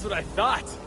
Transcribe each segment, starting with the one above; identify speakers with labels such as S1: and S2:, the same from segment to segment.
S1: That's what I thought.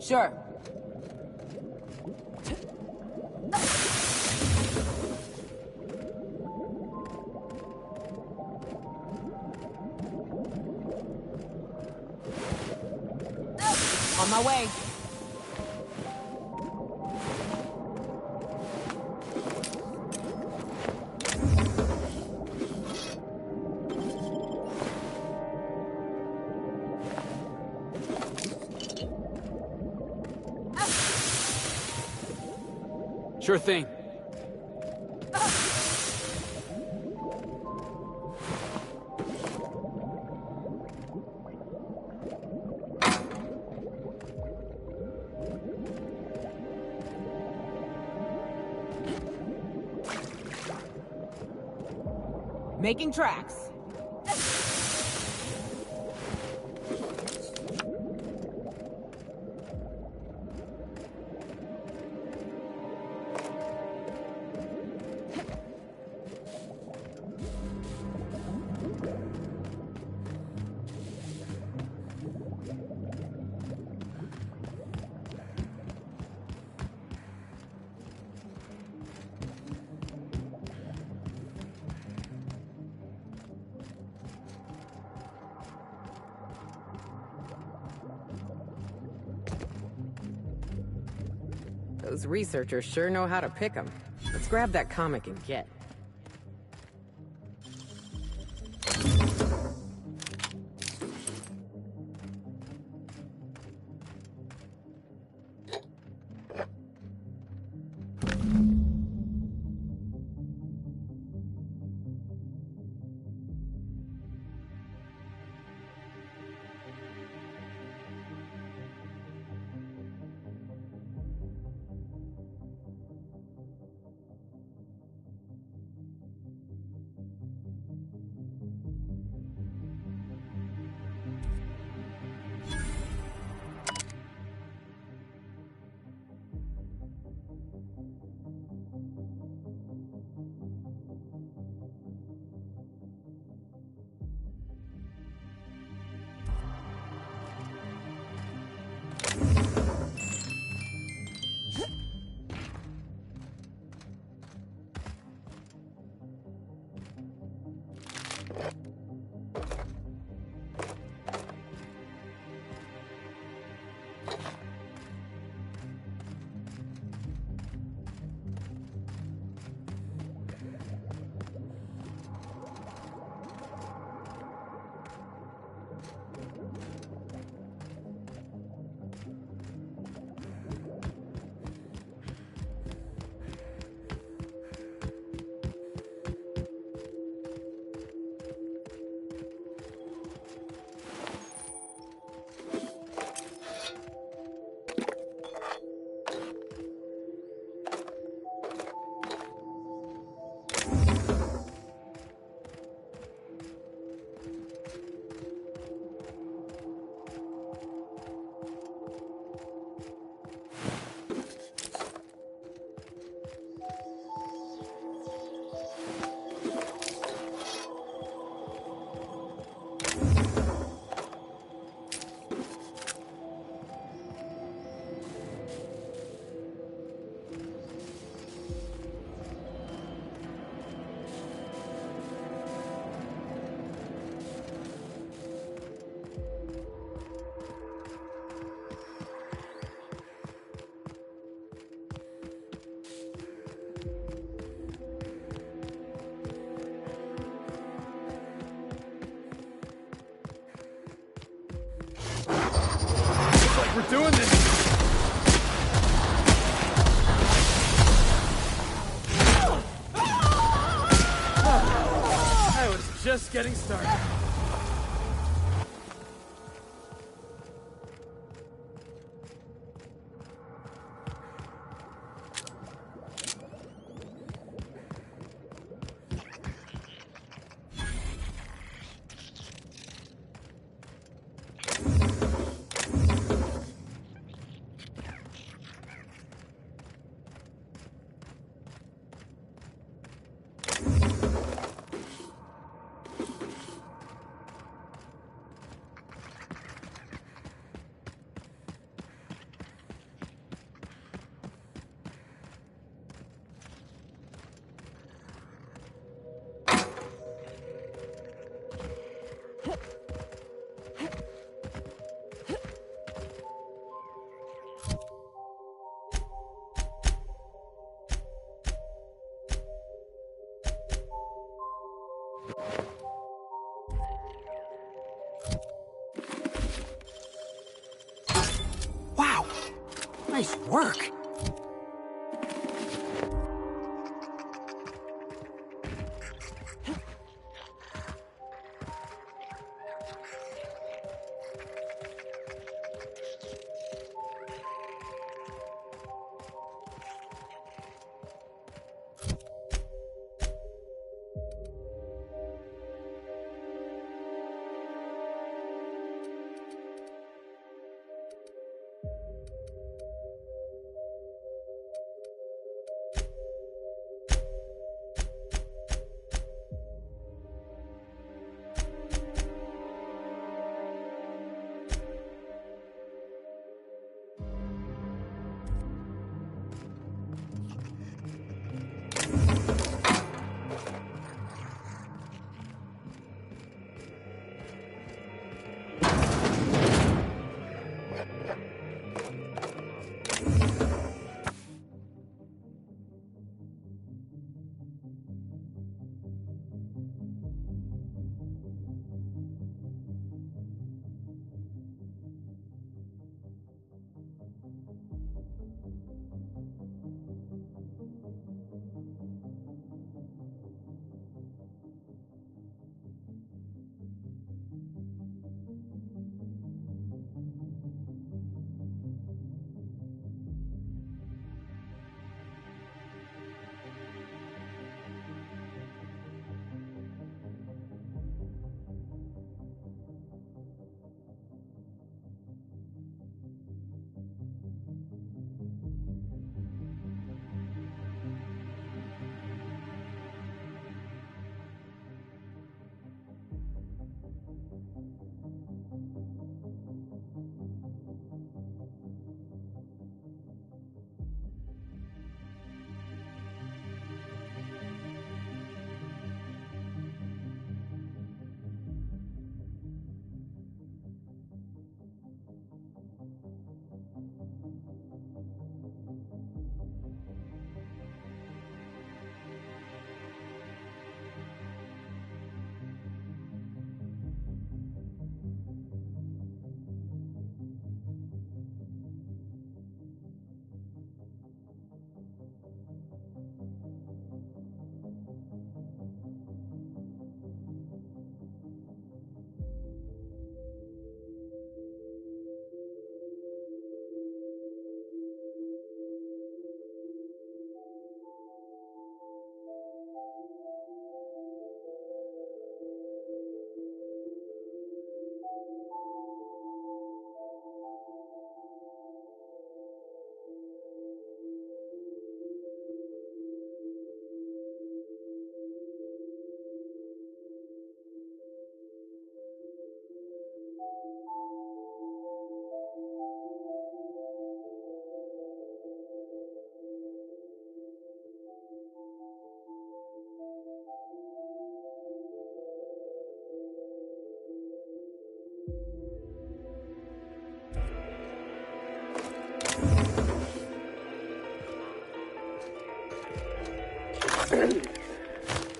S2: Sure. On my way.
S1: Sure thing.
S2: Making tracks.
S3: Those researchers sure know how to pick them. Let's grab that comic and get.
S1: We're doing this! I was just getting started.
S2: Wow! Nice work!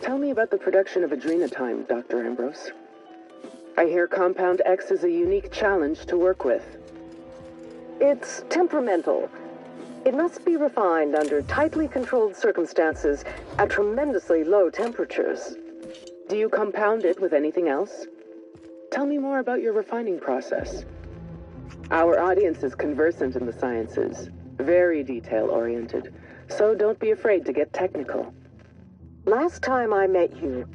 S4: Tell me about the production of adrenotime, Dr. Ambrose. I hear Compound X is a unique challenge to work with. It's temperamental. It must be refined under tightly controlled circumstances at tremendously low temperatures. Do you compound it with anything else? Tell me more about your refining process. Our audience is conversant in the sciences, very detail-oriented, so don't be afraid to get technical. Last time I met you,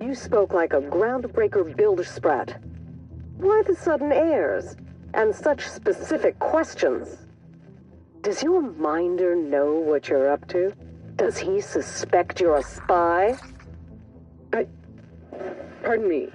S4: you spoke like a groundbreaker Bildersprat. Why the sudden airs, and such specific questions? Does your minder know what you're up to? Does he suspect you're a spy? Pardon me.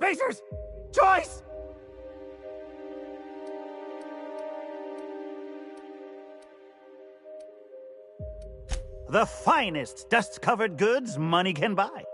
S2: Spacers! Choice!
S5: The finest dust-covered goods money can buy.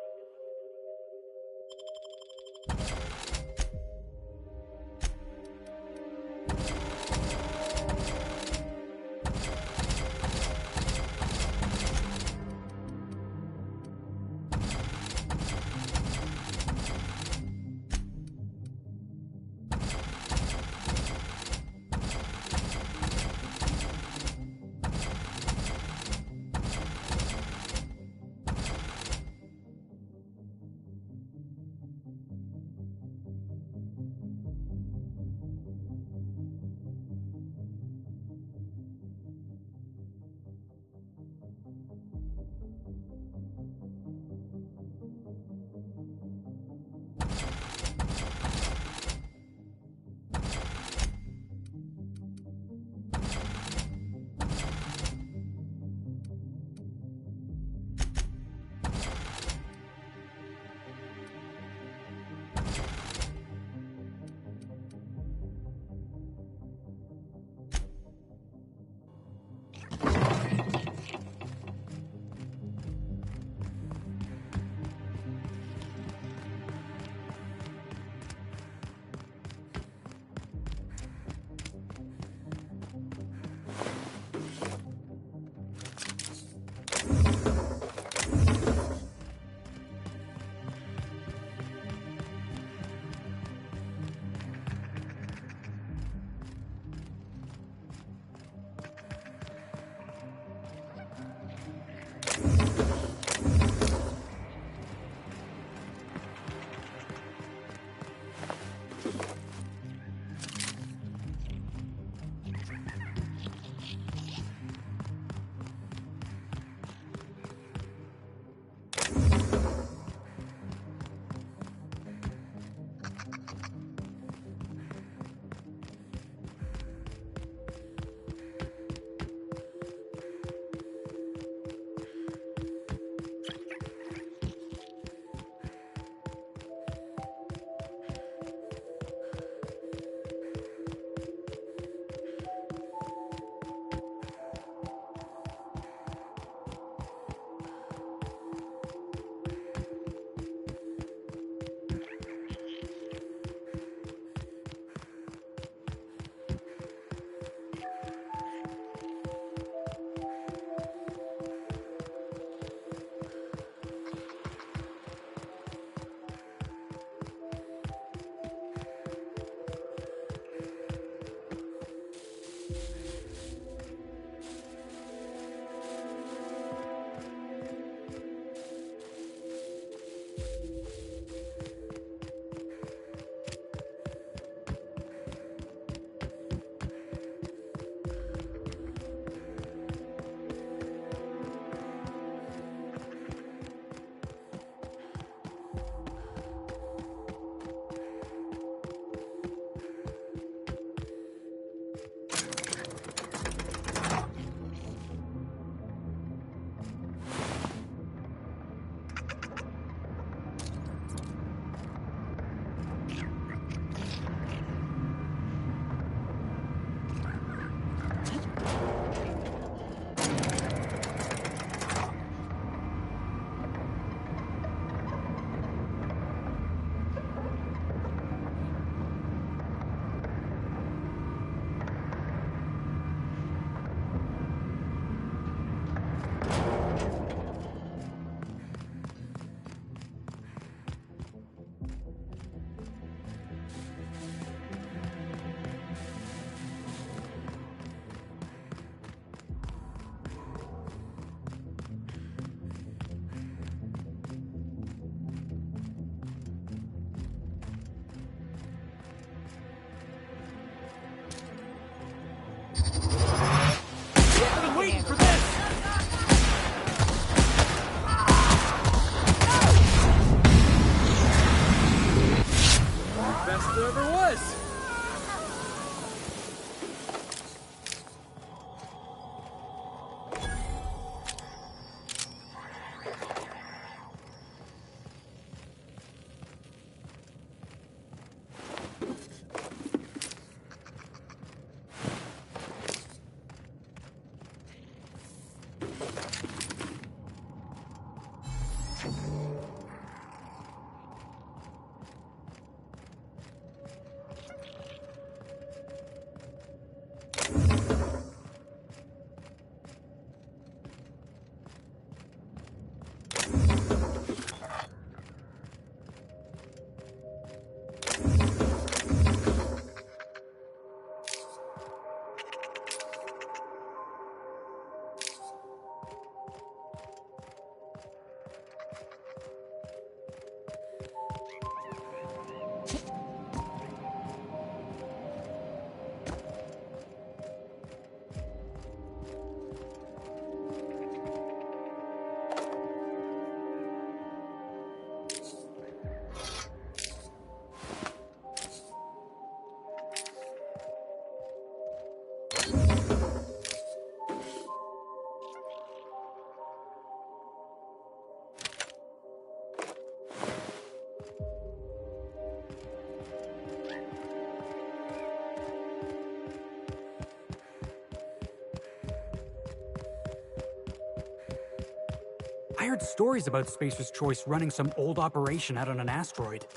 S2: I heard stories about Spacer's Choice running some old operation out on an asteroid.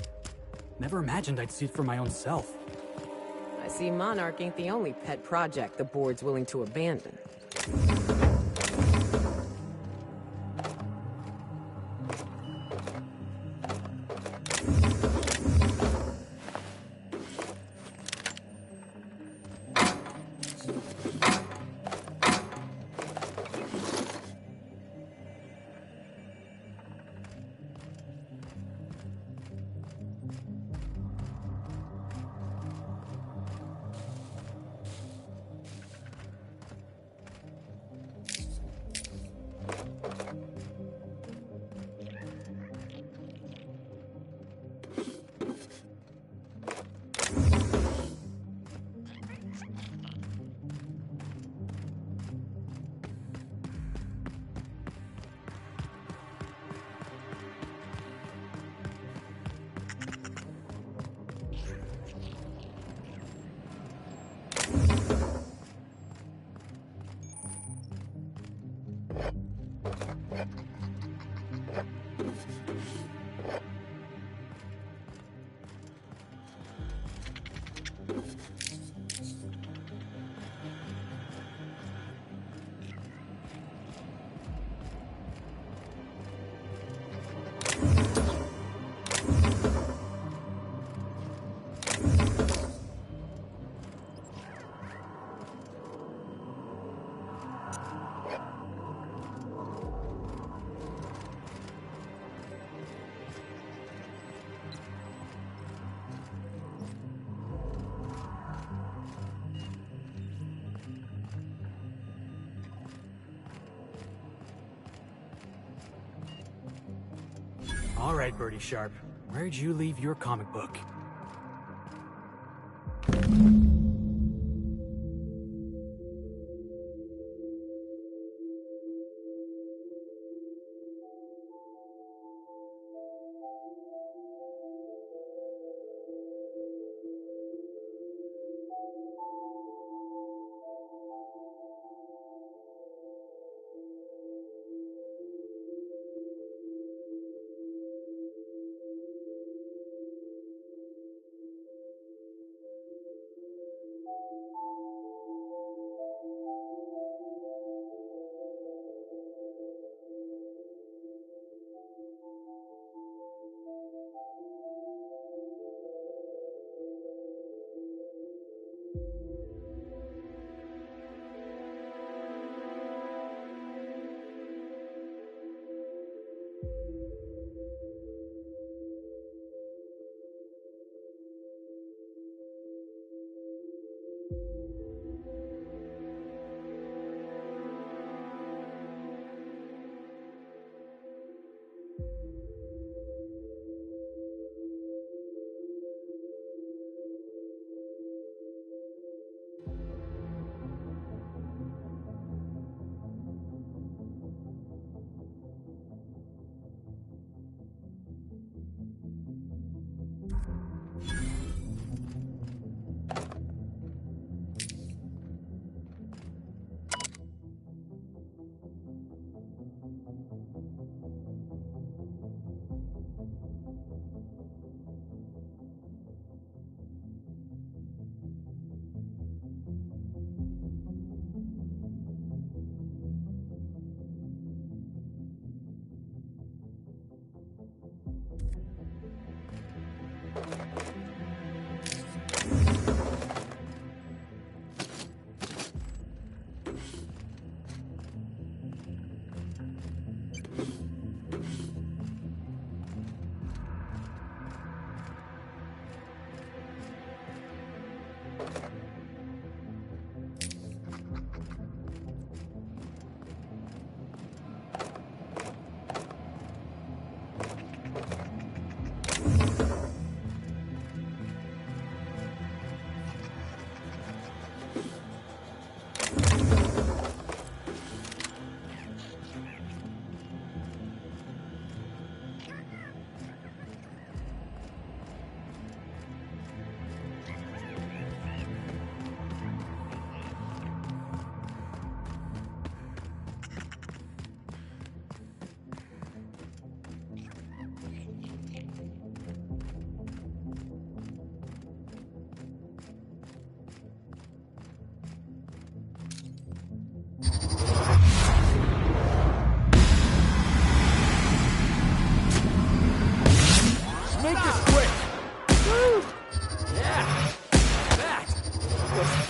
S2: Never imagined I'd see it for my own self.
S3: I see Monarch ain't the only pet project the board's willing to abandon.
S2: All right, Birdie Sharp. Where'd you leave your comic book?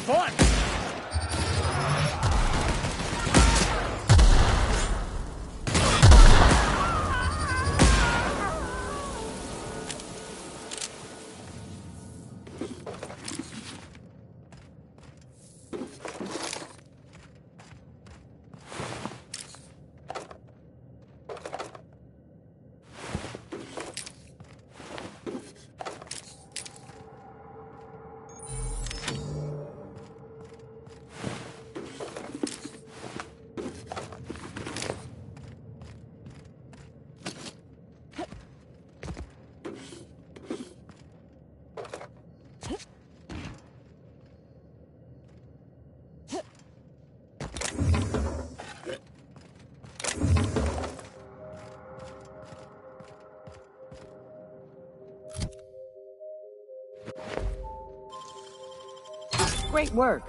S1: fun!
S3: Great work.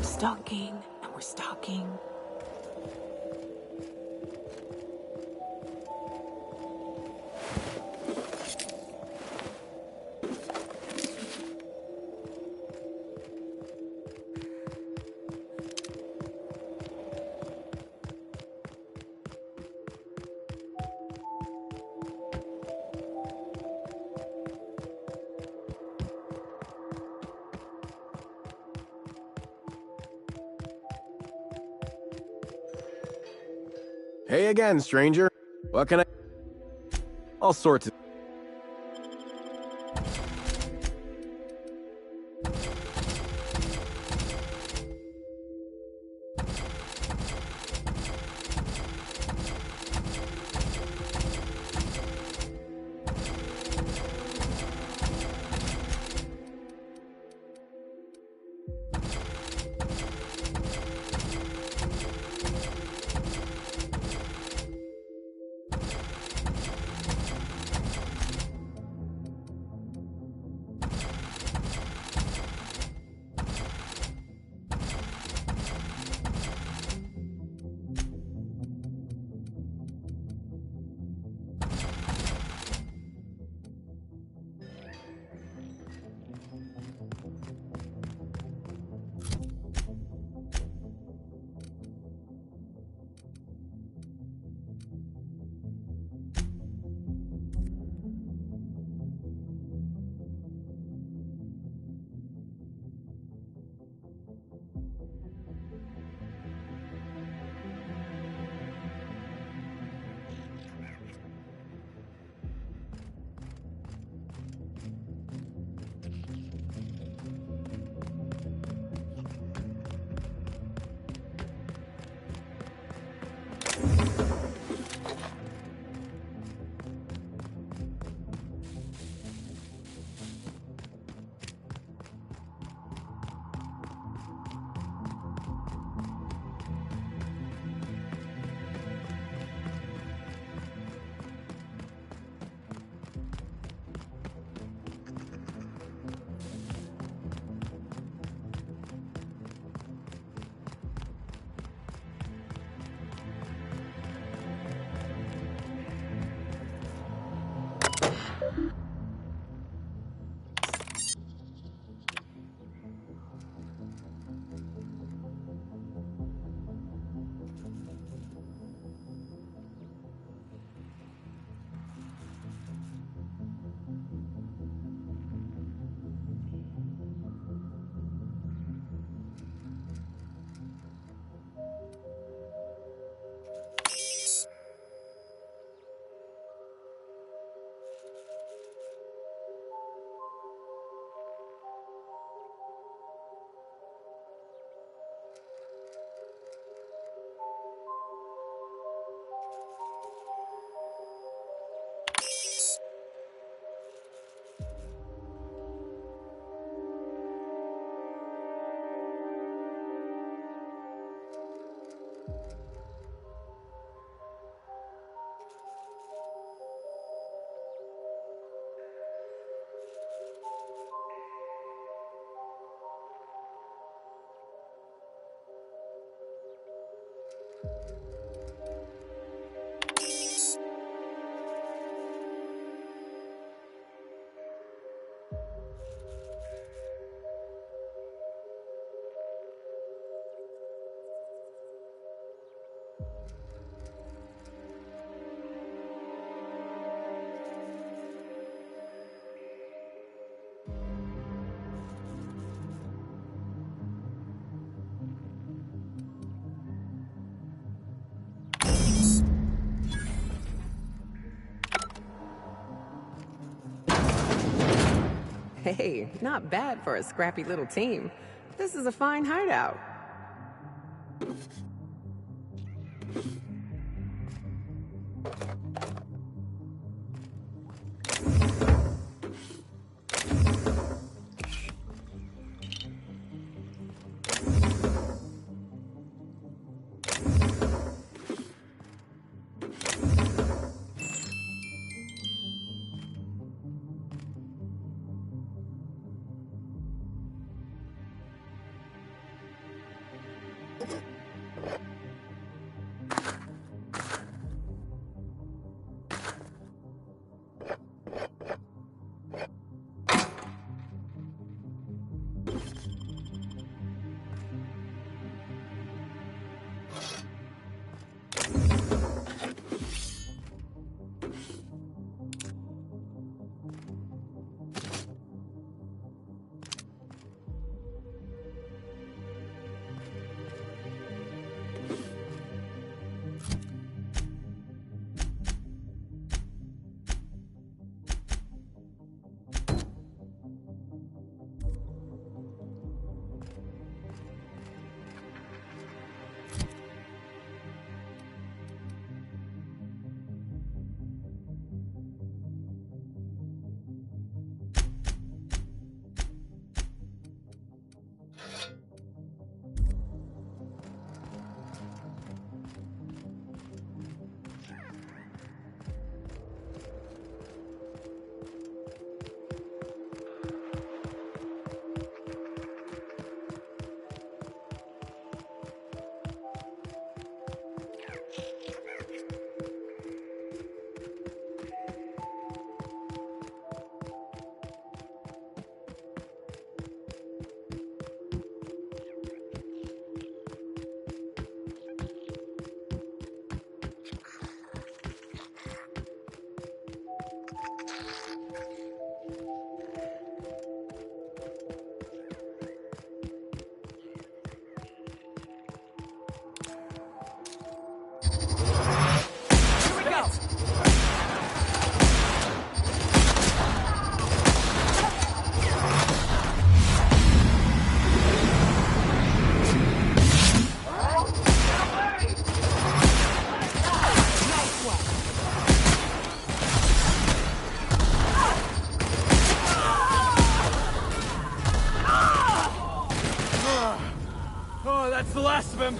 S6: Stalking, and we're stalking.
S7: Hey again, stranger. What can I... All sorts of...
S3: Hey, not bad for a scrappy little team. This is a fine hideout.
S1: Oh, that's the last of him.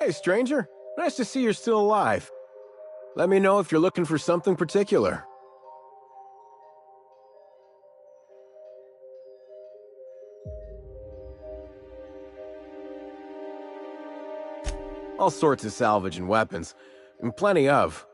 S7: Hey, stranger. Nice to see you're still alive. Let me know if you're looking for something particular. All sorts of salvage and weapons, and plenty of.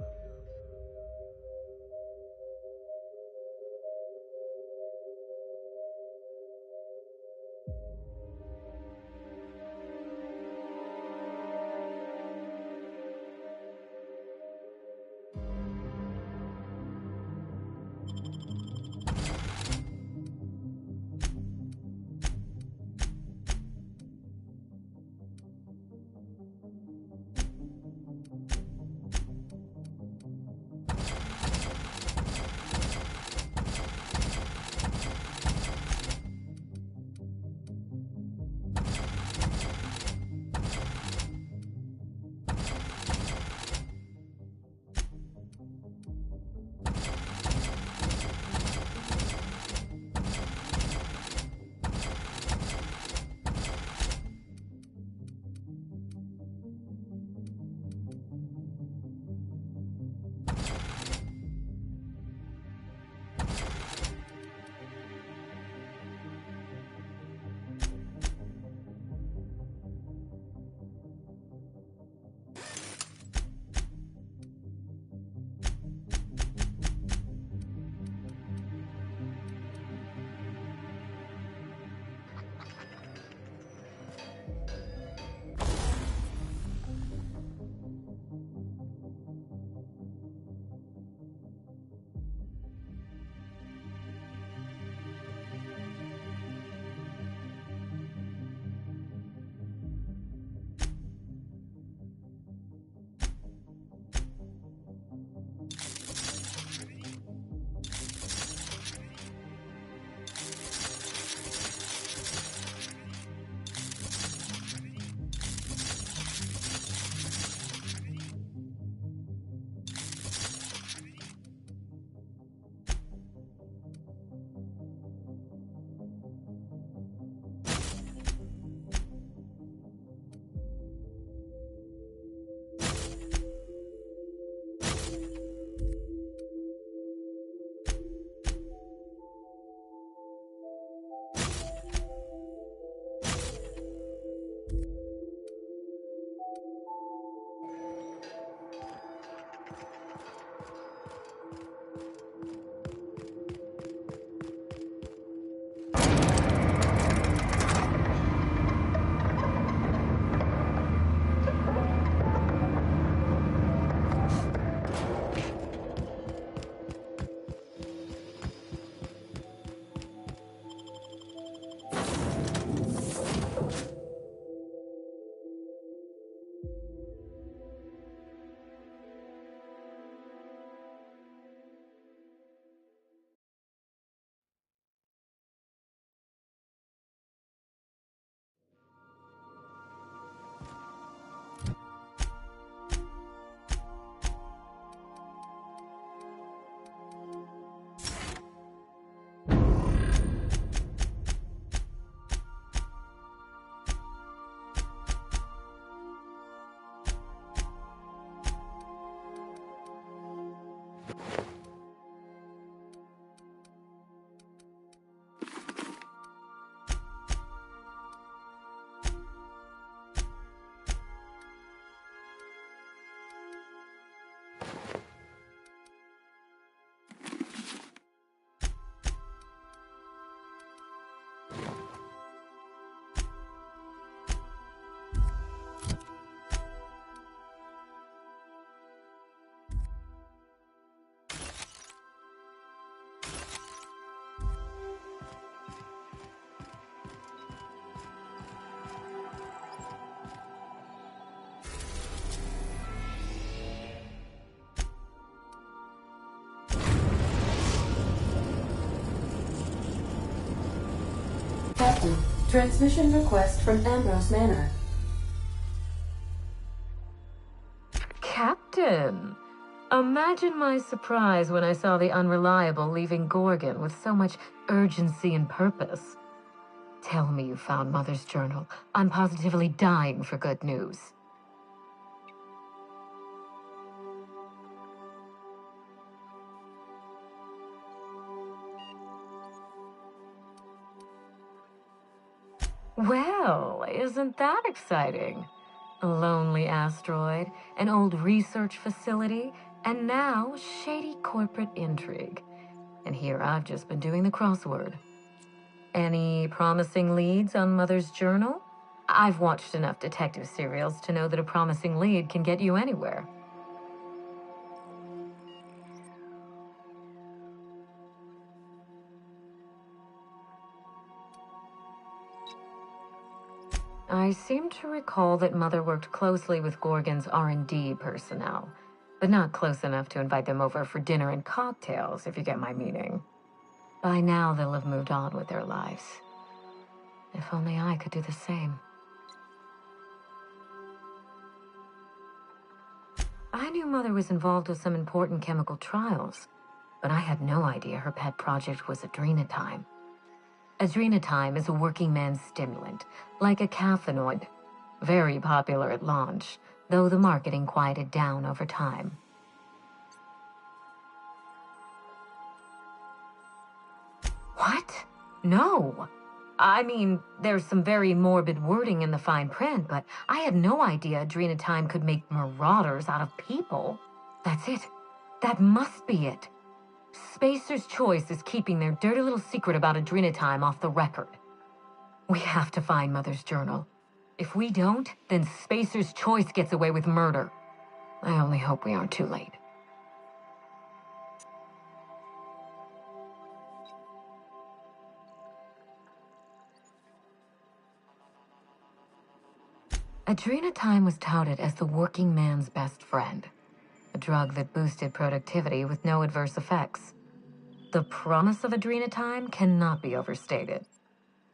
S8: Captain, transmission request from Ambrose Manor.
S9: Captain! Imagine my surprise when I saw the Unreliable leaving Gorgon with so much urgency and purpose. Tell me you found Mother's journal. I'm positively dying for good news. Well, isn't that exciting? A lonely asteroid, an old research facility, and now shady corporate intrigue. And here I've just been doing the crossword. Any promising leads on Mother's journal? I've watched enough detective serials to know that a promising lead can get you anywhere. I seem to recall that Mother worked closely with Gorgon's R&D personnel, but not close enough to invite them over for dinner and cocktails, if you get my meaning. By now, they'll have moved on with their lives. If only I could do the same. I knew Mother was involved with some important chemical trials, but I had no idea her pet project was adrenatime. Adrenatime is a working man's stimulant, like a caffeinoid. Very popular at launch, though the marketing quieted down over time. What? No. I mean, there's some very morbid wording in the fine print, but I had no idea adrenatime could make marauders out of people. That's it. That must be it. Spacer's Choice is keeping their dirty little secret about adrenatime off the record. We have to find Mother's journal. If we don't, then Spacer's Choice gets away with murder. I only hope we aren't too late. Adrenatime was touted as the working man's best friend. A drug that boosted productivity with no adverse effects. The promise of adrenatime cannot be overstated.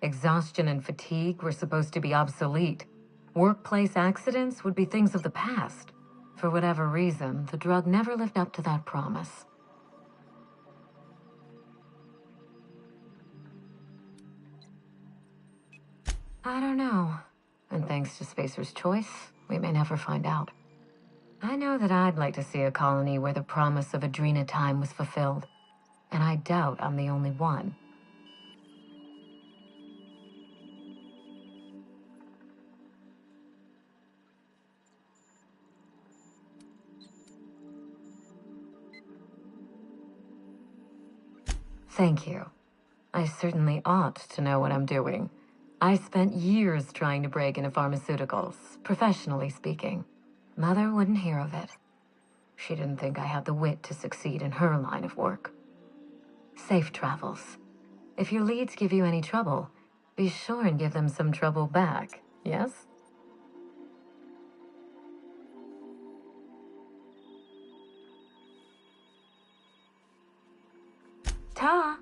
S9: Exhaustion and fatigue were supposed to be obsolete. Workplace accidents would be things of the past. For whatever reason, the drug never lived up to that promise. I don't know. And thanks to Spacer's Choice, we may never find out. I know that I'd like to see a colony where the promise of adrenatime was fulfilled, and I doubt I'm the only one. Thank you. I certainly ought to know what I'm doing. I spent years trying to break into pharmaceuticals, professionally speaking. Mother wouldn't hear of it. She didn't think I had the wit to succeed in her line of work. Safe travels. If your leads give you any trouble, be sure and give them some trouble back, yes? Ta!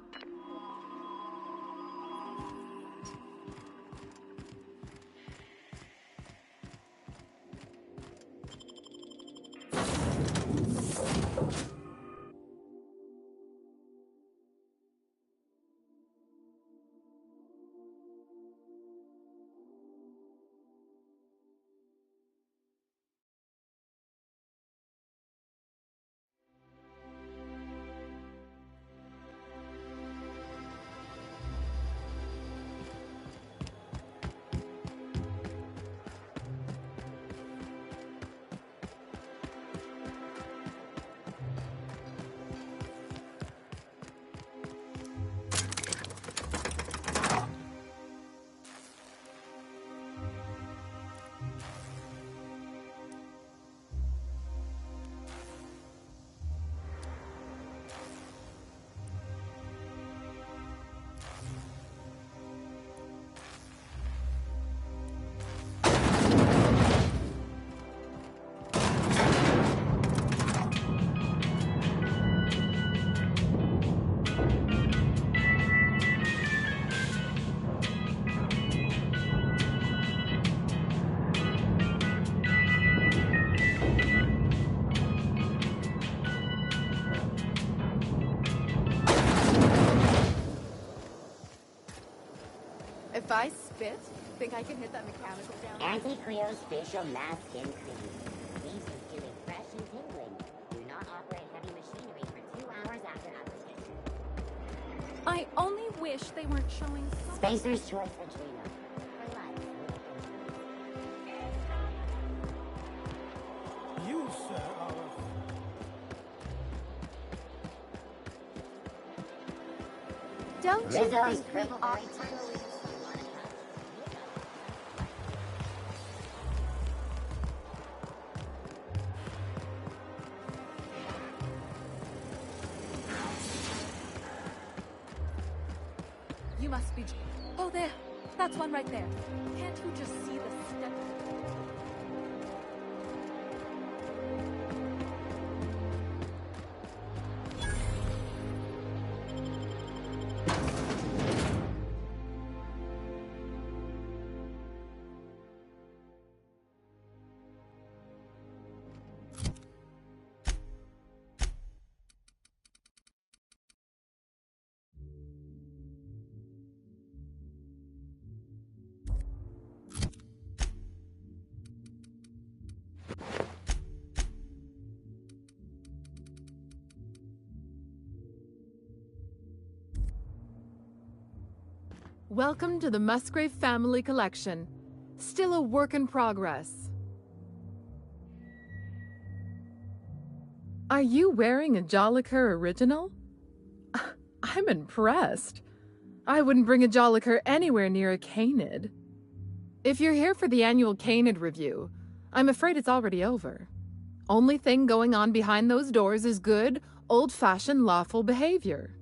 S10: If I spit, think I can hit that mechanical down?
S11: Anti-Creo's facial mask and cream. Leaves you feeling fresh and tingling. Do not operate heavy machinery for 2 hours after application.
S10: I only wish they weren't showing...
S11: Spacer's Choice Adrena.
S10: Don't you
S11: Rizzo's
S10: think we
S11: purple
S10: ought
S11: berry
S10: to
S11: punch.
S10: go in? You must be... Oh, there. That's one right there. Can't you just see the step...
S12: Welcome to the Musgrave Family Collection. Still a work in progress. Are you wearing a Jolliker original? I'm impressed. I wouldn't bring a Jolliker anywhere near a Canid. If you're here for the annual Canid review, I'm afraid it's already over. Only thing going on behind those doors is good, old-fashioned lawful behavior.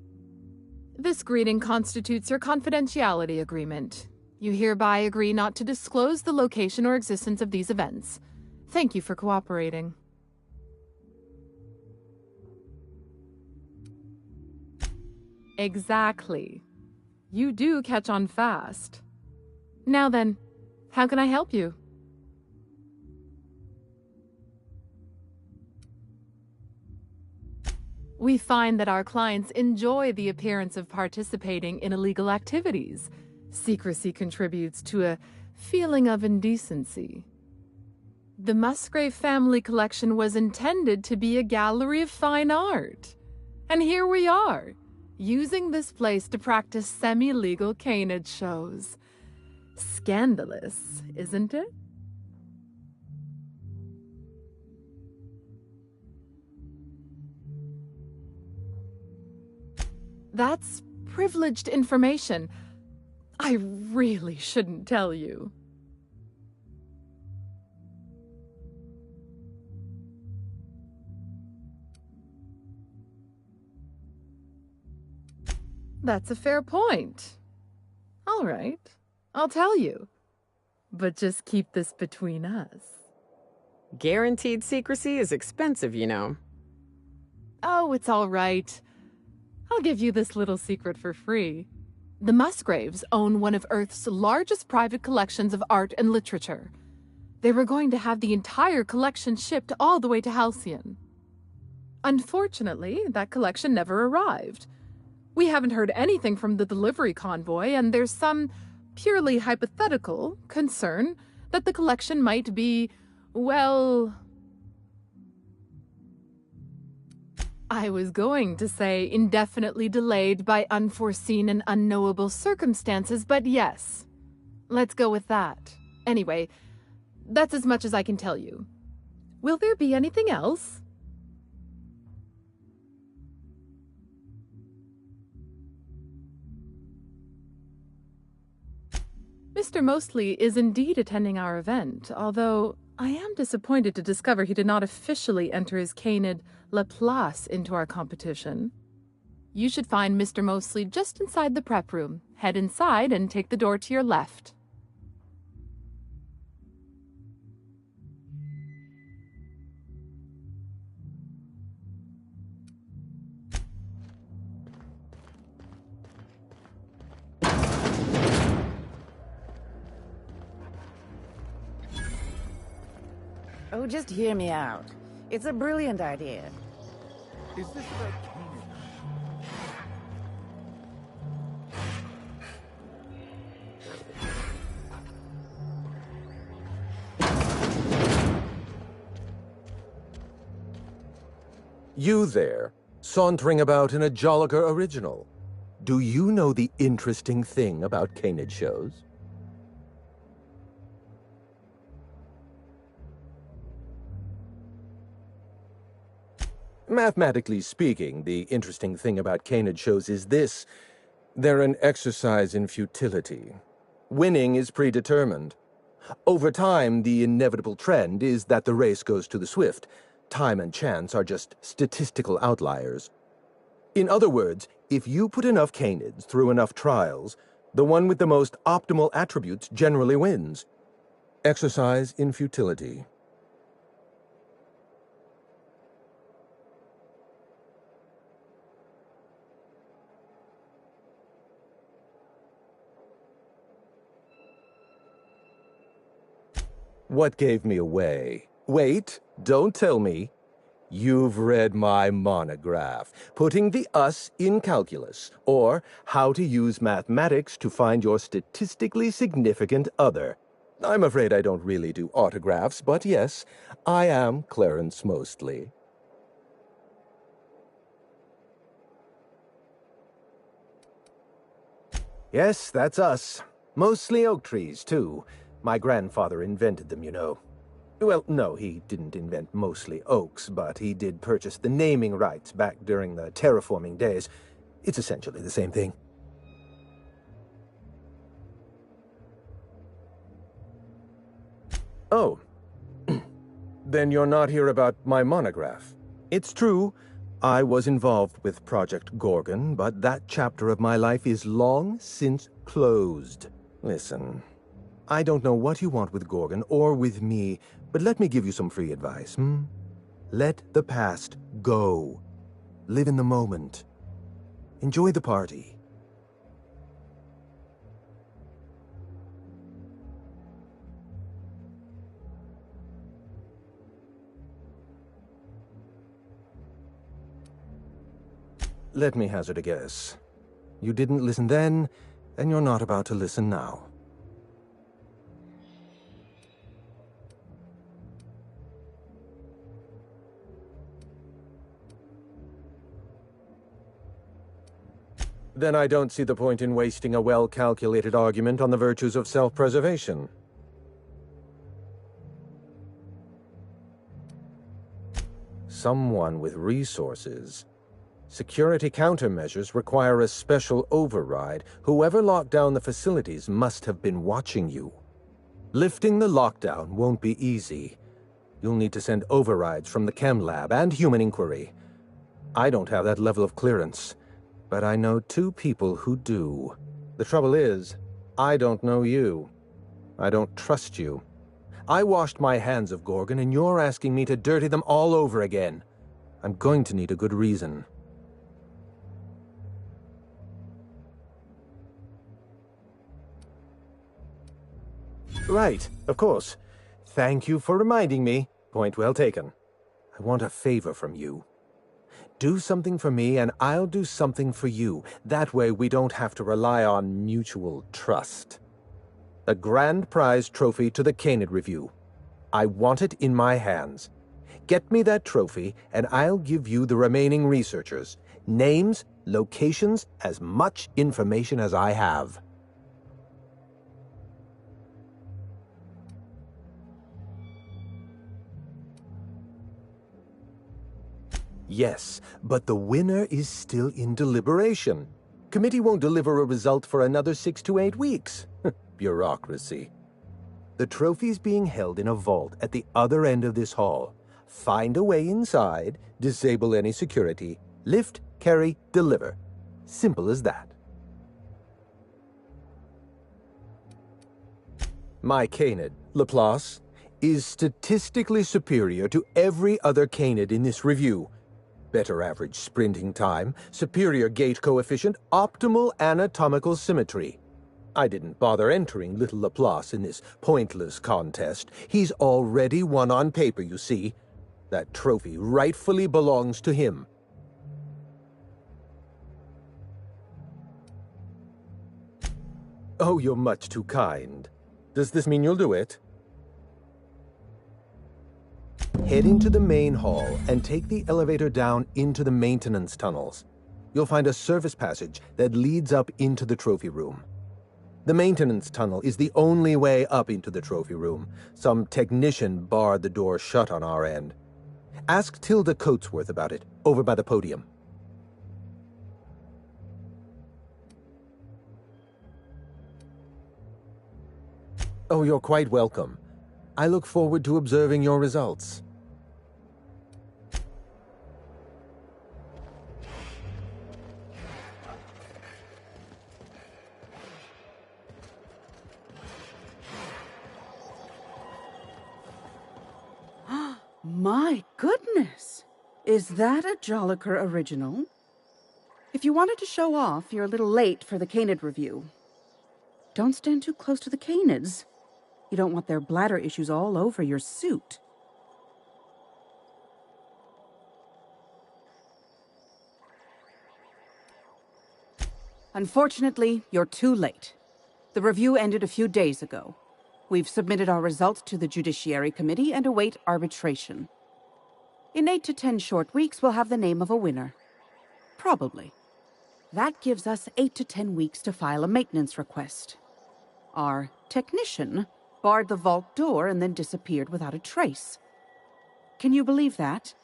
S12: This greeting constitutes your confidentiality agreement. You hereby agree not to disclose the location or existence of these events. Thank you for cooperating. Exactly. You do catch on fast. Now then, how can I help you? We find that our clients enjoy the appearance of participating in illegal activities. Secrecy contributes to a feeling of indecency. The Musgrave Family Collection was intended to be a gallery of fine art. And here we are, using this place to practice semi-legal Canid shows. Scandalous, isn't it? That's privileged information. I really shouldn't tell you. That's a fair point. All right, I'll tell you. But just keep this between us.
S3: Guaranteed secrecy is expensive, you know.
S12: Oh, it's all right. I'll give you this little secret for free. The Musgraves own one of Earth's largest private collections of art and literature. They were going to have the entire collection shipped all the way to Halcyon. Unfortunately, that collection never arrived. We haven't heard anything from the delivery convoy, and there's some purely hypothetical concern that the collection might be, well... I was going to say indefinitely delayed by unforeseen and unknowable circumstances, but yes. Let's go with that. Anyway, that's as much as I can tell you. Will there be anything else? Mr. Mostly is indeed attending our event, although I am disappointed to discover he did not officially enter his Canid Laplace into our competition. You should find Mr. Mostly just inside the prep room. Head inside and take the door to your left.
S13: Oh, just hear me out. It's a brilliant idea.
S1: Is this the Canid?
S7: You there, sauntering about in a Jolliker original. Do you know the interesting thing about Canid shows? Mathematically speaking, the interesting thing about Canid shows is this. They're an exercise in futility. Winning is predetermined. Over time, the inevitable trend is that the race goes to the swift. Time and chance are just statistical outliers. In other words, if you put enough Canids through enough trials, the one with the most optimal attributes generally wins. Exercise in futility. What gave me away? Wait, don't tell me. You've read my monograph, Putting the Us in Calculus, or How to Use Mathematics to Find Your Statistically Significant Other. I'm afraid I don't really do autographs, but yes, I am Clarence Mostly. Yes, that's us. Mostly oak trees, too. My grandfather invented them, you know. Well, no, he didn't invent mostly oaks, but he did purchase the naming rights back during the terraforming days. It's essentially the same thing. Oh. Then you're not here about my monograph. It's true, I was involved with Project Gorgon, but that chapter of my life is long since closed. Listen, I don't know what you want with Gorgon or with me, but let me give you some free advice, Let the past go. Live in the moment. Enjoy the party. Let me hazard a guess. You didn't listen then, and you're not about to listen now. Then I don't see the point in wasting a well-calculated argument on the virtues of self-preservation. Someone with resources. Security countermeasures require a special override. Whoever locked down the facilities must have been watching you. Lifting the lockdown won't be easy. You'll need to send overrides from the chem lab and human inquiry. I don't have that level of clearance, but I know two people who do. The trouble is, I don't know you. I don't trust you. I washed my hands of Gorgon, and you're asking me to dirty them all over again. I'm going to need a good reason. Right, of course. Thank you for reminding me. Point well taken. I want a favor from you. Do something for me, and I'll do something for you. That way we don't have to rely on mutual trust. A grand prize trophy to the Canid Review. I want it in my hands. Get me that trophy, and I'll give you the remaining researchers. Names, locations, as much information as I have. Yes, but the winner is still in deliberation. Committee won't deliver a result for another 6 to 8 weeks. Bureaucracy. The trophy's being held in a vault at the other end of this hall. Find a way inside, disable any security, lift, carry, deliver. Simple as that. My Canid, Laplace, is statistically superior to every other Canid in this review. Better average sprinting time, superior gait coefficient, optimal anatomical symmetry. I didn't bother entering little Laplace in this pointless contest. He's already won on paper, you see. That trophy rightfully belongs to him. Oh, you're much too kind. Does this mean you'll do it? Head into the main hall and take the elevator down into the maintenance tunnels. You'll find a service passage that leads up into the trophy room. The maintenance tunnel is the only way up into the trophy room. Some technician barred the door shut on our end. Ask Tilda Coatsworth about it, over by the podium. Oh, you're quite welcome. I look forward to observing your results.
S14: My goodness! Is that a Jolliker original? If you wanted to show off, you're a little late for the Canid review. Don't stand too close to the Canids. You don't want their bladder issues all over your suit. Unfortunately, you're too late. The review ended a few days ago. We've submitted our results to the Judiciary Committee and await arbitration. In 8 to 10 short weeks, we'll have the name of a winner. Probably. That gives us 8 to 10 weeks to file a maintenance request. Our technician barred the vault door and then disappeared without a trace. Can you believe that?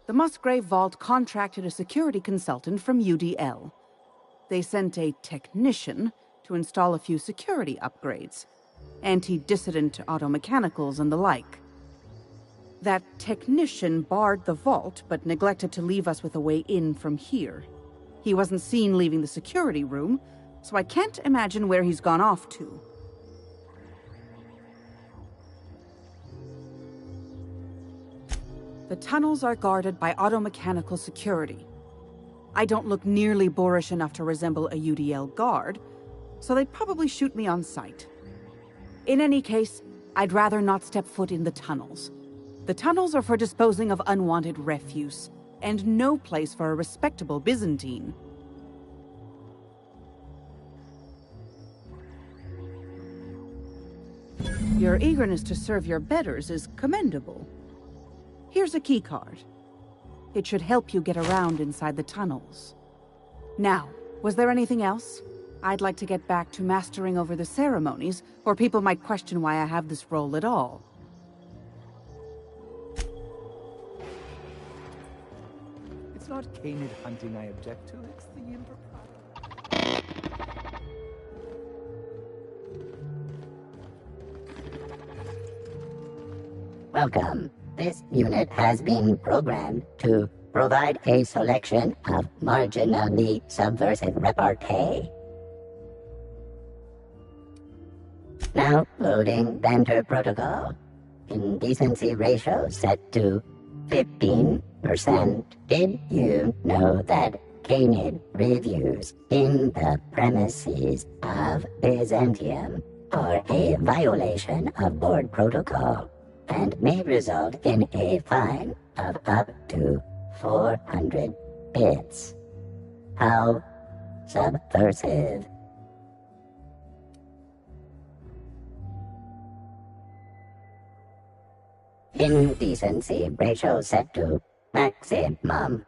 S14: The Musgrave Vault contracted a security consultant from UDL. They sent a technician to install a few security upgrades, anti-dissident automechanicals and the like. That technician barred the vault, but neglected to leave us with a way in from here. He wasn't seen leaving the security room, so I can't imagine where he's gone off to. The tunnels are guarded by automechanical security. I don't look nearly boorish enough to resemble a UDL guard, so they'd probably shoot me on sight. In any case, I'd rather not step foot in the tunnels. The tunnels are for disposing of unwanted refuse, and no place for a respectable Byzantine. Your eagerness to serve your betters is commendable. Here's a keycard. It should help you get around inside the tunnels. Now, was there anything else? I'd like to get back to mastering over the ceremonies, or people might question why I have this role at all.
S1: It's not Canid hunting I object to, it's the impropriety.
S11: Welcome. This unit has been programmed to provide a selection of marginally subversive repartee. Now loading banter protocol. Indecency ratio set to 15%. Did you know that Canid reviews in the premises of Byzantium are a violation of board protocol and may result in a fine of up to 400 bits? How subversive. Indecency ratio set to maximum.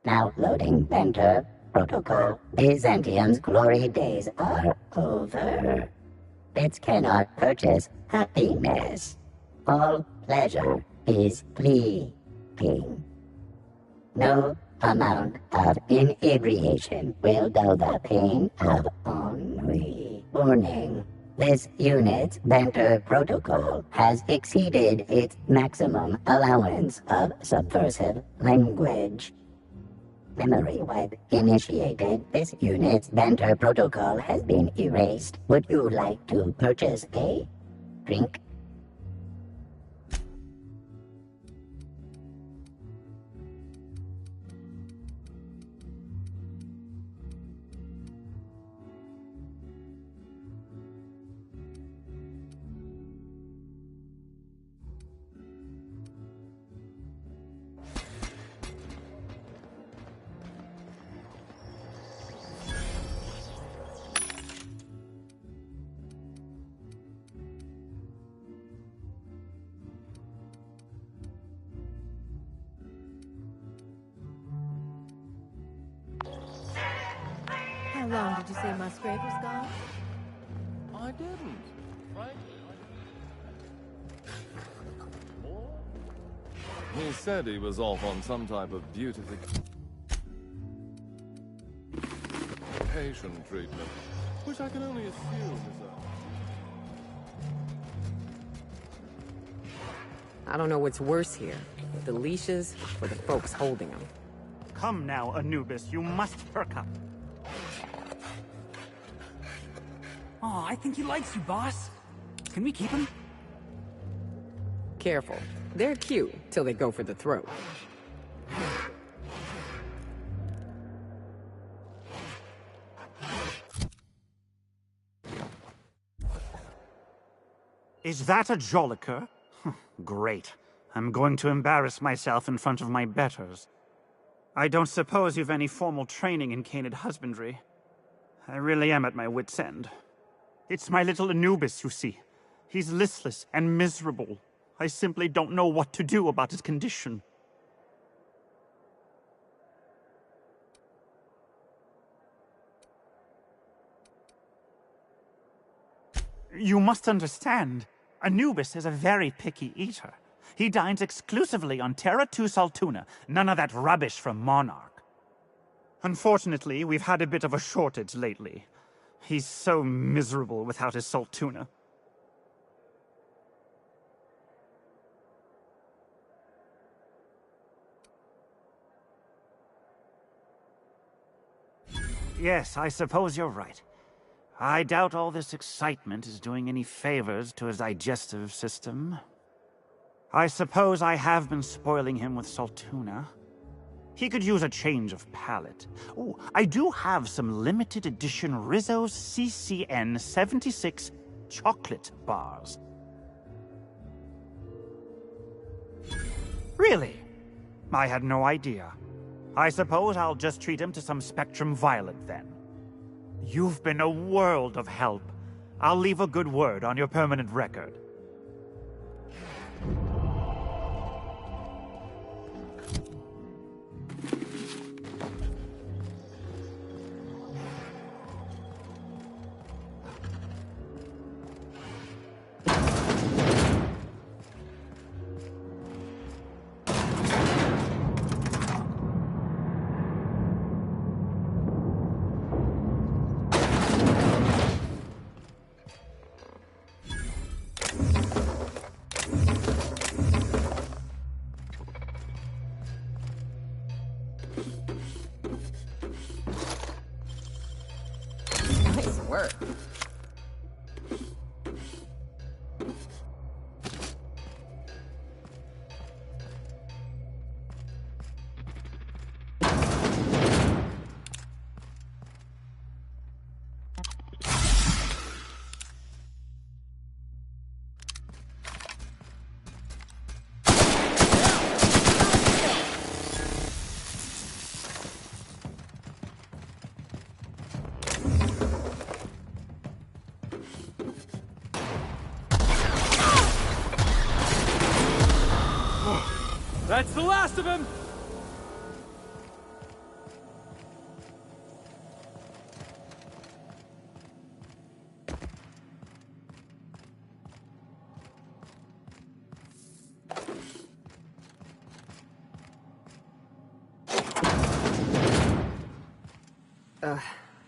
S11: Now loading banter protocol. Byzantium's glory days are over. Bits cannot purchase happiness. All pleasure is fleeting. No amount of inebriation will dull the pain of ennui. Warning. This unit's banter protocol has exceeded its maximum allowance of subversive language. Memory wipe initiated. This unit's banter protocol has been erased. Would you like to purchase a drink?
S6: How long did you say Musgrave was gone?
S1: I didn't.
S15: He said he was off on some type of beautification treatment, which I can only assume is
S3: I don't know what's worse here, the leashes or the folks holding them.
S5: Come now, Anubis, you must perk up.
S2: Oh, I think he likes you, boss. Can we keep him?
S3: Careful. They're cute till they go for the throat.
S5: Is that a Joliker? Great. I'm going to embarrass myself in front of my betters. I don't suppose you've any formal training in canid husbandry. I really am at my wit's end. It's my little Anubis, you see. He's listless and miserable. I simply don't know what to do about his condition. You must understand, Anubis is a very picky eater. He dines exclusively on Terra 2 Saltuna, none of that rubbish from Monarch. Unfortunately, we've had a bit of a shortage lately. He's so miserable without his Saltuna. Yes, I suppose you're right. I doubt all this excitement is doing any favors to his digestive system. I suppose I have been spoiling him with Saltuna. He could use a change of palate. Oh, I do have some limited edition Rizzo's CCN 76 chocolate bars. Really? I had no idea. I suppose I'll just treat him to some Spectrum Violet then. You've been a world of help. I'll leave a good word on your permanent record.
S3: Nice work.
S2: That's the last of him!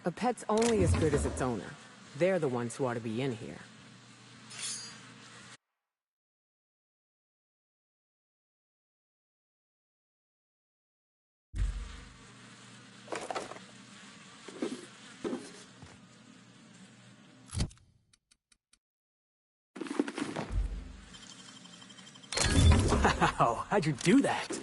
S3: A pet's only as good as its owner. They're the ones who ought to be in here.
S2: Wow, how'd you do that?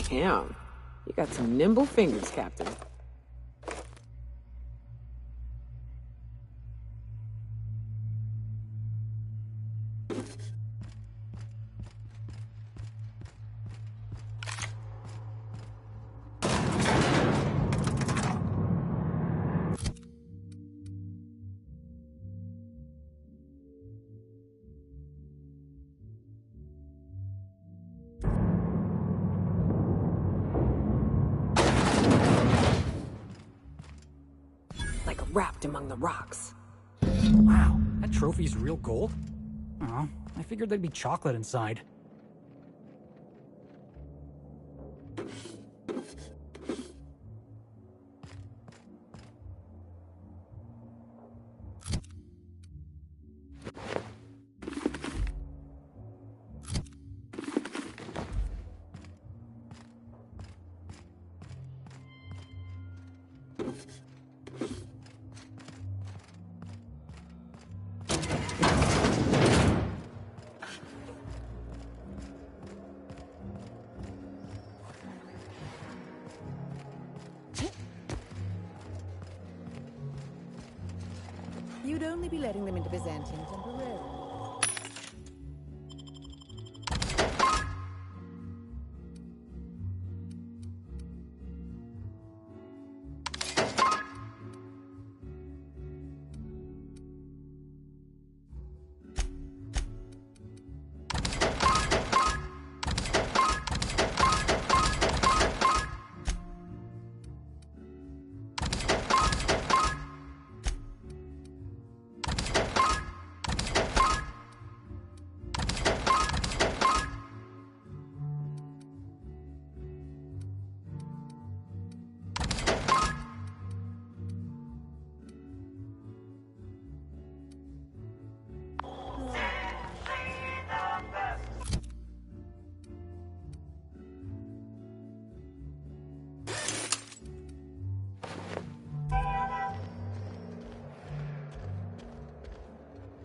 S3: Damn, you got some nimble fingers, Captain. Wrapped among the rocks.
S2: Wow, that trophy's real gold? Oh, I figured there'd be chocolate inside.
S13: You'd only be letting them into Byzantium temporarily.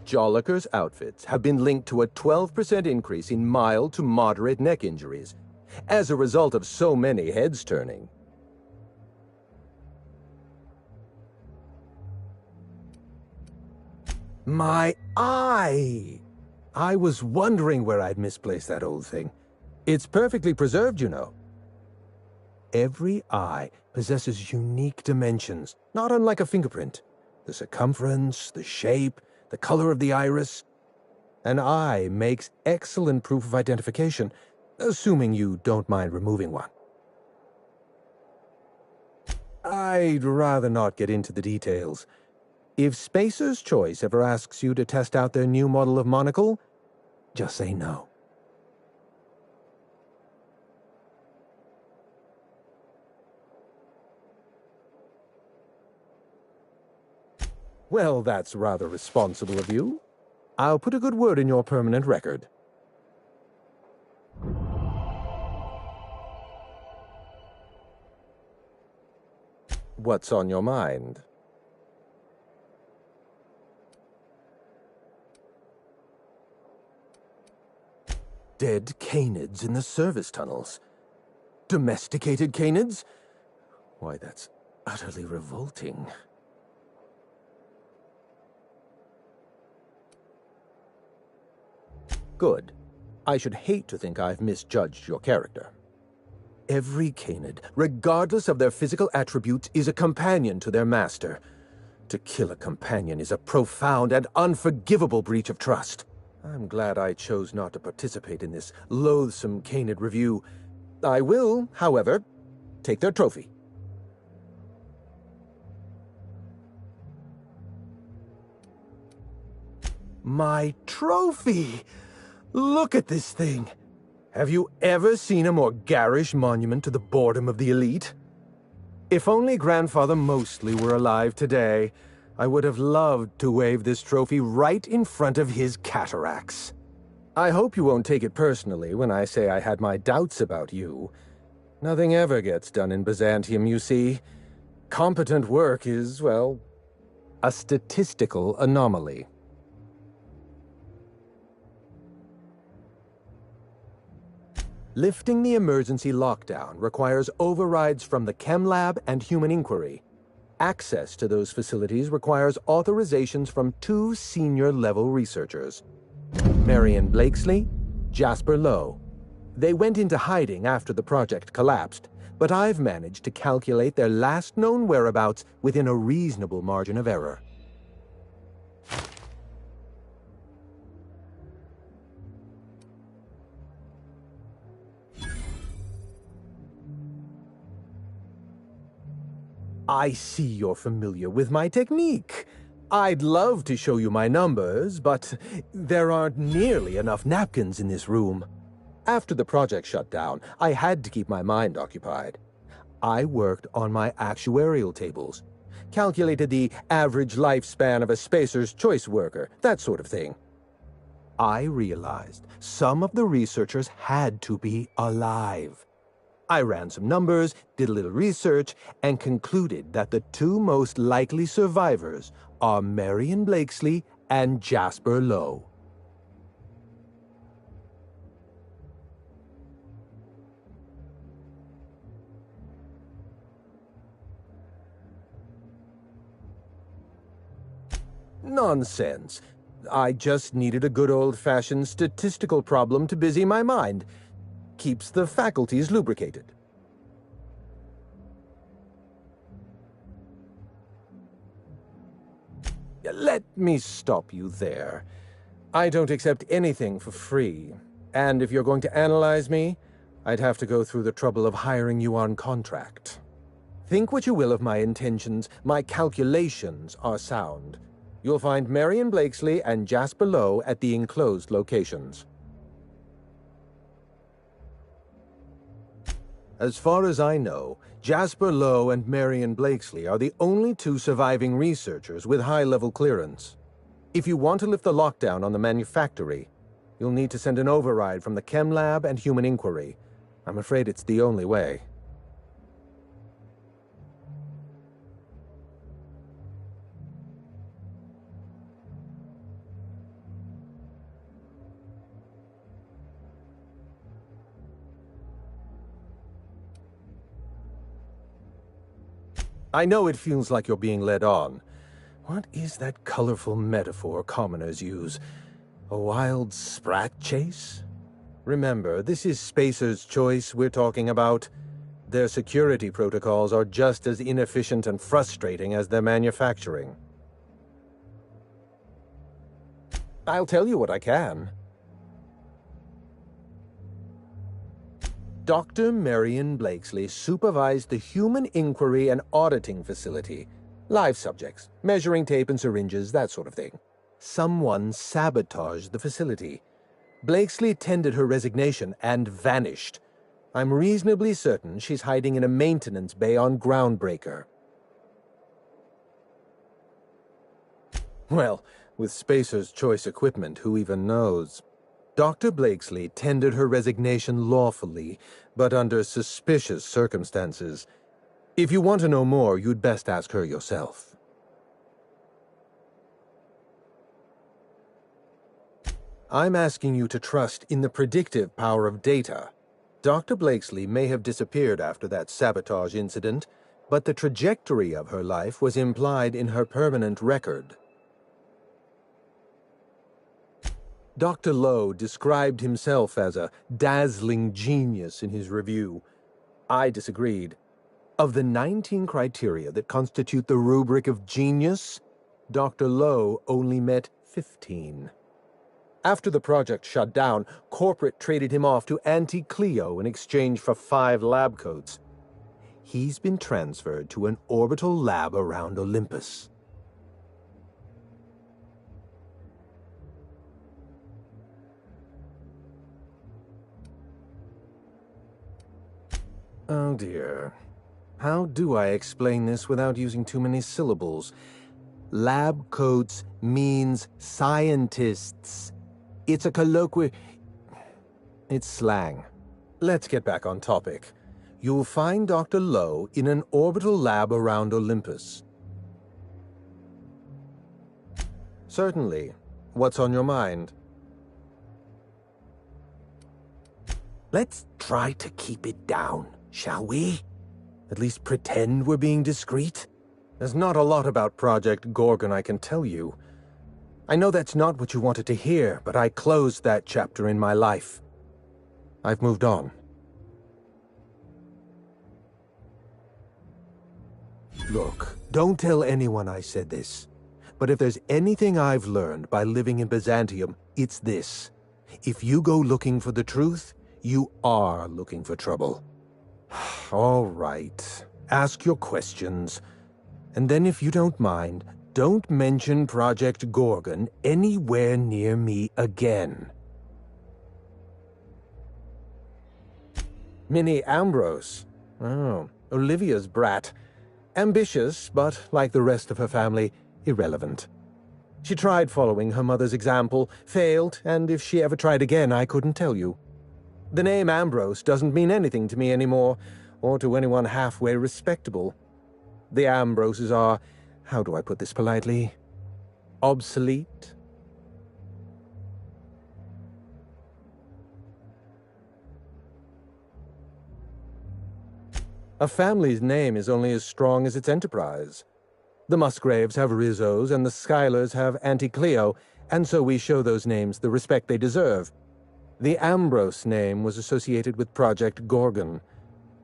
S7: Jolliker's outfits have been linked to a 12% increase in mild to moderate neck injuries as a result of so many heads turning. My eye! I was wondering where I'd misplaced that old thing. It's perfectly preserved, you know. Every eye possesses unique dimensions, not unlike a fingerprint. The circumference, the shape, the color of the iris. An eye makes excellent proof of identification, assuming you don't mind removing one. I'd rather not get into the details. If Spacer's Choice ever asks you to test out their new model of monocle, just say no. Well, that's rather responsible of you. I'll put a good word in your permanent record. What's on your mind? Dead canids in the service tunnels. Domesticated canids? Why, that's utterly revolting. Good. I should hate to think I've misjudged your character. Every canid, regardless of their physical attributes, is a companion to their master. To kill a companion is a profound and unforgivable breach of trust. I'm glad I chose not to participate in this loathsome canid review. I will, however, take their trophy. My trophy! Look at this thing! Have you ever seen a more garish monument to the boredom of the elite? If only Grandfather Mostly were alive today, I would have loved to wave this trophy right in front of his cataracts. I hope you won't take it personally when I say I had my doubts about you. Nothing ever gets done in Byzantium, you see. Competent work is, well, a statistical anomaly. Lifting the emergency lockdown requires overrides from the Chem Lab and Human Inquiry. Access to those facilities requires authorizations from 2 senior-level researchers. Marion Blakesley, Jasper Lowe. They went into hiding after the project collapsed, but I've managed to calculate their last known whereabouts within a reasonable margin of error. I see you're familiar with my technique. I'd love to show you my numbers, but there aren't nearly enough napkins in this room. After the project shut down, I had to keep my mind occupied. I worked on my actuarial tables, calculated the average lifespan of a Spacer's Choice worker, that sort of thing. I realized some of the researchers had to be alive. I ran some numbers, did a little research, and concluded that the 2 most likely survivors are Marion Blakesley and Jasper Lowe. Nonsense. I just needed a good old-fashioned statistical problem to busy my mind. Keeps the faculties lubricated. Let me stop you there. I don't accept anything for free, and if you're going to analyze me, I'd have to go through the trouble of hiring you on contract. Think what you will of my intentions, my calculations are sound. You'll find Marion Blakesley and Jasper Lowe at the enclosed locations. As far as I know, Jasper Lowe and Marion Blakesley are the only 2 surviving researchers with high-level clearance. If you want to lift the lockdown on the manufactory, you'll need to send an override from the Chem Lab and Human Inquiry. I'm afraid it's the only way. I know it feels like you're being led on. What is that colorful metaphor commoners use? A wild sprat chase? Remember, this is Spacer's Choice we're talking about. Their security protocols are just as inefficient and frustrating as their manufacturing. I'll tell you what I can. Dr. Marion Blakesley supervised the Human Inquiry and Auditing Facility. Live subjects, measuring tape and syringes, that sort of thing. Someone sabotaged the facility. Blakesley tendered her resignation and vanished. I'm reasonably certain she's hiding in a maintenance bay on Groundbreaker. Well, with Spacer's Choice equipment, who even knows? Dr. Blakesley tendered her resignation lawfully, but under suspicious circumstances. If you want to know more, you'd best ask her yourself. I'm asking you to trust in the predictive power of data. Dr. Blakesley may have disappeared after that sabotage incident, but the trajectory of her life was implied in her permanent record. Dr. Lowe described himself as a dazzling genius in his review. I disagreed. Of the 19 criteria that constitute the rubric of genius, Dr. Lowe only met 15. After the project shut down, corporate traded him off to Anti-Cleo in exchange for 5 lab coats. He's been transferred to an orbital lab around Olympus. Oh dear. How do I explain this without using too many syllables? Lab coats means scientists. It's a colloquial... It's slang. Let's get back on topic. You'll find Dr. Lowe in an orbital lab around Olympus. Certainly. What's on your mind? Let's try to keep it down, shall we? At least pretend we're being discreet? There's not a lot about Project Gorgon I can tell you. I know that's not what you wanted to hear, but I closed that chapter in my life. I've moved on. Look, don't tell anyone I said this. But if there's anything I've learned by living in Byzantium, it's this. If you go looking for the truth, you are looking for trouble. All right. Ask your questions. And then if you don't mind, don't mention Project Gorgon anywhere near me again. Minnie Ambrose. Oh, Olivia's brat. Ambitious, but like the rest of her family, irrelevant. She tried following her mother's example, failed, and if she ever tried again, I couldn't tell you. The name Ambrose doesn't mean anything to me anymore, or to anyone halfway respectable. The Ambroses are, how do I put this politely, obsolete? A family's name is only as strong as its enterprise. The Musgraves have Rizzos, and the Schuyler's have Auntie Cleo, and so we show those names the respect they deserve. The Ambrose name was associated with Project Gorgon.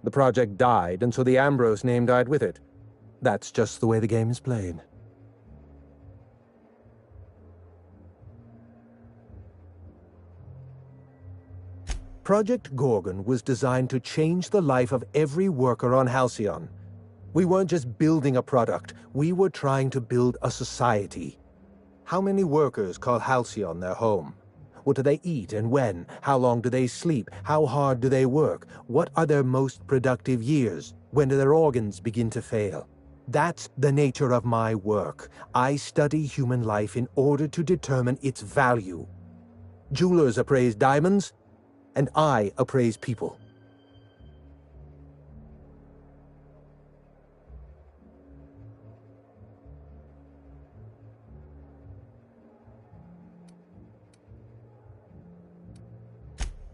S7: The project died, and so the Ambrose name died with it. That's just the way the game is played. Project Gorgon was designed to change the life of every worker on Halcyon. We weren't just building a product, we were trying to build a society. How many workers call Halcyon their home? What do they eat and when? How long do they sleep? How hard do they work? What are their most productive years? When do their organs begin to fail? That's the nature of my work. I study human life in order to determine its value. Jewelers appraise diamonds, and I appraise people.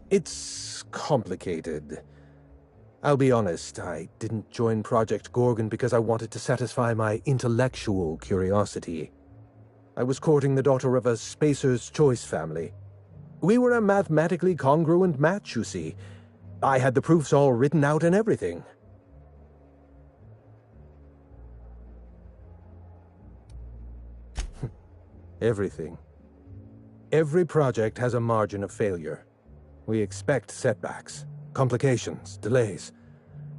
S7: It's complicated. I'll be honest, I didn't join Project Gorgon because I wanted to satisfy my intellectual curiosity. I was courting the daughter of a Spacer's Choice family. We were a mathematically congruent match, you see. I had the proofs all written out and everything. Everything. Every project has a margin of failure. We expect setbacks, complications, delays.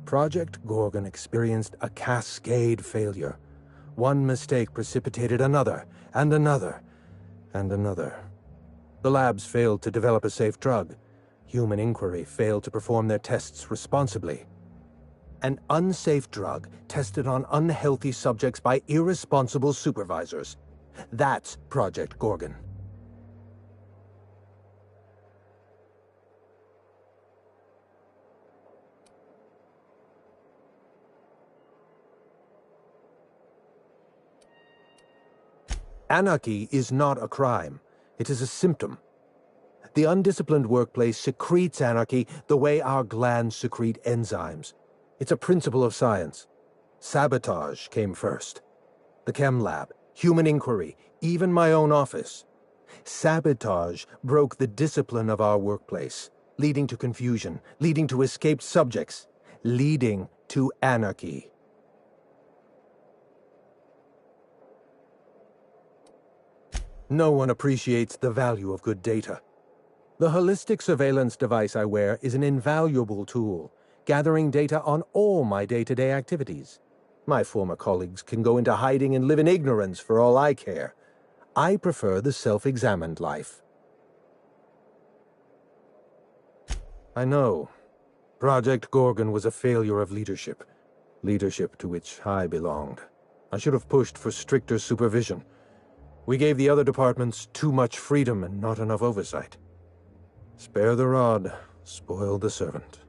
S7: Project Gorgon experienced a cascade failure. One mistake precipitated another, and another, and another. The labs failed to develop a safe drug. Human Inquiry failed to perform their tests responsibly. An unsafe drug tested on unhealthy subjects by irresponsible supervisors. That's Project Gorgon. Anarchy is not a crime. It is a symptom. The undisciplined workplace secretes anarchy the way our glands secrete enzymes. It's a principle of science. Sabotage came first. The chem lab, Human Inquiry, even my own office. Sabotage broke the discipline of our workplace, leading to confusion, leading to escaped subjects, leading to anarchy. No one appreciates the value of good data. The holistic surveillance device I wear is an invaluable tool, gathering data on all my day-to-day activities. My former colleagues can go into hiding and live in ignorance for all I care. I prefer the self-examined life. I know. Project Gorgon was a failure of leadership. Leadership to which I belonged. I should have pushed for stricter supervision. We gave the other departments too much freedom and not enough oversight. Spare the rod, spoil the servant.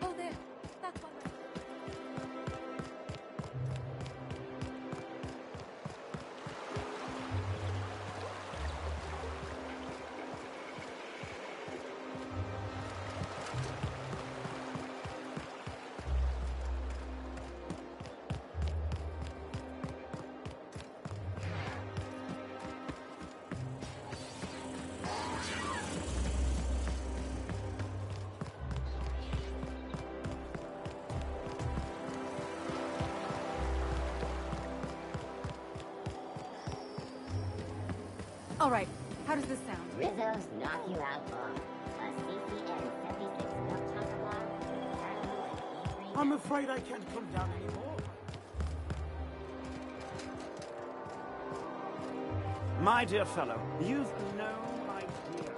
S10: Oh, there. That's one right. All right. How does this sound?
S11: Rizzo's knock you out long. A CCN 76 milk chocolate bar.
S16: I'm afraid I can't come down anymore.
S5: My dear fellow, you've no idea.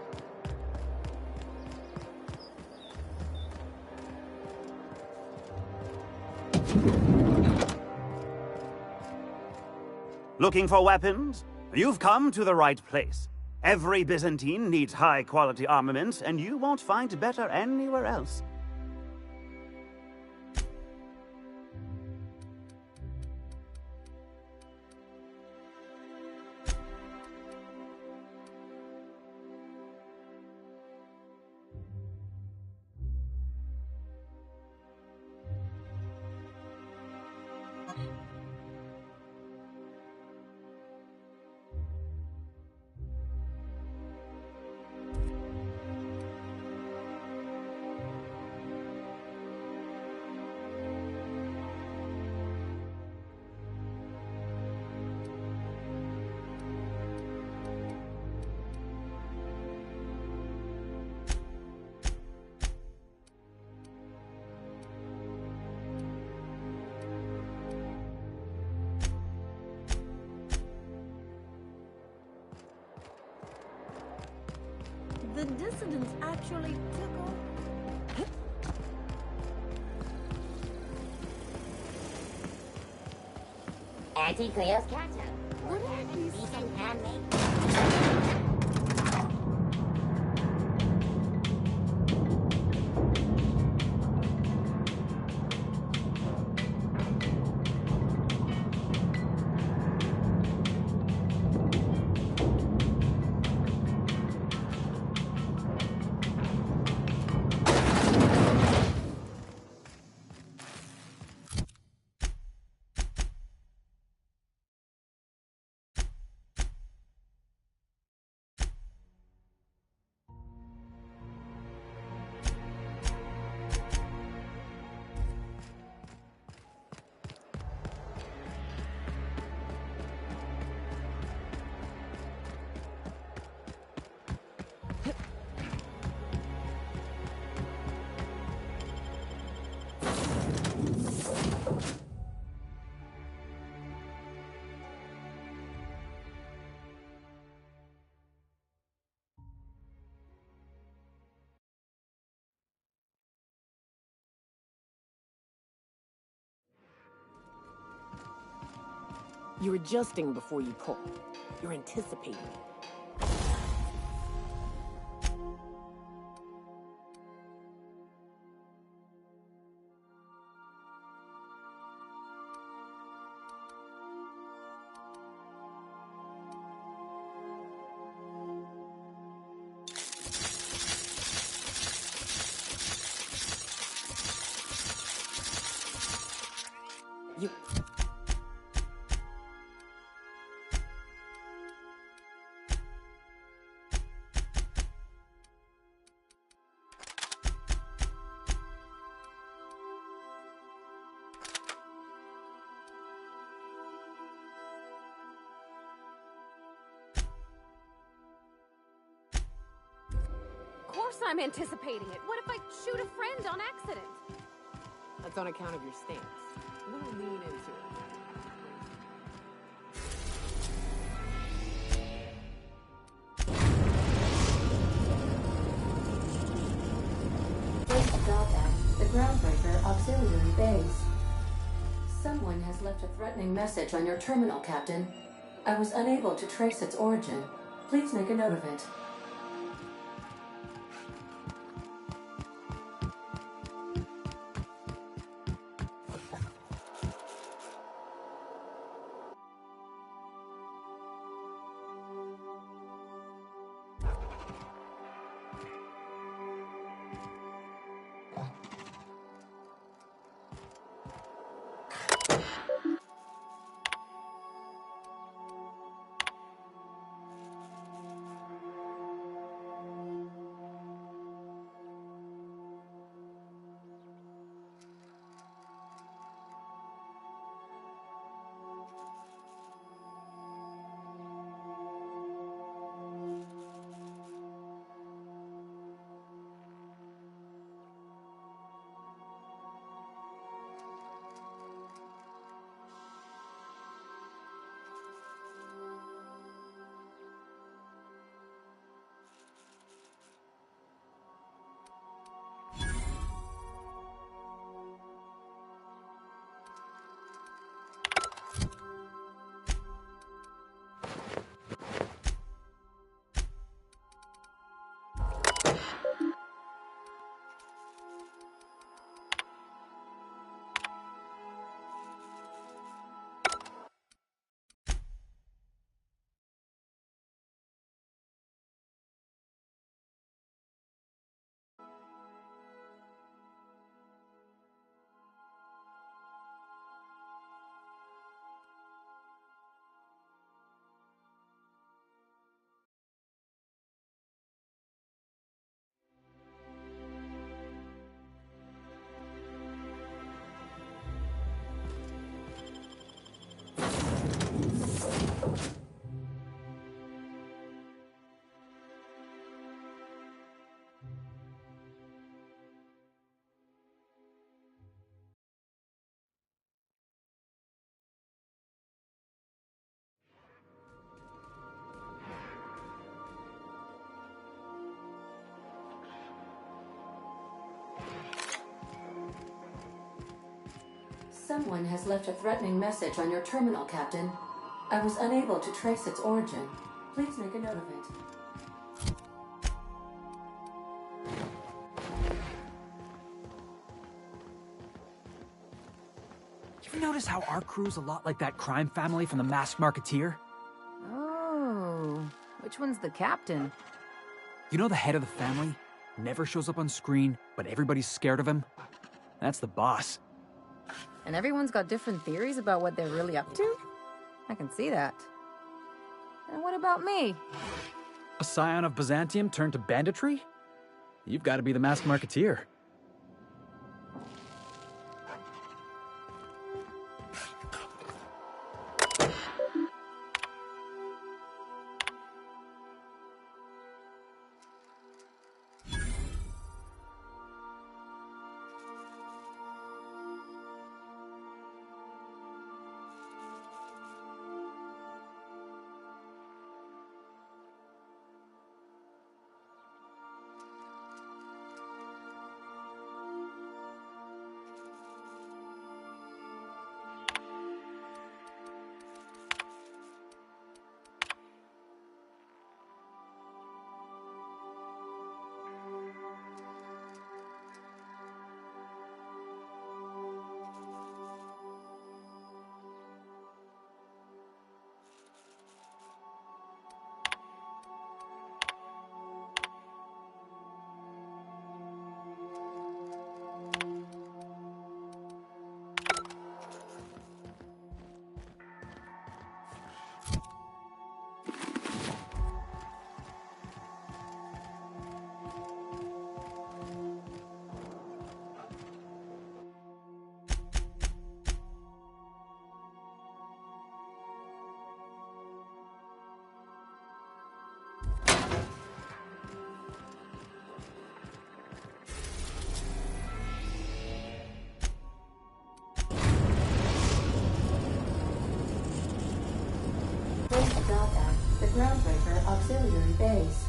S5: Looking for weapons? You've come to the right place. Every Byzantine needs high-quality armaments, and you won't find better anywhere else.
S10: The dissidents actually took over.
S11: Auntie Cleo's ketchup.
S10: Wouldn't it be
S11: Vegan handmade.
S13: You're adjusting before you pull. You're anticipating it. You...
S10: Of course I'm anticipating it. What if I shoot a friend on accident?
S3: That's on account of your stance. A little lean into it.
S8: First stop at the Groundbreaker Auxiliary Base. Someone has left a threatening message on your terminal, Captain. I was unable to trace its origin. Please make a note of it. Someone has left a threatening message on your terminal, Captain. I was unable to trace its origin. Please make a note of it.
S2: You ever notice how our crew's a lot like that crime family from The Masked Marketeer?
S17: Oh, which one's the captain?
S2: You know the head of the family? Never shows up on screen, but everybody's scared of him? That's the boss.
S17: And everyone's got different theories about what they're really up to? I can see that. And what about me?
S2: A scion of Byzantium turned to banditry? You've got to be the Masked Marketeer.
S8: Place to dock at the Groundbreaker Auxiliary Base.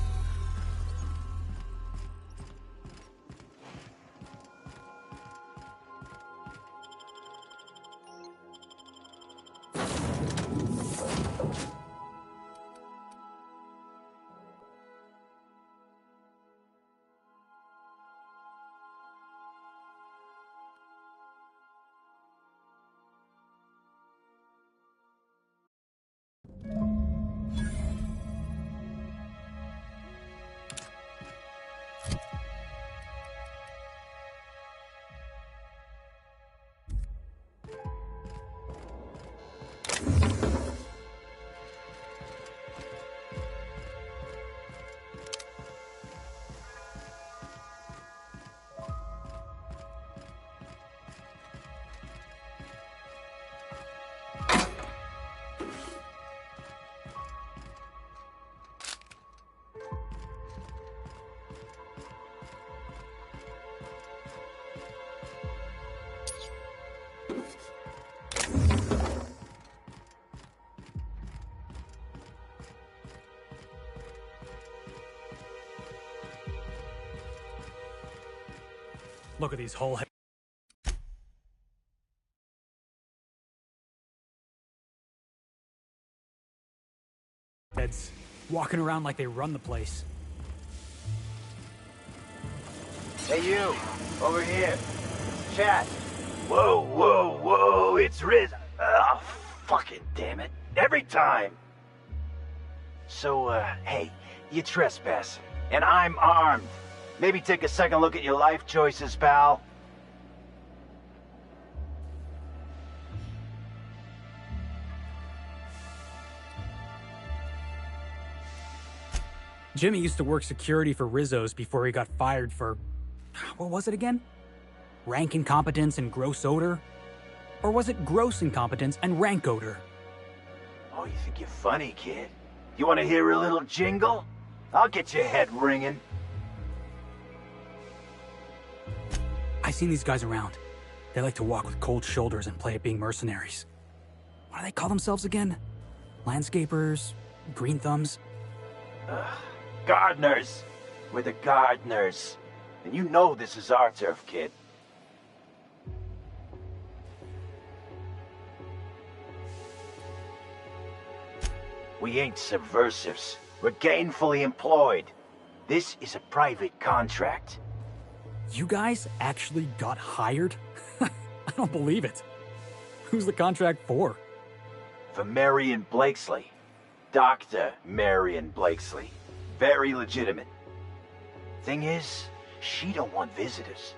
S2: Look at these whole heads walking around like they run the place.
S18: Hey you, over here. Chat. Whoa, whoa, whoa, it's Riz. Oh, fucking damn it. Every time. So, hey, you trespassing, and I'm armed. Maybe take a second look at your life choices, pal.
S2: Jimmy used to work security for Rizzo's before he got fired for... what was it again? Rank incompetence and gross odor? Or was it gross incompetence and rank odor?
S18: Oh, you think you're funny, kid? You want to hear a little jingle? I'll get your head ringing.
S2: I've seen these guys around. They like to walk with cold shoulders and play at being mercenaries. What do they call themselves again? Landscapers? Green thumbs?
S18: Gardeners. We're the gardeners. And you know this is our turf, kid. We ain't subversives. We're gainfully employed. This is a private contract.
S2: You guys actually got hired? I don't believe it. Who's the contract for?
S18: For Marion Blakesley. Dr. Marion Blakesley. Very legitimate. Thing is, she don't want visitors.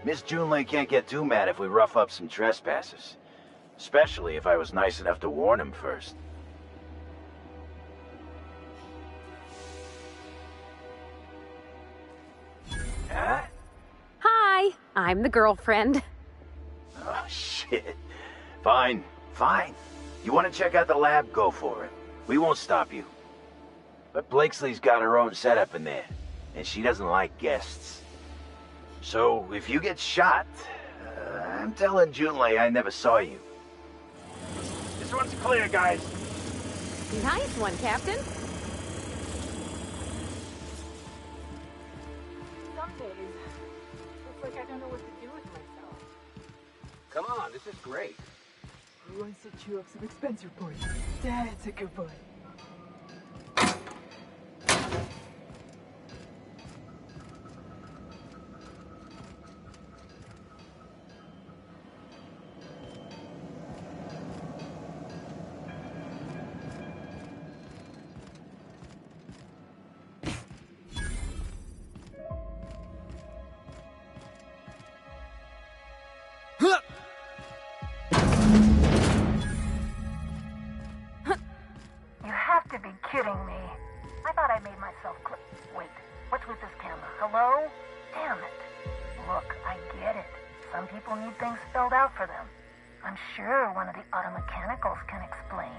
S18: Miss Junlei can't get too mad if we rough up some trespassers. Especially if I was nice enough to warn him first. Huh?
S19: Hi, I'm the girlfriend.
S18: Oh, shit. Fine, fine. You want to check out the lab? Go for it. We won't stop you. But Blakesley's got her own setup in there, and she doesn't like guests. So, if you get shot, I'm telling Junlei I never saw you. This one's clear, guys.
S19: Nice one, Captain.
S13: Some days, it's like I don't know what to do with myself.
S20: Come on, this is great.
S13: Who wants to chew up some expense reports? That's a good boy.
S21: You have to be kidding me. I thought I made myself clear. Wait, what's with this camera? Hello? Damn it. Look, I get it. Some people need things spelled out for them. I'm sure one of the auto mechanicals can explain.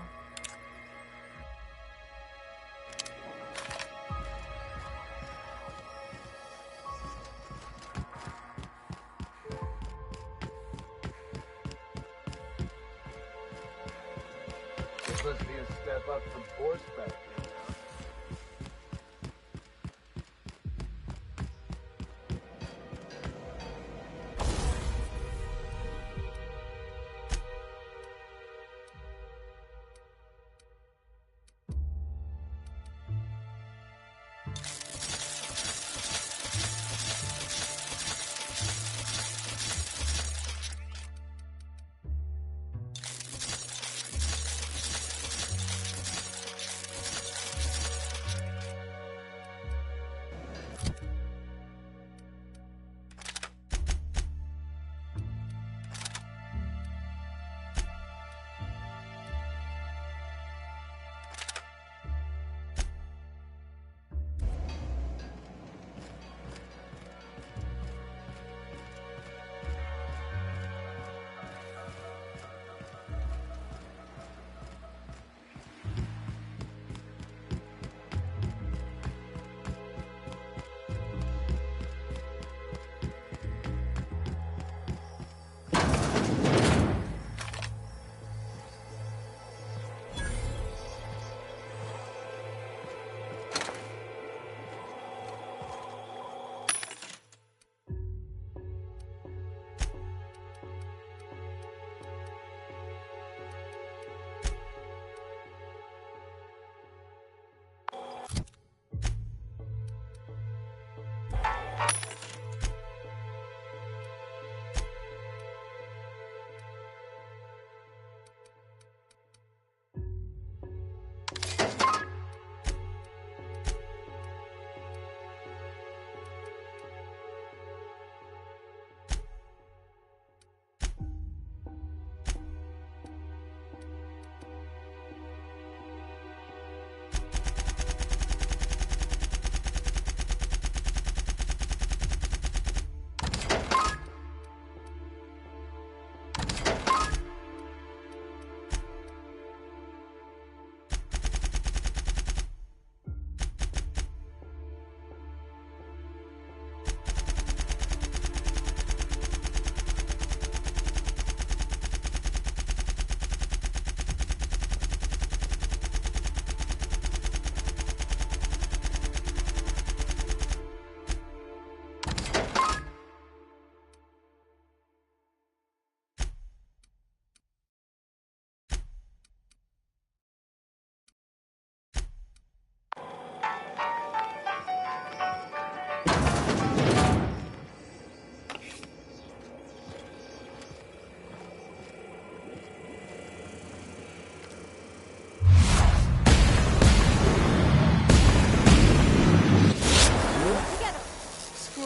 S20: must be a step up from horseback.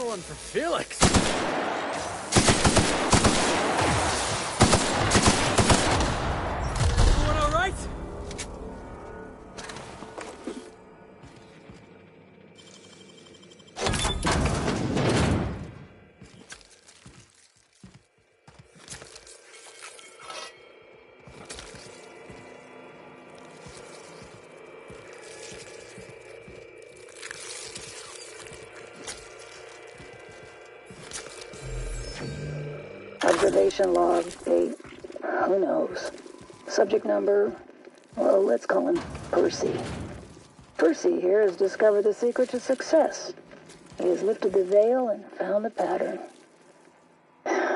S4: One for Felix. Doing all right?
S22: Observation log, date, who knows. Subject number, well, let's call him Percy. Percy here has discovered the secret to success. He has lifted the veil and found the pattern.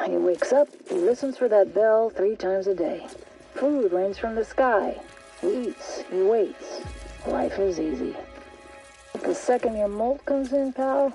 S22: He wakes up, he listens for that bell 3 times a day. Food rains from the sky. He eats, he waits. Life is easy. But the second your molt comes in, pal,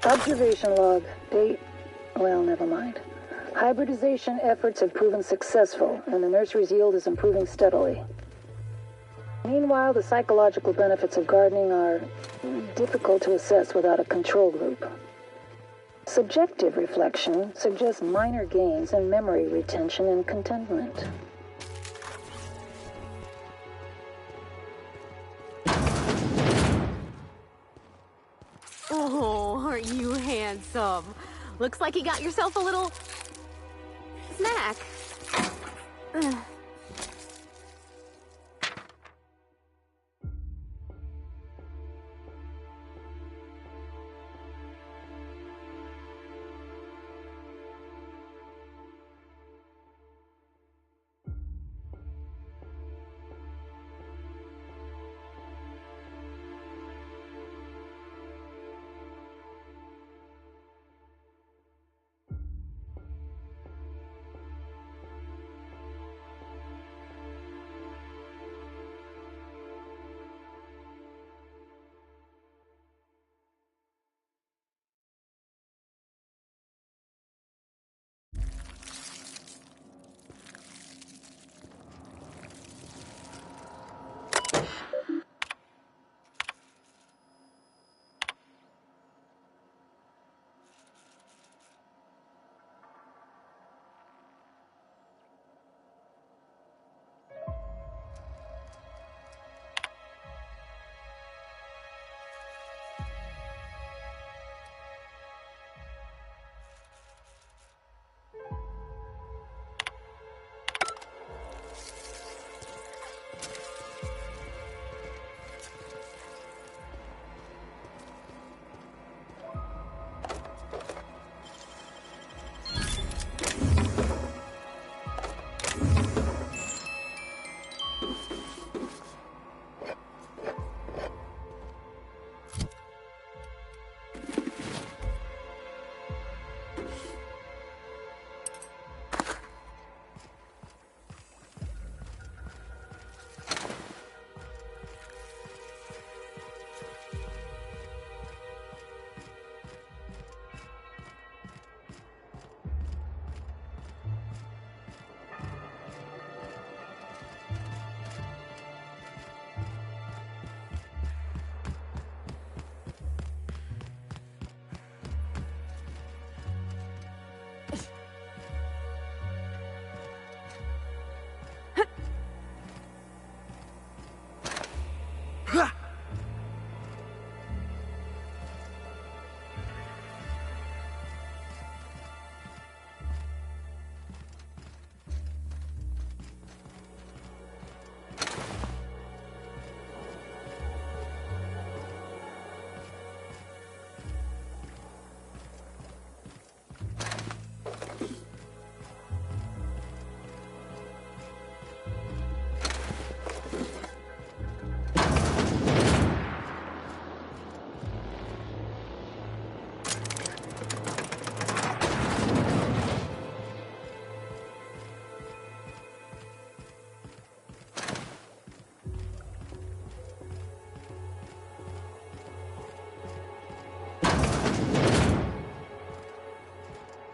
S22: Observation log. Date. Well, never mind. Hybridization efforts have proven successful, and the nursery's yield is improving steadily. Meanwhile, the psychological benefits of gardening are difficult to assess without a control group. Subjective reflection suggests minor gains in memory retention and contentment.
S19: Oh, aren't you handsome? Looks like you got yourself a little snack.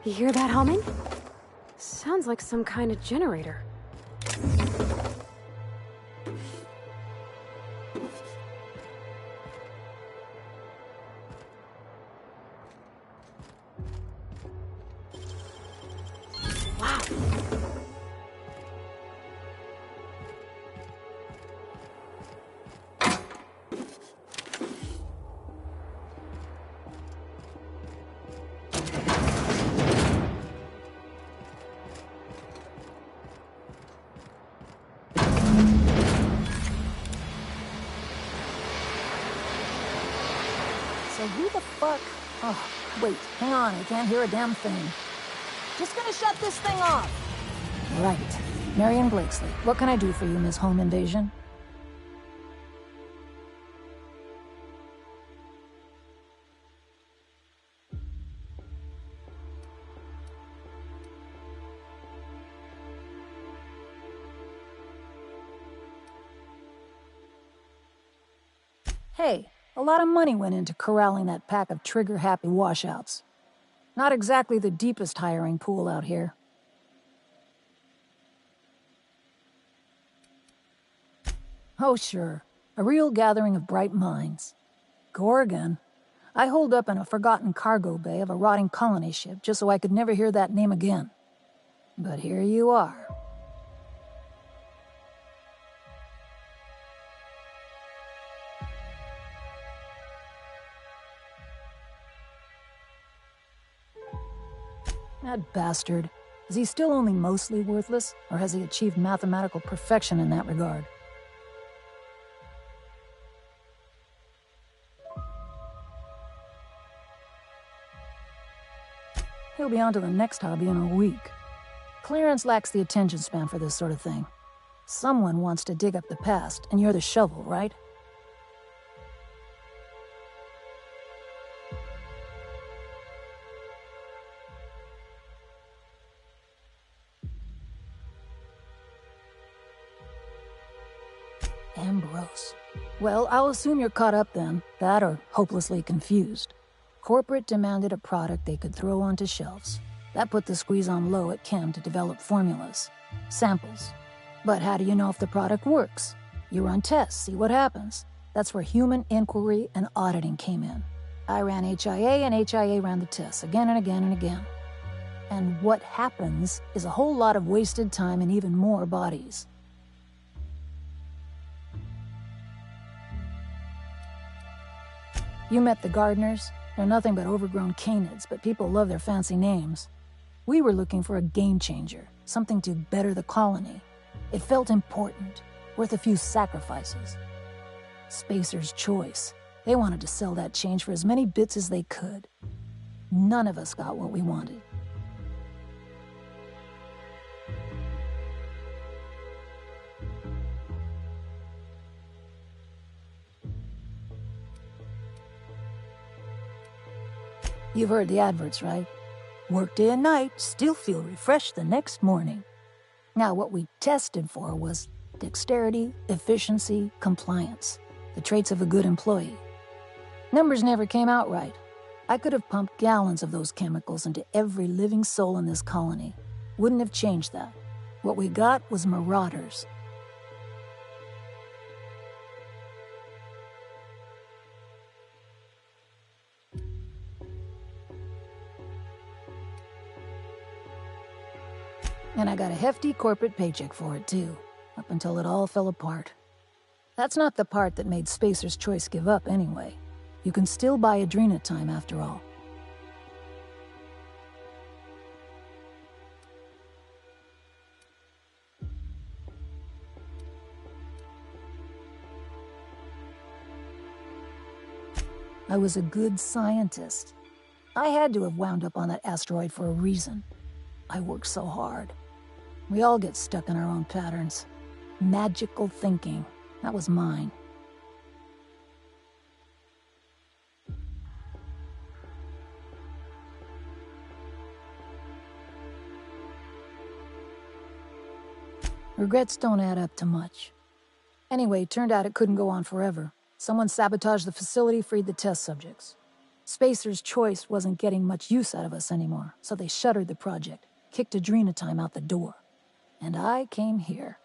S19: You hear that humming? Sounds like some kind of generator.
S21: fuck? Oh, wait, hang on, I can't hear a damn thing. Just gonna shut this thing off. Right. Marion Blakesley, what can I do for you, Ms. Home Invasion? Hey, a lot of money went into corralling that pack of trigger-happy washouts. Not exactly the deepest hiring pool out here. Oh, sure. A real gathering of bright minds. Gorgon. I holed up in a forgotten cargo bay of a rotting colony ship just so I could never hear that name again. But here you are. That bastard. Is he still only mostly worthless, or has he achieved mathematical perfection in that regard? He'll be on to the next hobby in a week. Clarence lacks the attention span for this sort of thing. Someone wants to dig up the past, and you're the shovel, right? Ambrose. Well, I'll assume you're caught up then. That or hopelessly confused. Corporate demanded a product they could throw onto shelves. That put the squeeze on low at Chem to develop formulas. Samples. But how do you know if the product works? You run tests, see what happens. That's where human inquiry and auditing came in. I ran HIA and HIA ran the tests again and again and again. And what happens is a whole lot of wasted time and even more bodies. You met the gardeners. They're nothing but overgrown canids, but people love their fancy names. We were looking for a game changer, something to better the colony. It felt important, worth a few sacrifices. Spacer's Choice. They wanted to sell that change for as many bits as they could. None of us got what we wanted. You've heard the adverts, right? Work day and night, still feel refreshed the next morning. Now, what we tested for was dexterity, efficiency, compliance. The traits of a good employee. Numbers never came out right. I could have pumped gallons of those chemicals into every living soul in this colony. Wouldn't have changed that. What we got was marauders. And I got a hefty corporate paycheck for it, too, up until it all fell apart. That's not the part that made Spacer's Choice give up, anyway. You can still buy Adrena time, after all. I was a good scientist. I had to have wound up on that asteroid for a reason. I worked so hard. We all get stuck in our own patterns. Magical thinking. That was mine. Regrets don't add up to much. Anyway, turned out it couldn't go on forever. Someone sabotaged the facility, freed the test subjects. Spacer's Choice wasn't getting much use out of us anymore, so they shuttered the project, kicked Adrena time out the door. And I came here.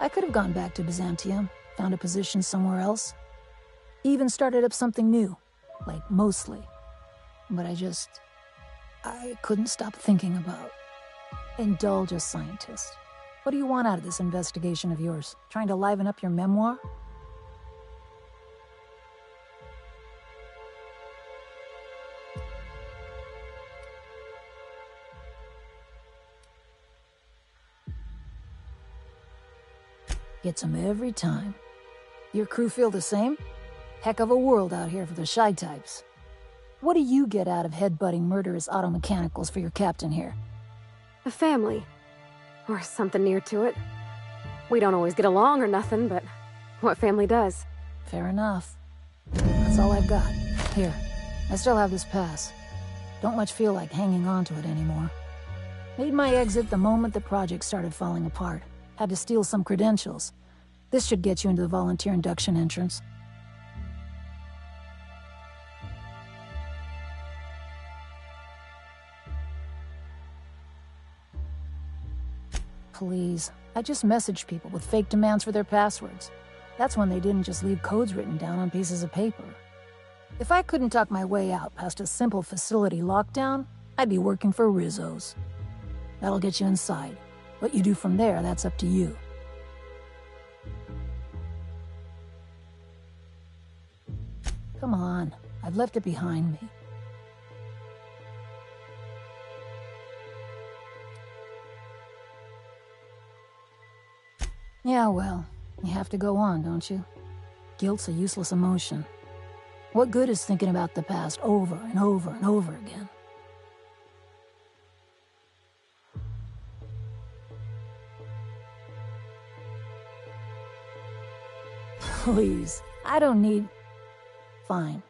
S21: I could have gone back to Byzantium, found a position somewhere else. Even started up something new, like Mostly. But I just
S9: I couldn't stop thinking about. Indulge a scientist. What do you want out of this investigation of yours? Trying to liven up your memoir? Gets them every time. Your crew feel the same? Heck of a world out here for the shy types. What do you get out of headbutting murderous auto mechanicals for your captain here?
S19: A family. Or something near to it. We don't always get along or nothing, but what family does?
S9: Fair enough. That's all I've got. Here, I still have this pass. Don't much feel like hanging on to it anymore. Made my exit the moment the project started falling apart. Had to steal some credentials. This should get you into the volunteer induction entrance. Please, I just messaged people with fake demands for their passwords. That's when they didn't just leave codes written down on pieces of paper. If I couldn't talk my way out past a simple facility lockdown, I'd be working for Rizzo's. That'll get you inside. What you do from there, that's up to you. Come on, I've left it behind me. Yeah, well, you have to go on, don't you? Guilt's a useless emotion. What good is thinking about the past over and over and over again? Please, I don't need... Fine.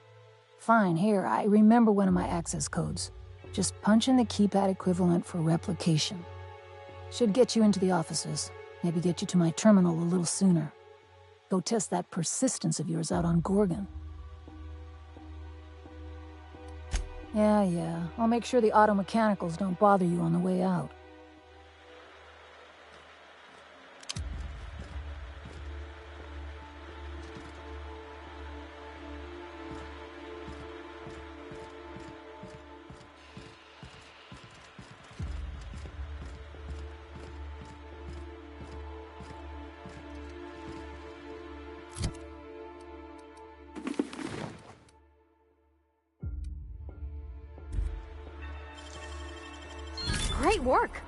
S9: Fine, here, I remember one of my access codes. Just punch in the keypad equivalent for replication. Should get you into the offices. Maybe get you to my terminal a little sooner. Go test that persistence of yours out on Gorgon. Yeah, I'll make sure the auto mechanicals don't bother you on the way out.
S19: Great work!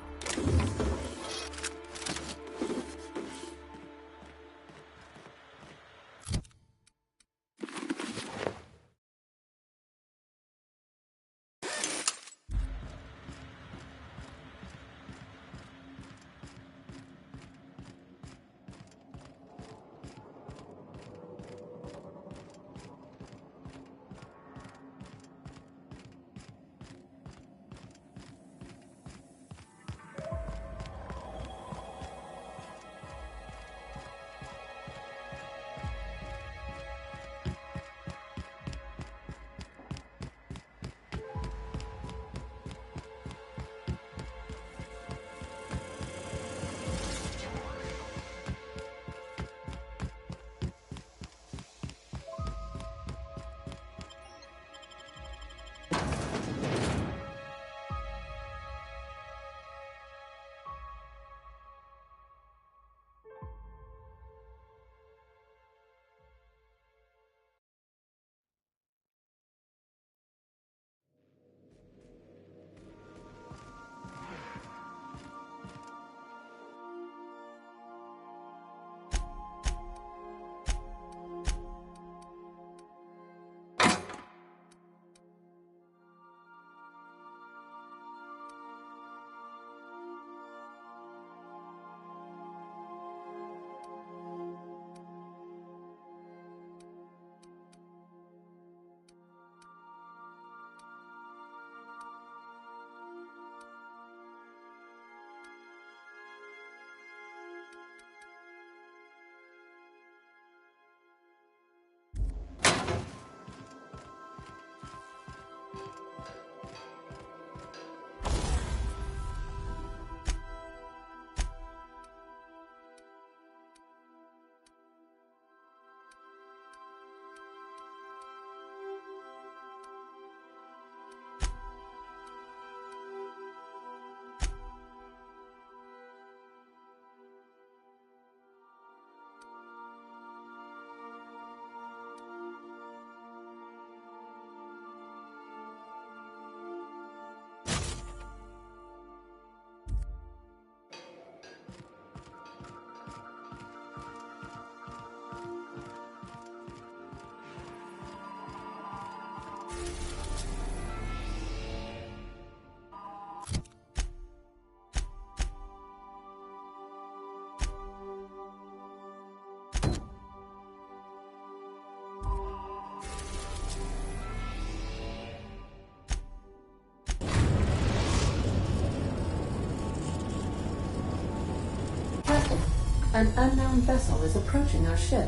S8: An unknown vessel is approaching our ship.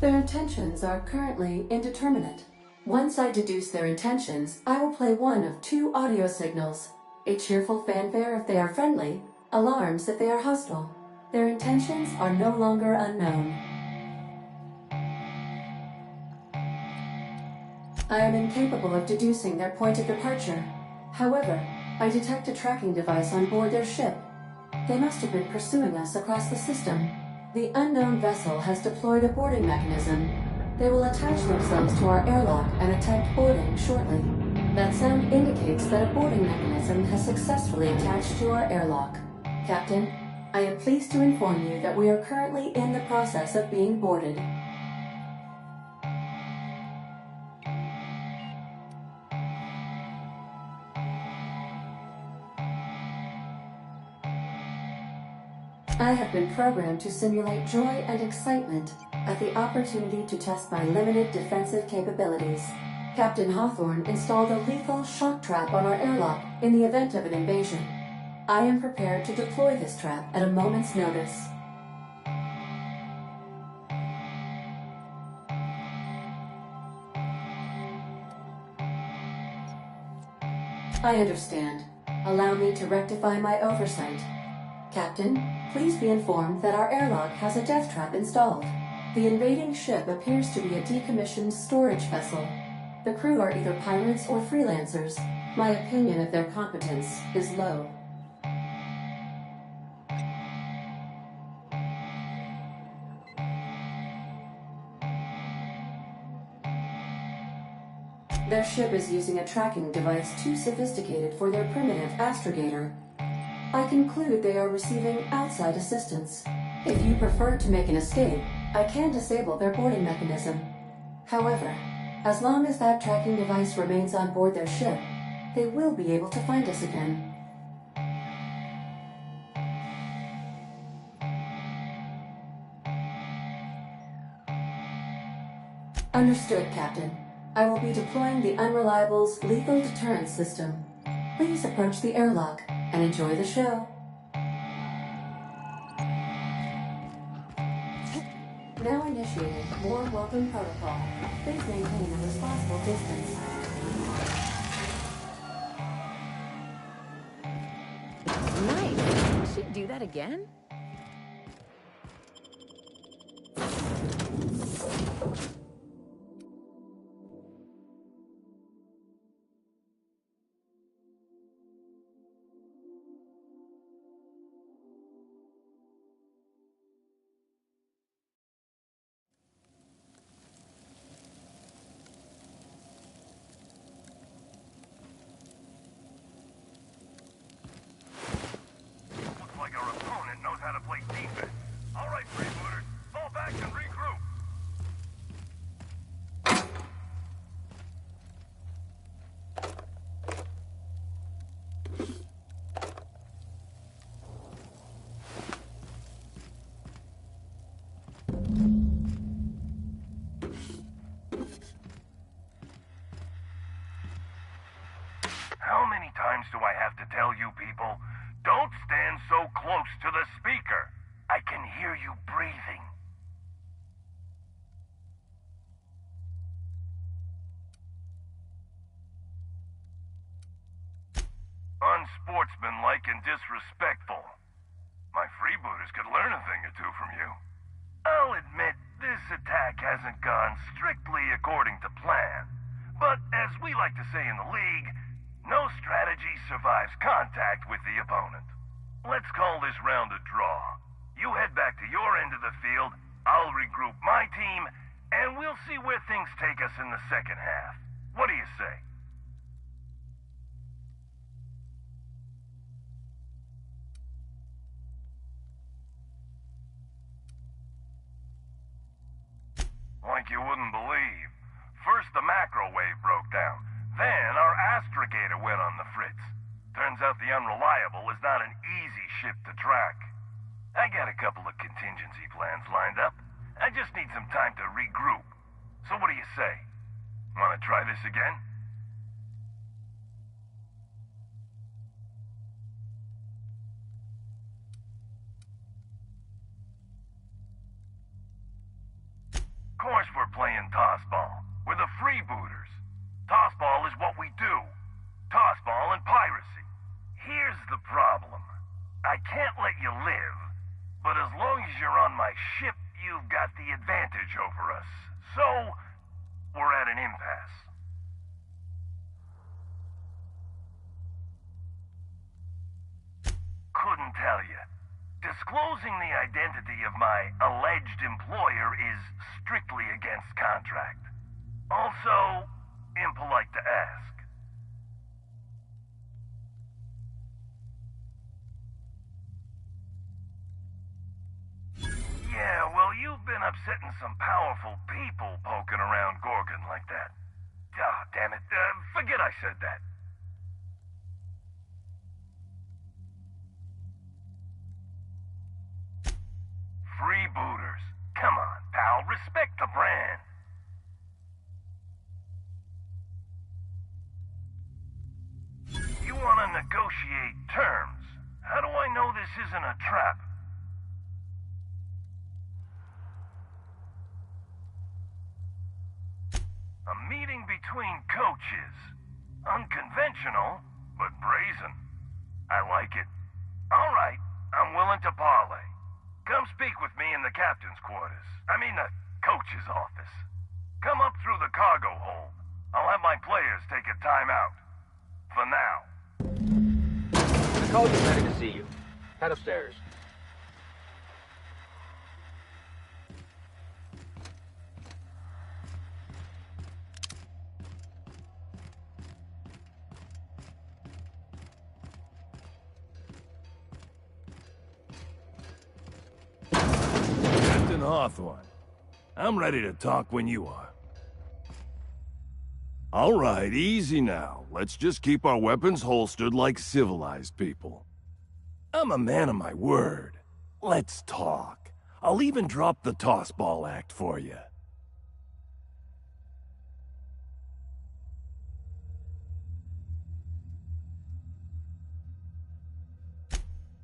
S8: Their intentions are currently indeterminate. Once I deduce their intentions, I will play one of two audio signals. A cheerful fanfare if they are friendly, alarms if they are hostile. Their intentions are no longer unknown. I am incapable of deducing their point of departure. However, I detect a tracking device on board their ship. They must have been pursuing us across the system. The unknown vessel has deployed a boarding mechanism. They will attach themselves to our airlock and attempt boarding shortly. That sound indicates that a boarding mechanism has successfully attached to our airlock. Captain, I am pleased to inform you that we are currently in the process of being boarded. I have been programmed to simulate joy and excitement at the opportunity to test my limited defensive capabilities. Captain Hawthorne installed a lethal shock trap on our airlock in the event of an invasion. I am prepared to deploy this trap at a moment's notice. I understand. Allow me to rectify my oversight. Captain, please be informed that our airlock has a death trap installed. The invading ship appears to be a decommissioned storage vessel. The crew are either pirates or freelancers. My opinion of their competence is low. Their ship is using a tracking device too sophisticated for their primitive astrogator. I conclude they are receiving outside assistance. If you prefer to make an escape, I can disable their boarding mechanism. However, as long as that tracking device remains on board their ship, they will be able to find us again. Understood, Captain. I will be deploying the Unreliable's lethal deterrence system. Please approach the airlock and enjoy the show. Now initiating warm welcome protocol. Please maintain a responsible distance.
S17: Nice. Should do that again?
S12: How many times do I have to tell you people, don't stand so close to the speaker? I can hear you breathing. Unsportsmanlike and disrespectful. My freebooters could learn a thing or two from you. I'll admit, this attack hasn't gone strictly according to plan. But as we like to say in the League, no strategy survives contact with the opponent. Let's call this round a draw. You head back to your end of the field, I'll regroup my team, and we'll see where things take us in the second half. What do you say? Like you wouldn't believe. First the macro wave broke down. Then our astrogator went on the fritz. Turns out the Unreliable is not an easy ship to track. I got a couple of contingency plans lined up. I just need some time to regroup. So what do you say? Want to try this again? we're playing tossball. We're the freebooters. Tossball is what we do. Tossball and piracy. Here's the problem. I can't let you live, but as long as you're on my ship, you've got the advantage over us. So, we're at an impasse. Couldn't tell you. Disclosing the identity of my alleged employer is strictly against contract. Also, impolite to ask. Yeah, well, you've been upsetting some powerful people poking around Gorgon like that. Ah, damn it. Forget I said that. Freebooters. Come on, pal. Respect the brand. You want to negotiate terms. How do I know this isn't a trap? A meeting between coaches. Unconventional, but brazen. I like it. All right, I'm willing to parlay. Come speak with me in the captain's quarters. I mean the coach's office. Come up through the cargo hold. I'll have my players take a timeout. For now.
S18: The coach is ready to see you. Head upstairs.
S12: Captain Hawthorne, I'm ready to talk when you are. All right, easy now. Let's just keep our weapons holstered like civilized people. I'm a man of my word. Let's talk. I'll even drop the tossball act for you.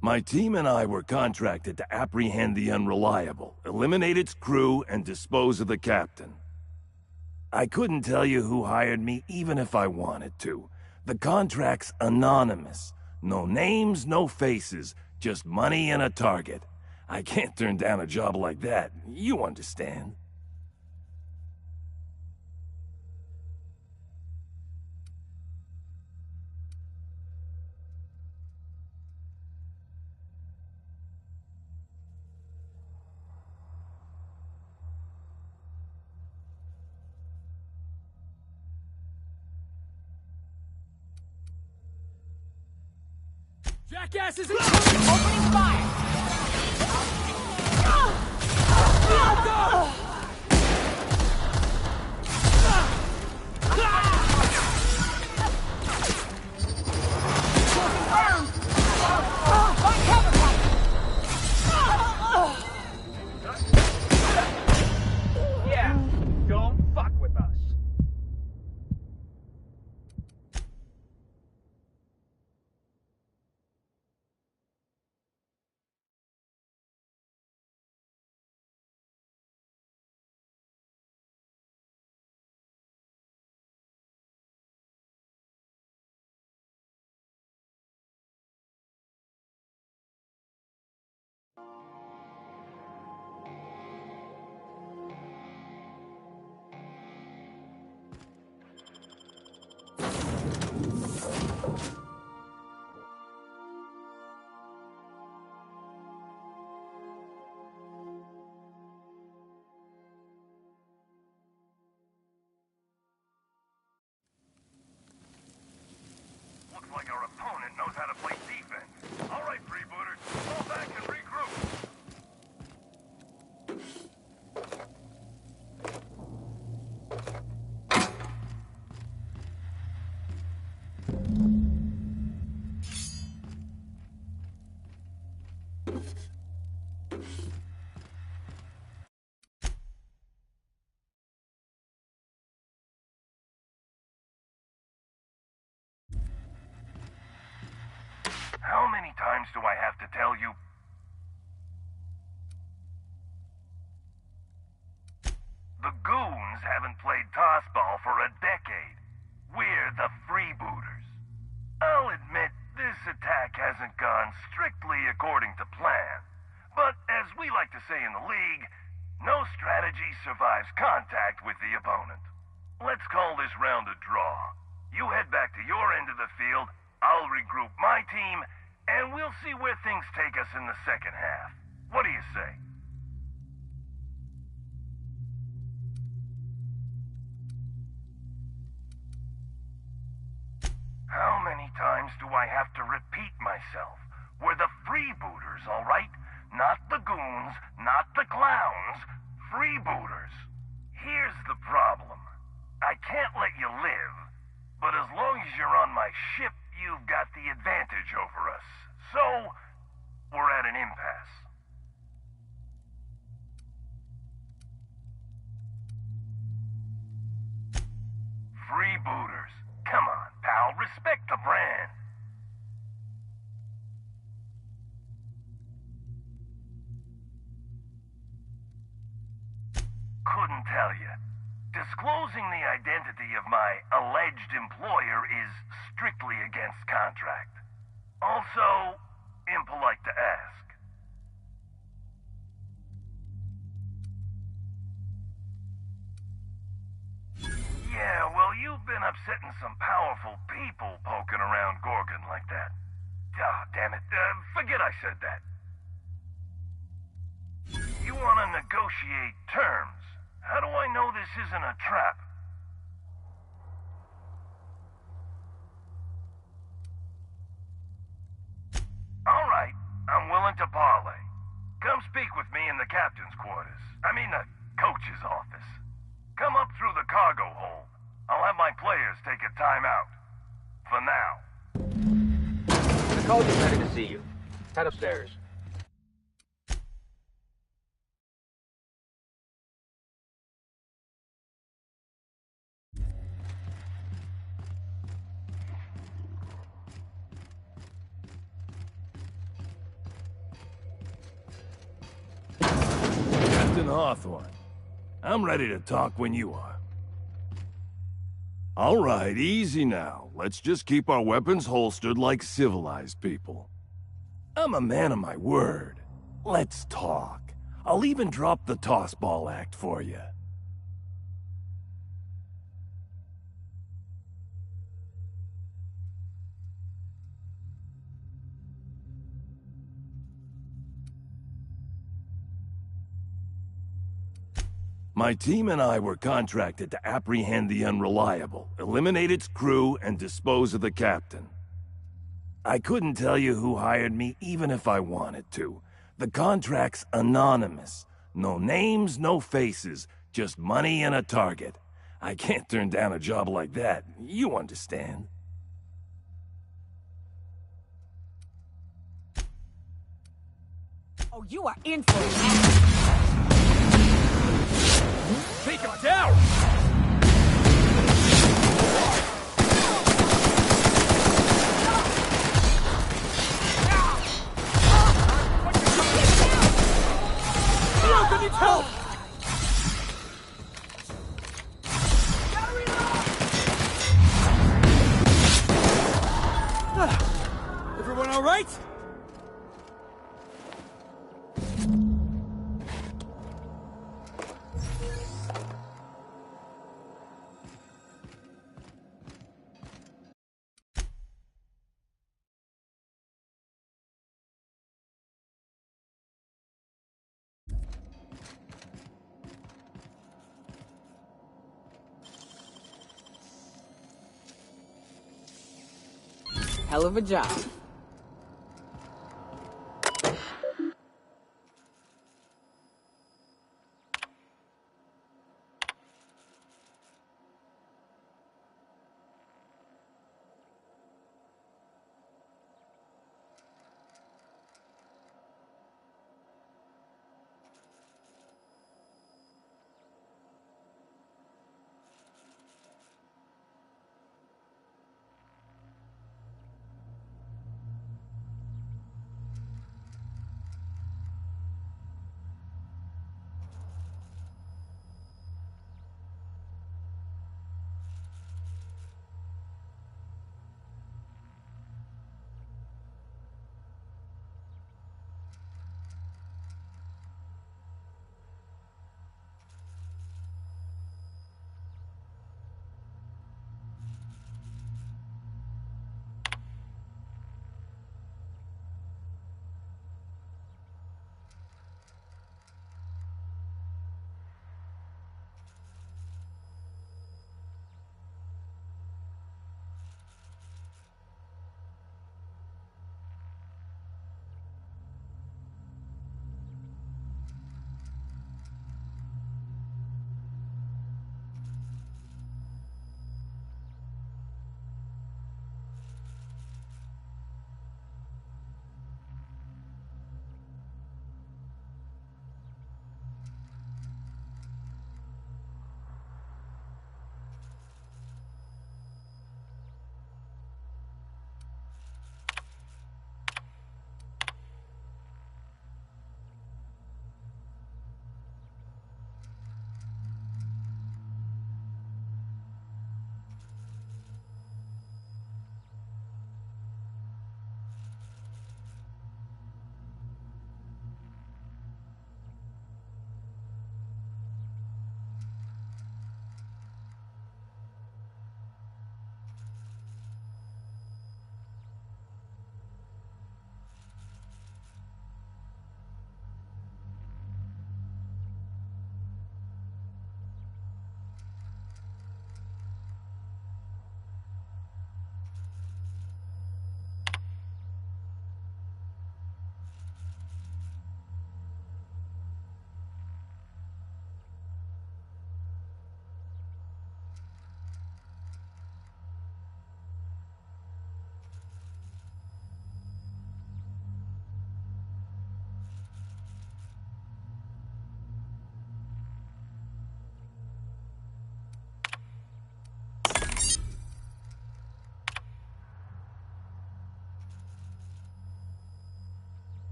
S12: My team and I were contracted to apprehend the Unreliable, eliminate its crew, and dispose of the captain. I couldn't tell you who hired me even if I wanted to. The contract's anonymous. No names, no faces, just money and a target. I can't turn down a job like that, you understand.
S4: Jackasses incoming! Opening fire! Go!
S18: Yeah, don't fuck with us.
S12: Looks like our opponent knows how to play defense. All right, freebooters, fall back and regroup. How many times do I have to tell you? The goo hasn't gone strictly according to plan. But as we like to say in the League, no strategy survives contact with the opponent. Let's call this round a draw. You head back to your end of the field, I'll regroup my team, and we'll see where things take us in the second half. What do you say? How many times do I have to repeat myself? We're the freebooters, all right? Not the goons, not the clowns. Freebooters. Here's the problem. I can't let you live, but as long as you're on my ship, you've got the advantage over us. So, we're at an impasse. Freebooters. Come on, pal, respect the brand. Couldn't tell you. Disclosing the identity of my alleged employer is strictly against contract. Also, impolite to ask. Yeah, well, you've been upsetting some powerful people poking around Gorgon like that. Ah, damn it. Forget I said that. You want to negotiate terms. How do I know this isn't a trap? All right, I'm willing to parlay. Come speak with me in the captain's quarters. I mean the coach's office. Come up through the cargo hold. I'll have my players take a timeout. For now.
S18: The coach is ready to see you. Head upstairs.
S12: Captain Hawthorne, I'm ready to talk when you are. All right, easy now. Let's just keep our weapons holstered like civilized people. I'm a man of my word. Let's talk. I'll even drop the tossball act for you. My team and I were contracted to apprehend the Unreliable, eliminate its crew, and dispose of the captain. I couldn't tell you who hired me even if I wanted to. The contract's anonymous. No names, no faces, just money and a target. I can't turn down a job like that. You understand.
S4: Oh, you are in for it.
S12: Take him down!
S4: Logan needs help!
S2: Everyone all right?
S3: Hell of a job.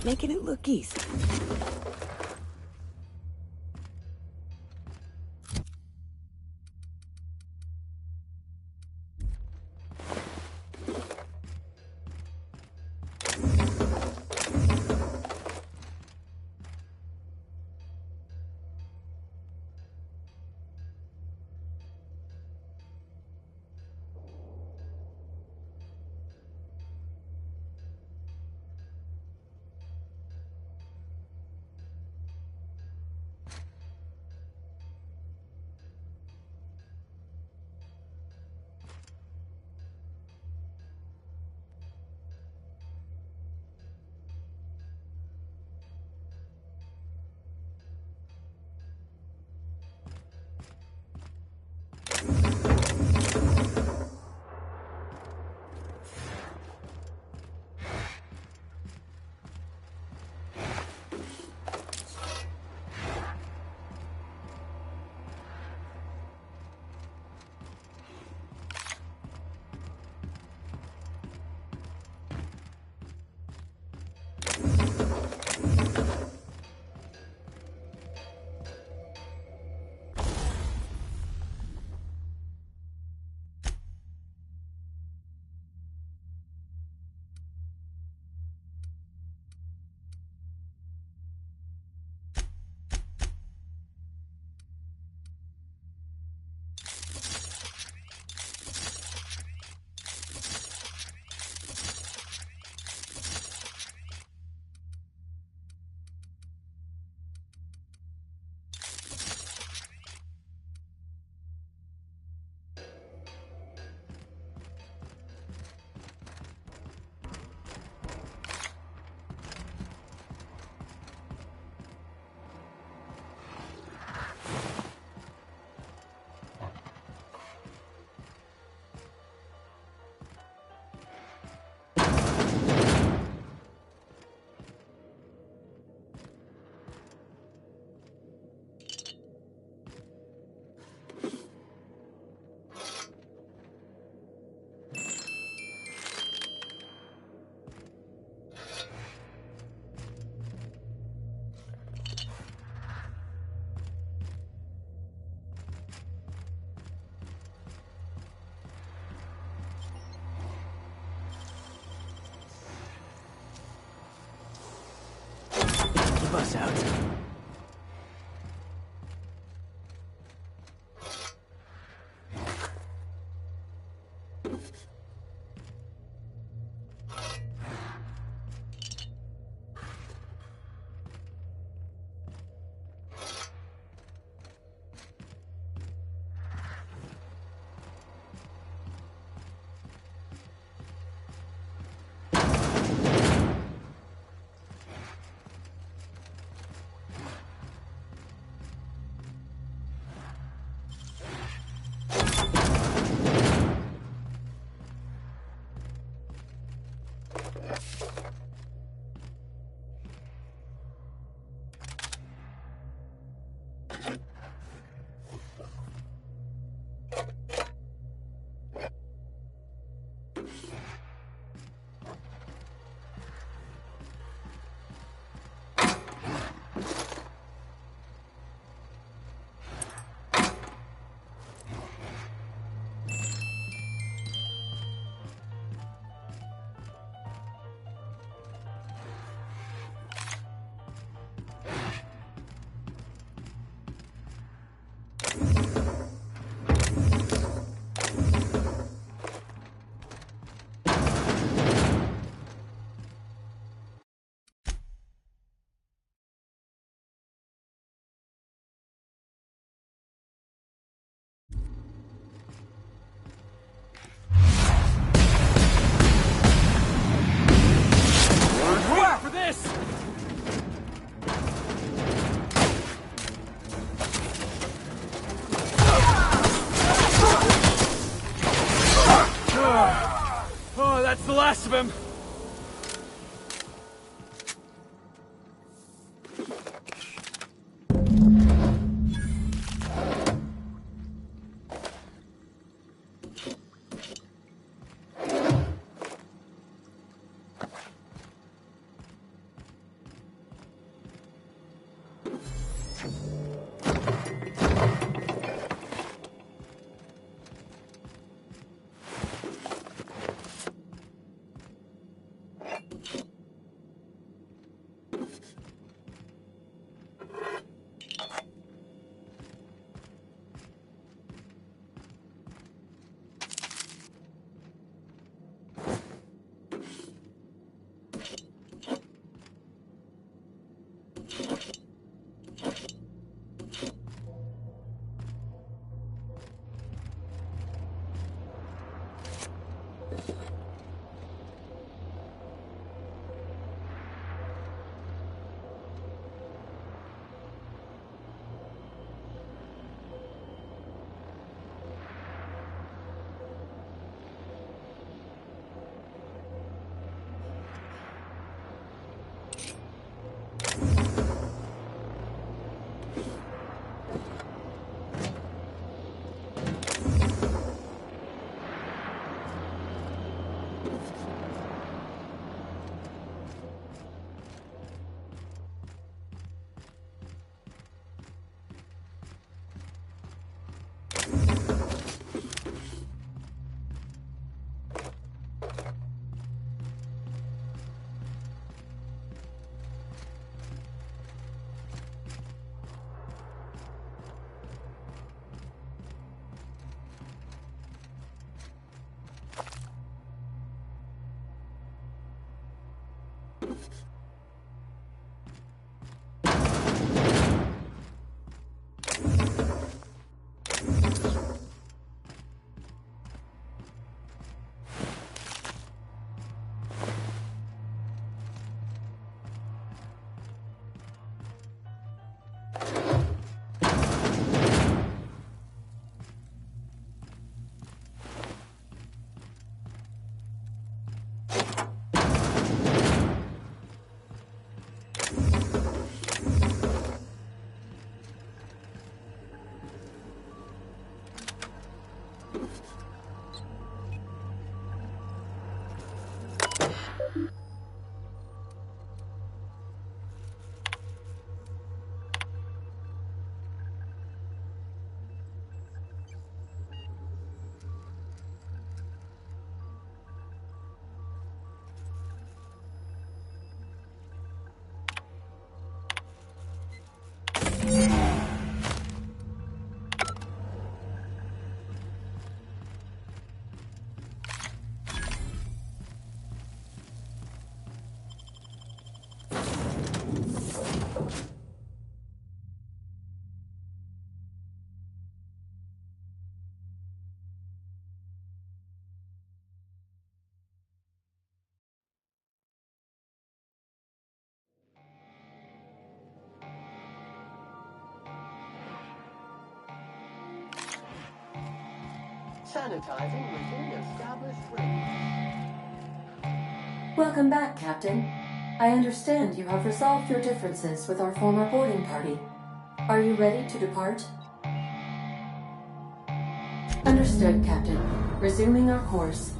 S3: Making it look easy.
S2: Bus out.
S4: That's the last of him.
S6: Sanitizing within established range.
S8: Welcome back, Captain. I understand you have resolved your differences with our former boarding party. Are you ready to depart? Understood, Captain. Resuming our course.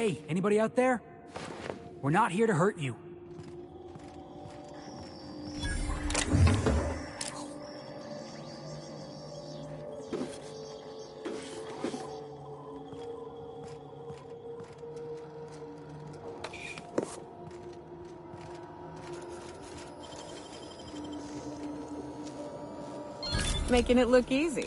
S2: Hey, anybody out there? We're not here to hurt you.
S3: Making it look easy.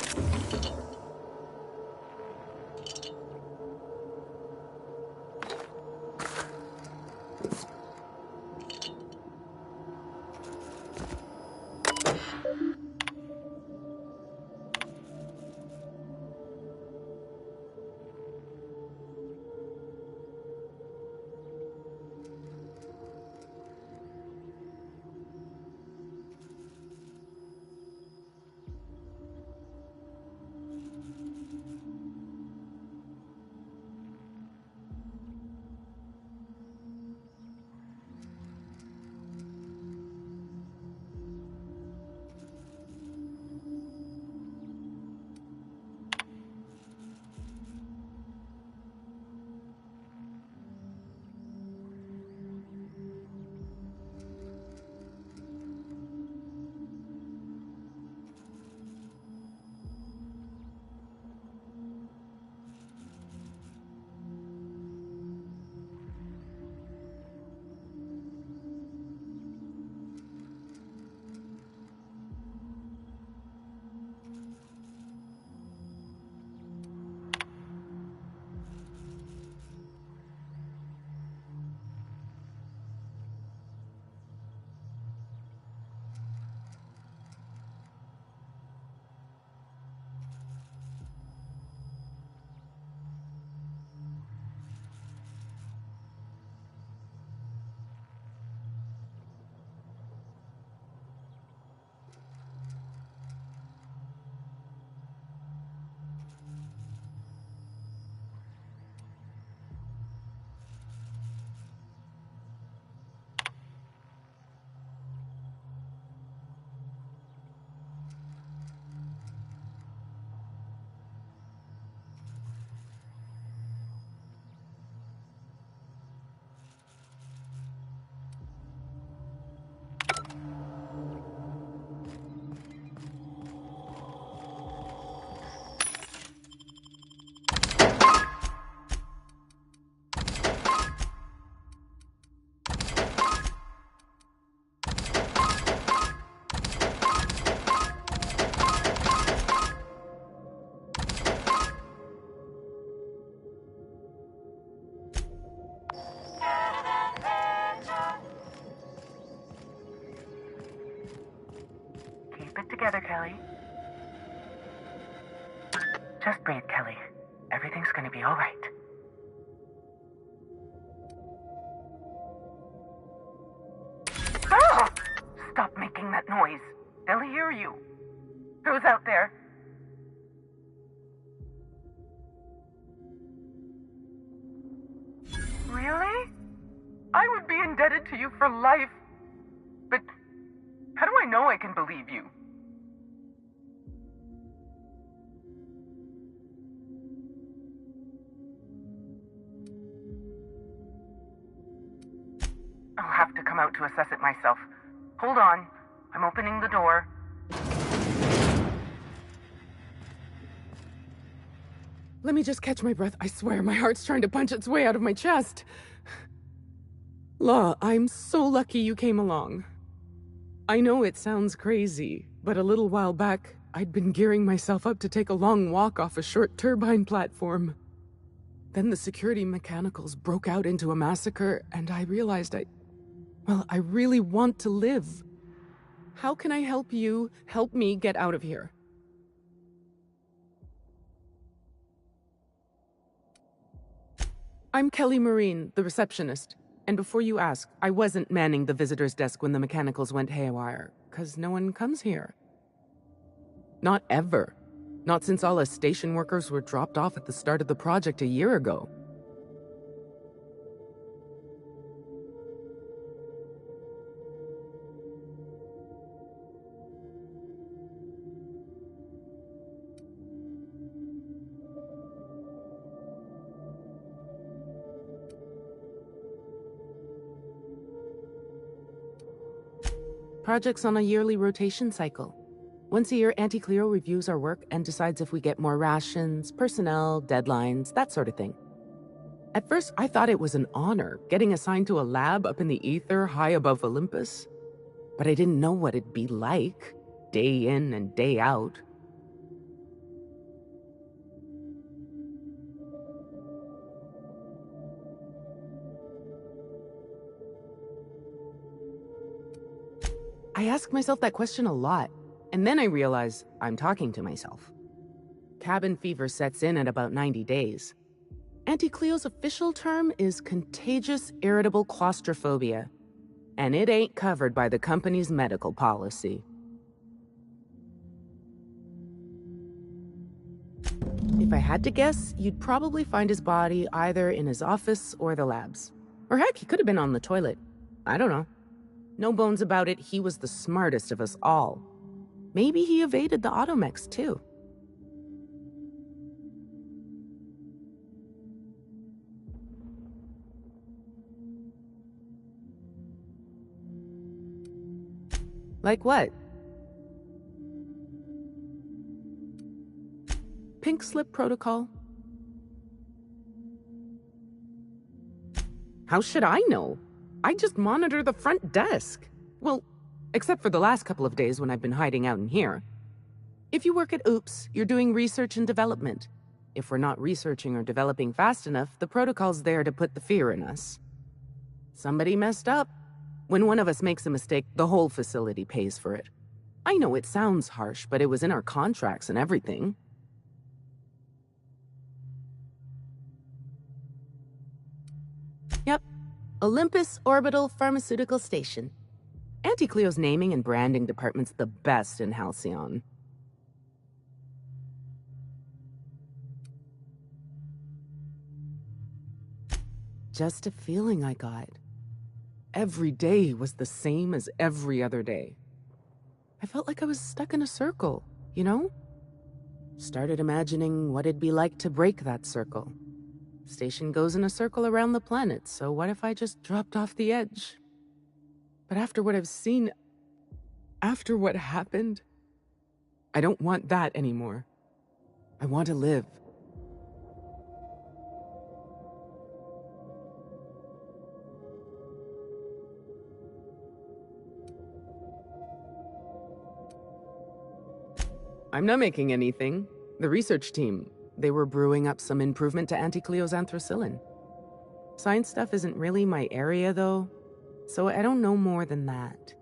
S21: Keep it together, Kelly. Just breathe, Kelly. Everything's gonna be all right. Ah! Stop making that noise. They'll hear you. Who's out there? Really? I would be indebted to you for life. But how do I know I can believe you? I'll have to come out to assess it myself. Hold on. I'm opening the door.
S3: Let me just catch my breath. I swear, my heart's trying to punch its way out of my chest. Law, I'm so lucky you came along. I know it sounds crazy, but a little while back, I'd been gearing myself up to take a long walk off a short turbine platform. Then the security mechanicals broke out into a massacre, and I realized I really want to live. How can I help you help me get out of here? I'm Kelly Marine, the receptionist. And before you ask, I wasn't manning the visitor's desk when the mechanicals went haywire, 'cause no one comes here. Not ever. Not since all us station workers were dropped off at the start of the project a year ago. project's on a yearly rotation cycle. Once a year, Auntie Cleo reviews our work and decides if we get more rations, personnel, deadlines, that sort of thing. At first, I thought it was an honor, getting assigned to a lab up in the ether high above Olympus. But I didn't know what it'd be like, day in and day out. I ask myself that question a lot, and then I realize I'm talking to myself. Cabin fever sets in at about 90 days. Auntie Cleo's official term is contagious irritable claustrophobia, and it ain't covered by the company's medical policy. If I had to guess, you'd probably find his body either in his office or the labs. Or heck, he could have been on the toilet. I don't know. No bones about it, he was the smartest of us all. Maybe he evaded the automechs, too. Like what? Pink slip protocol. How should I know? I just monitor the front desk. Well, except for the last couple of days when I've been hiding out in here. If you work at Oops, you're doing research and development. If we're not researching or developing fast enough, the protocol's there to put the fear in us. Somebody messed up. When one of us makes a mistake, the whole facility pays for it. I know it sounds harsh, but it was in our contracts and everything. Yep. Olympus Orbital Pharmaceutical Station. Auntie Cleo's naming and branding department's the best in Halcyon. Just a feeling I got. Every day was the same as every other day. I felt like I was stuck in a circle, you know? Started imagining what it'd be like to break that circle. Station goes in a circle around the planet, so what if I just dropped off the edge? But after what I've seen, after what happened, I don't want that anymore. I want to live. I'm not making anything. The research team, they were brewing up some improvement to Auntie Cleo's anthracillin. Science stuff isn't really my area, though, so I don't know more than that.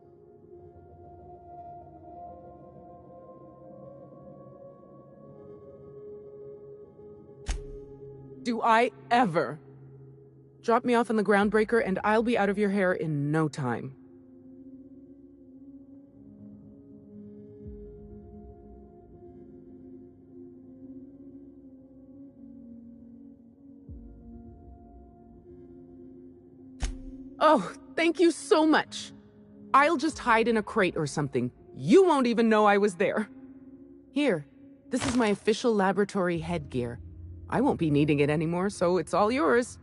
S3: Do I ever? Drop me off on the groundbreaker and I'll be out of your hair in no time. Oh, thank you so much. I'll just hide in a crate or something. You won't even know I was there. Here, this is my official laboratory headgear. I won't be needing it anymore, so it's all yours.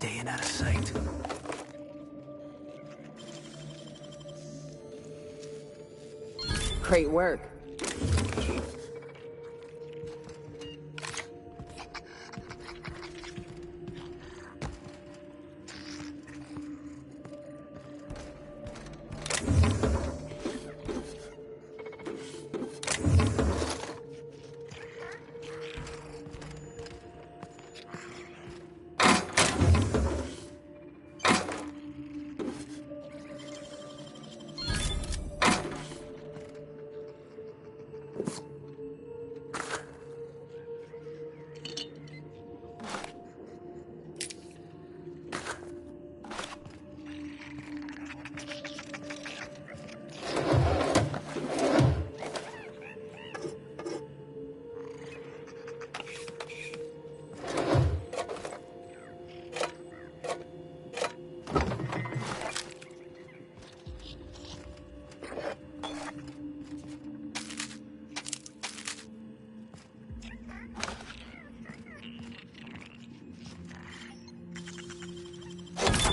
S2: Staying out of sight.
S3: Great work.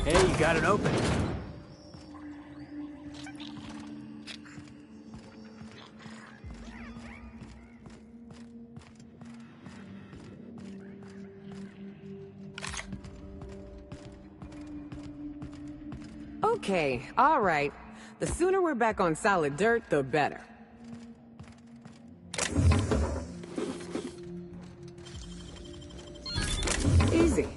S2: Hey, you got it open.
S3: Okay, all right. The sooner we're back on solid dirt, the better. Easy.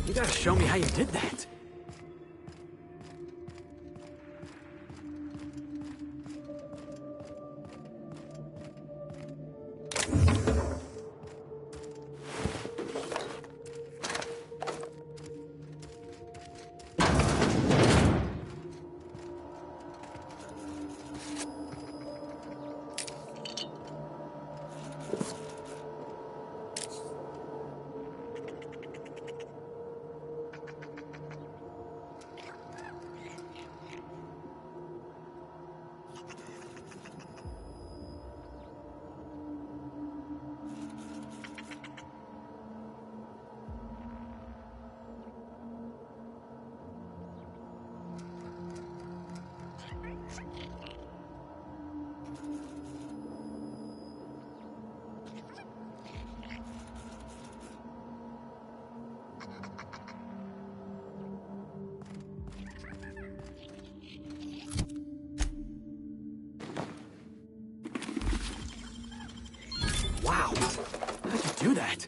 S2: You gotta show me how you did that. do that?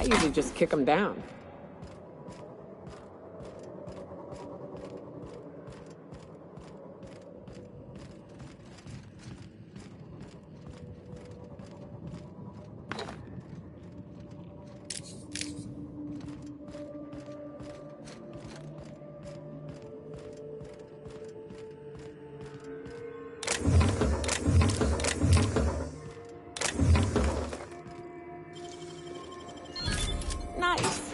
S3: usually just kick them down. Nice.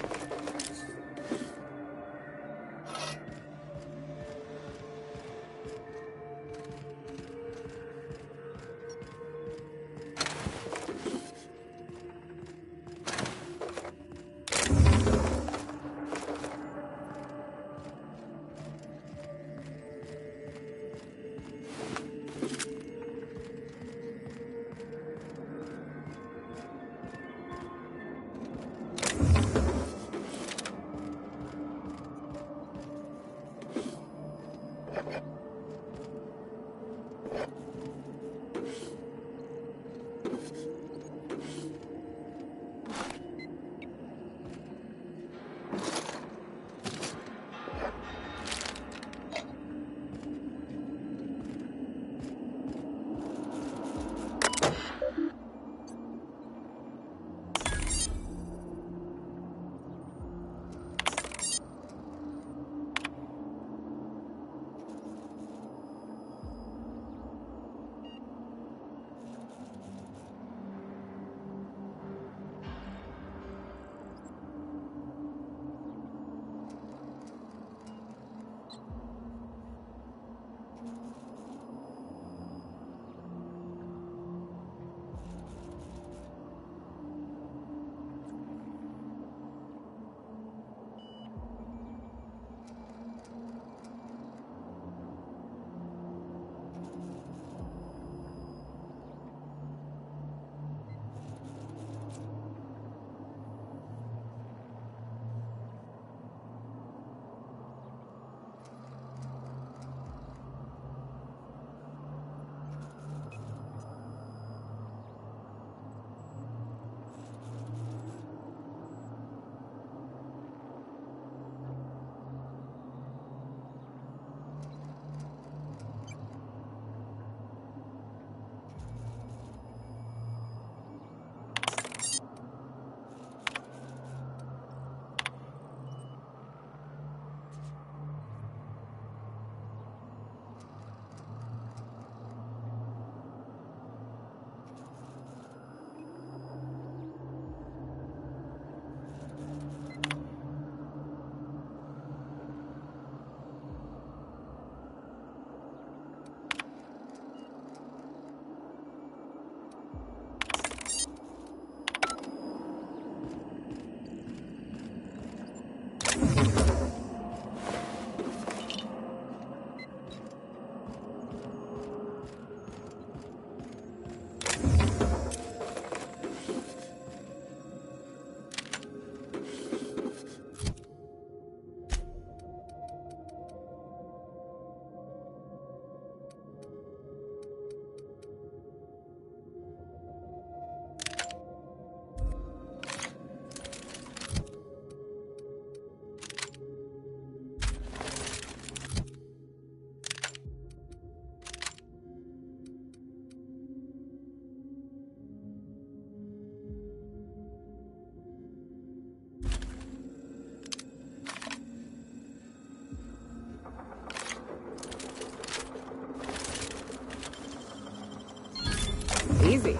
S3: Easy.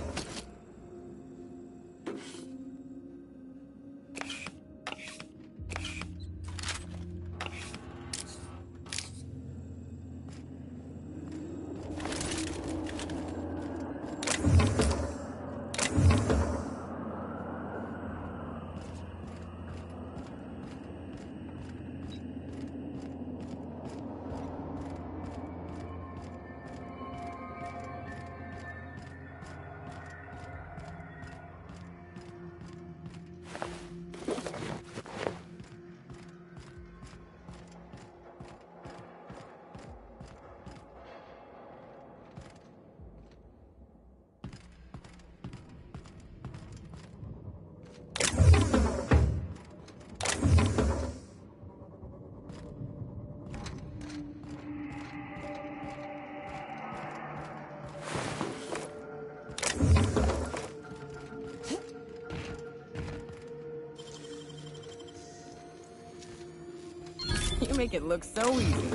S3: You make it look so easy.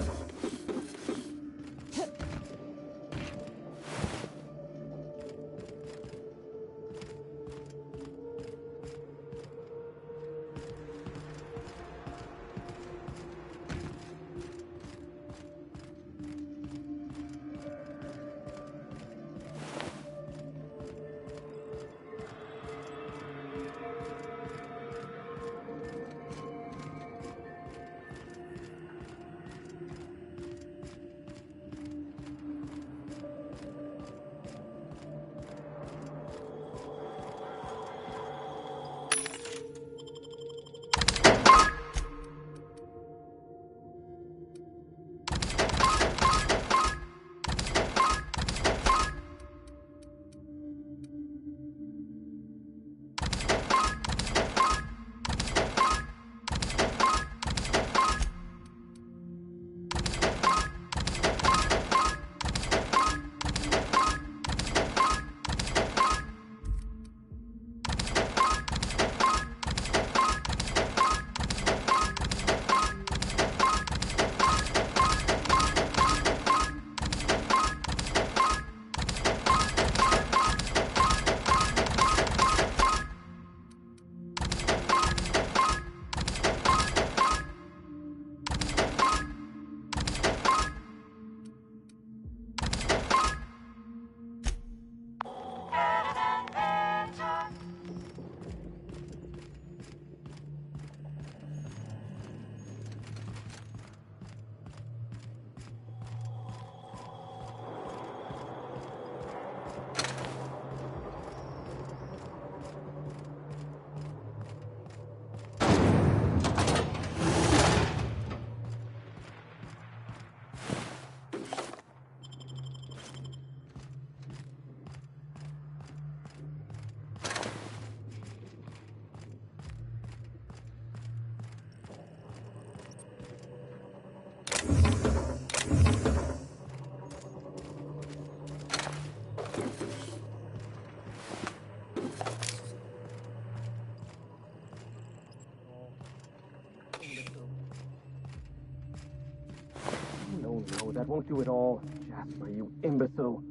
S1: No, that won't do it all. Jasper, you imbecile.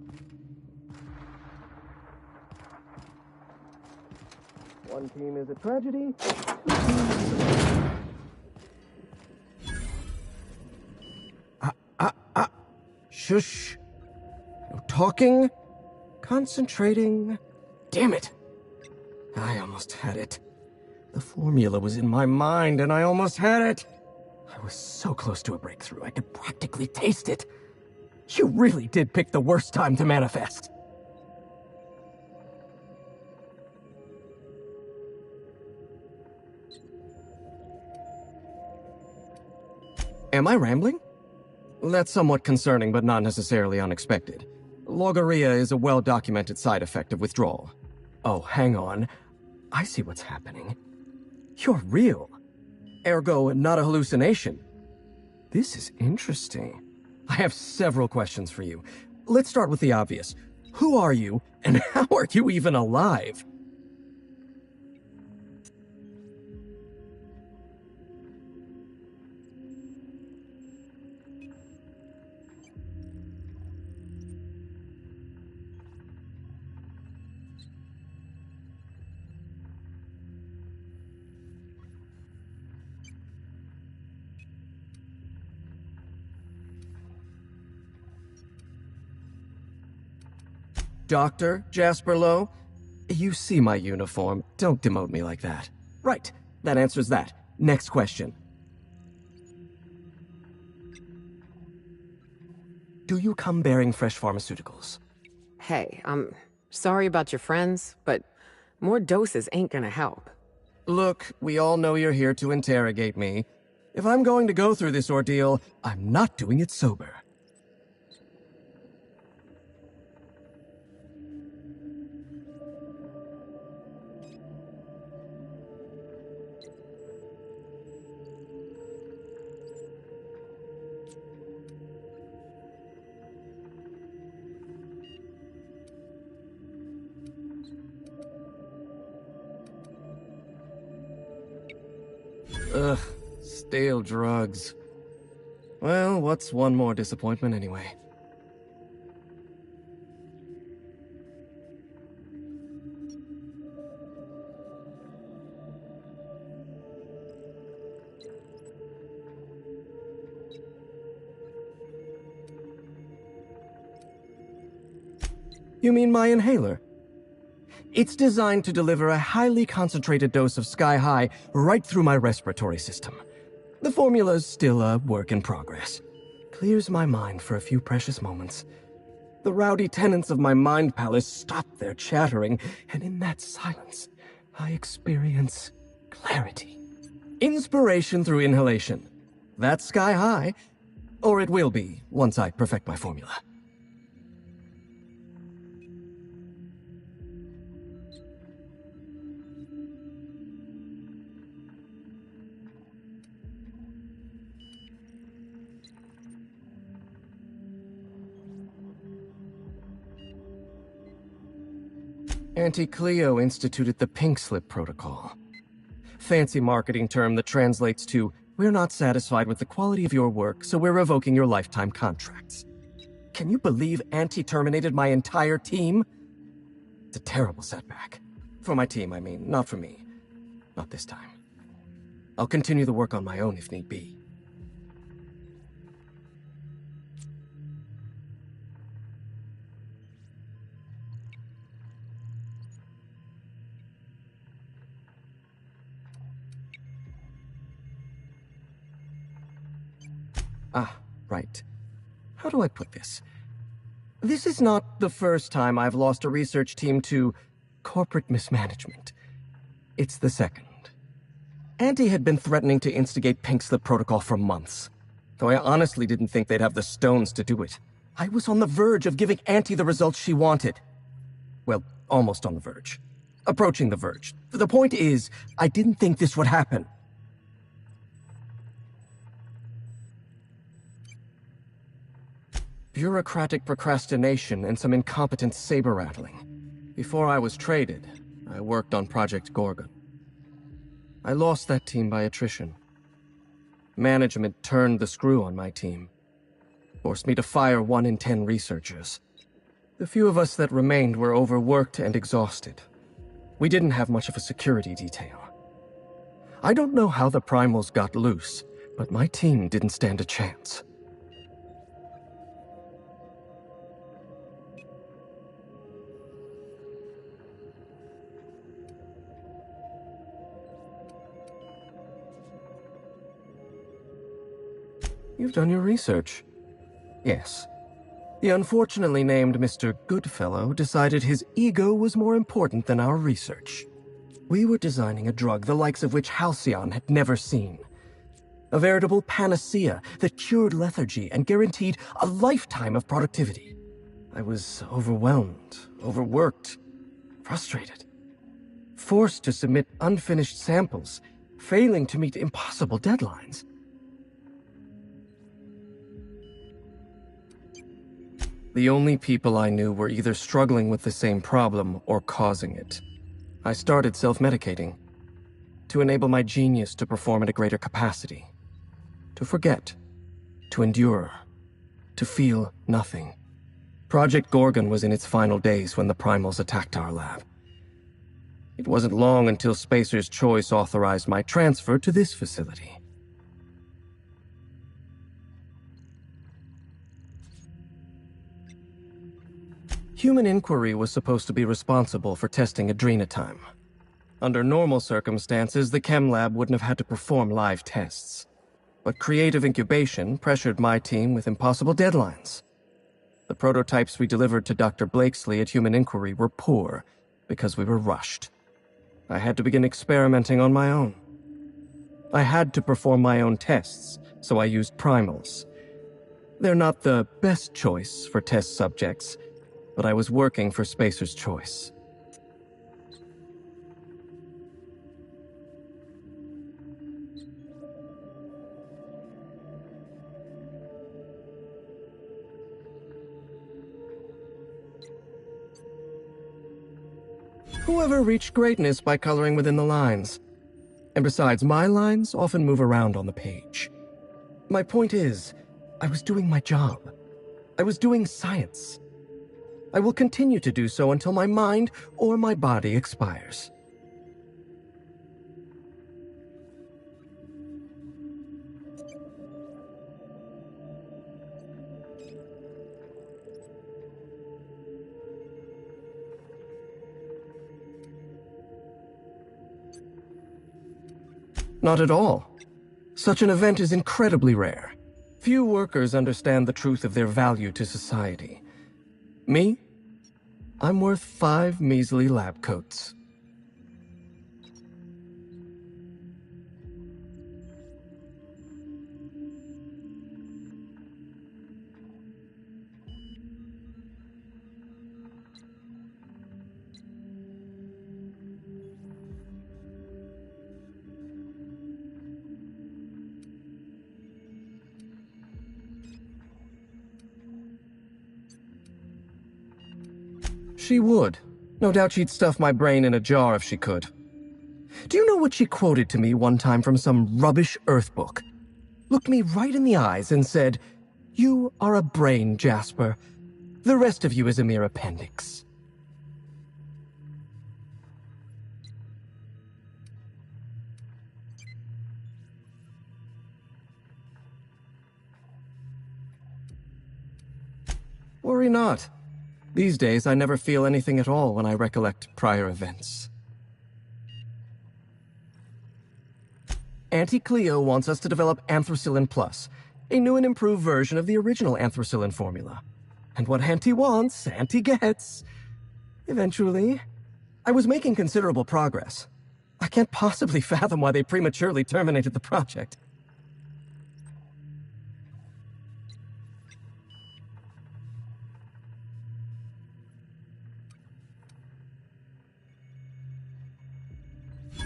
S1: One team is a tragedy. Shush. No talking. Concentrating. Damn it. I almost had it. The formula was in my mind, and I almost had it. I was so close to a breakthrough, I could practically taste it. You really did pick the worst time to manifest. Am I rambling? That's somewhat concerning, but not necessarily unexpected. Logorrhea is a well-documented side effect of withdrawal. Oh, hang on. I see what's happening. You're real. Ergo, not a hallucination. This is interesting. I have several questions for you. Let's start with the obvious. Who are you, and how are you even alive? Dr. Jasper Lowe? You see my uniform. Don't demote me like that. Right. That answers that. Next question. Do you come bearing fresh pharmaceuticals?
S3: Hey, I'm sorry about your friends, but more doses ain't gonna help.
S1: Look, we all know you're here to interrogate me. If I'm going to go through this ordeal, I'm not doing it sober. Ugh, stale drugs. Well, what's one more disappointment anyway? You mean my inhaler? It's designed to deliver a highly concentrated dose of Sky High right through my respiratory system. The formula's still a work in progress. Clears my mind for a few precious moments. The rowdy tenants of my mind palace stop their chattering, and in that silence, I experience clarity. Inspiration through inhalation. That's Sky High. Or it will be, once I perfect my formula. Auntie Cleo instituted the Pink Slip Protocol. Fancy marketing term that translates to, we're not satisfied with the quality of your work, so we're revoking your lifetime contracts. Can you believe Auntie terminated my entire team? It's a terrible setback. For my team, I mean, not for me. Not this time. I'll continue the work on my own if need be. Ah, right. How do I put this? This is not the first time I've lost a research team to corporate mismanagement. It's the second. Auntie had been threatening to instigate Pink Slip Protocol for months, though I honestly didn't think they'd have the stones to do it. I was on the verge of giving Auntie the results she wanted. Well, almost on the verge. Approaching the verge. The point is, I didn't think this would happen. Bureaucratic procrastination and some incompetent saber-rattling. Before I was traded, I worked on Project Gorgon. I lost that team by attrition. Management turned the screw on my team. Forced me to fire 1 in 10 researchers. The few of us that remained were overworked and exhausted. We didn't have much of a security detail. I don't know how the primals got loose, but my team didn't stand a chance. You've done your research. Yes. The unfortunately named Mr. Goodfellow decided his ego was more important than our research. We were designing a drug the likes of which Halcyon had never seen. A veritable panacea that cured lethargy and guaranteed a lifetime of productivity. I was overwhelmed, overworked, frustrated. Forced to submit unfinished samples, failing to meet impossible deadlines. The only people I knew were either struggling with the same problem or causing it. I started self-medicating to enable my genius to perform at a greater capacity. To forget, to endure, to feel nothing. Project Gorgon was in its final days when the primals attacked our lab. It wasn't long until Spacer's Choice authorized my transfer to this facility. Human Inquiry was supposed to be responsible for testing Adrenatime. Under normal circumstances, the chem lab wouldn't have had to perform live tests. But creative incubation pressured my team with impossible deadlines. The prototypes we delivered to Dr. Blakesley at Human Inquiry were poor because we were rushed. I had to begin experimenting on my own. I had to perform my own tests, so I used primals. They're not the best choice for test subjects, but I was working for Spacer's Choice. Whoever reached greatness by coloring within the lines. And besides, my lines often move around on the page. My point is, I was doing my job. I was doing science. I will continue to do so until my mind or my body expires. Not at all. Such an event is incredibly rare. Few workers understand the truth of their value to society. Me? I'm worth 5 measly lab coats. She would. No doubt she'd stuff my brain in a jar if she could. Do you know what she quoted to me one time from some rubbish Earth book? Looked me right in the eyes and said, "You are a brain, Jasper. The rest of you is a mere appendix." Worry not. These days, I never feel anything at all when I recollect prior events. Auntie Cleo wants us to develop Anthracillin Plus, a new and improved version of the original Anthracillin formula. And what Auntie wants, Auntie gets. Eventually. I was making considerable progress. I can't possibly fathom why they prematurely terminated the project.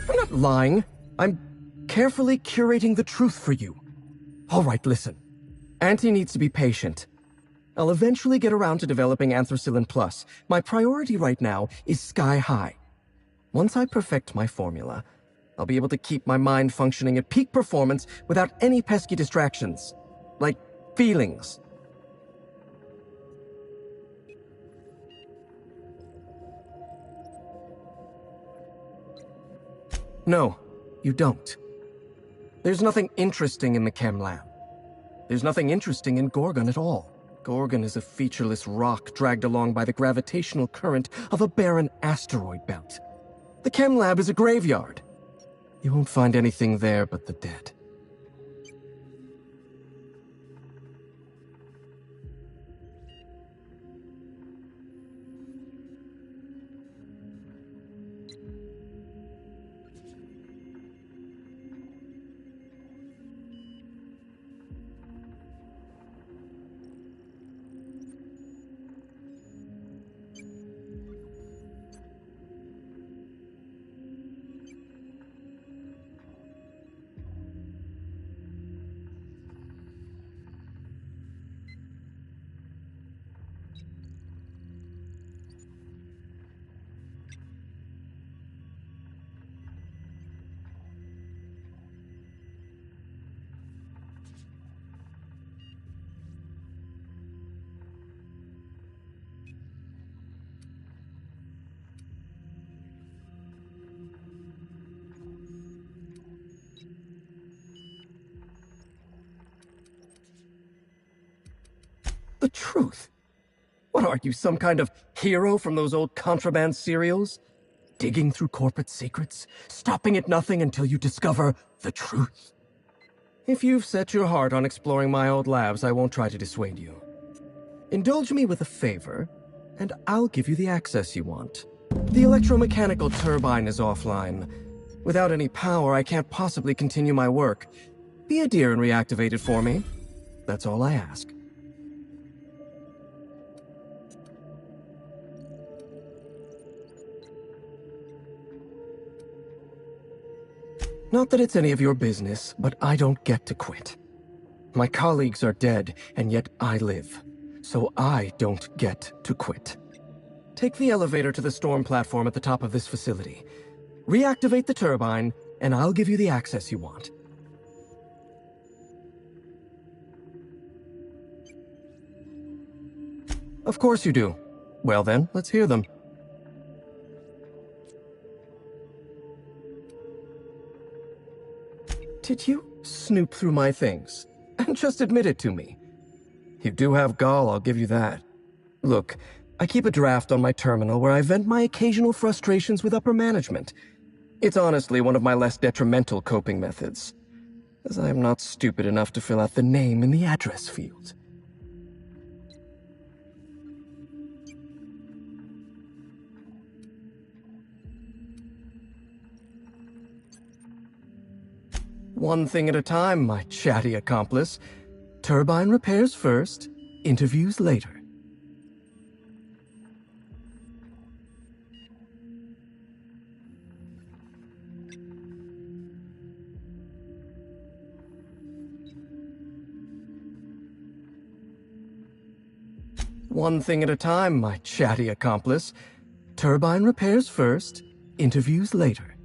S1: I'm not lying. I'm carefully curating the truth for you. All right, listen. Auntie needs to be patient. I'll eventually get around to developing Anthracillin Plus. My priority right now is sky high. Once I perfect my formula, I'll be able to keep my mind functioning at peak performance without any pesky distractions. Like feelings. No, you don't. There's nothing interesting in the chem lab. There's nothing interesting in Gorgon at all. Gorgon is a featureless rock dragged along by the gravitational current of a barren asteroid belt. The chem lab is a graveyard. You won't find anything there but the dead. The truth? What are you, some kind of hero from those old contraband serials? Digging through corporate secrets, stopping at nothing until you discover the truth? If you've set your heart on exploring my old labs, I won't try to dissuade you. Indulge me with a favor, and I'll give you the access you want. The electromechanical turbine is offline. Without any power, I can't possibly continue my work. Be a dear and reactivate it for me. That's all I ask. Not that it's any of your business, but I don't get to quit. My colleagues are dead, and yet I live. So I don't get to quit. Take the elevator to the storm platform at the top of this facility. Reactivate the turbine, and I'll give you the access you want. Of course you do. Well then, let's hear them. Did you snoop through my things? And just admit it to me. You do have gall, I'll give you that. Look, I keep a draft on my terminal where I vent my occasional frustrations with upper management. It's honestly one of my less detrimental coping methods, as I am not stupid enough to fill out the name in the address field. One thing at a time, my chatty accomplice. Turbine repairs first, interviews later. One thing at a time, my chatty accomplice. Turbine repairs first, interviews later.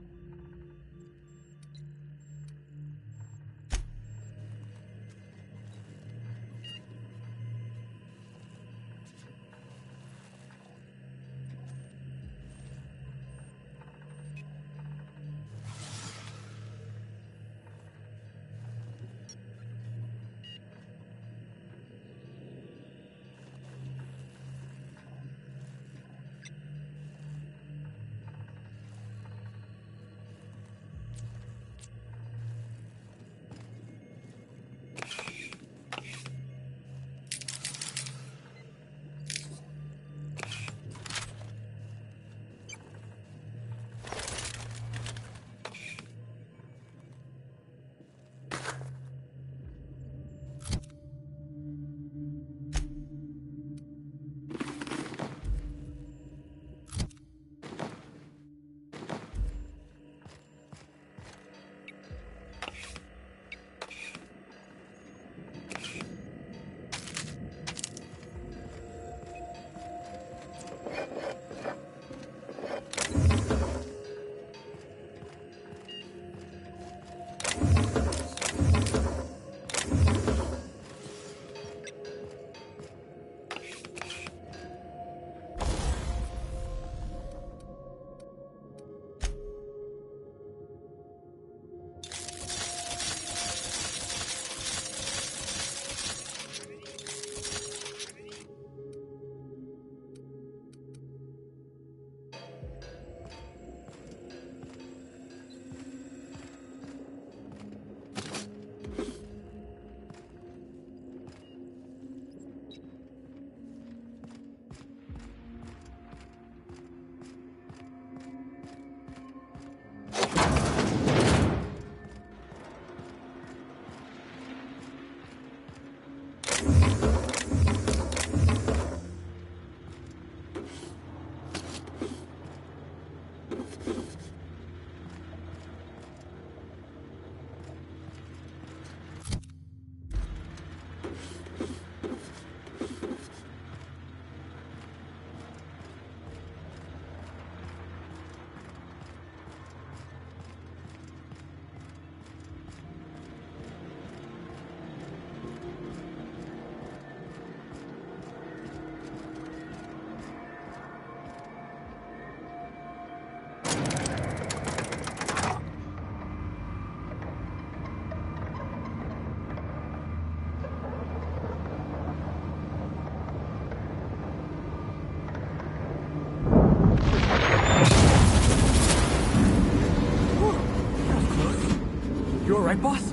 S2: You alright, boss?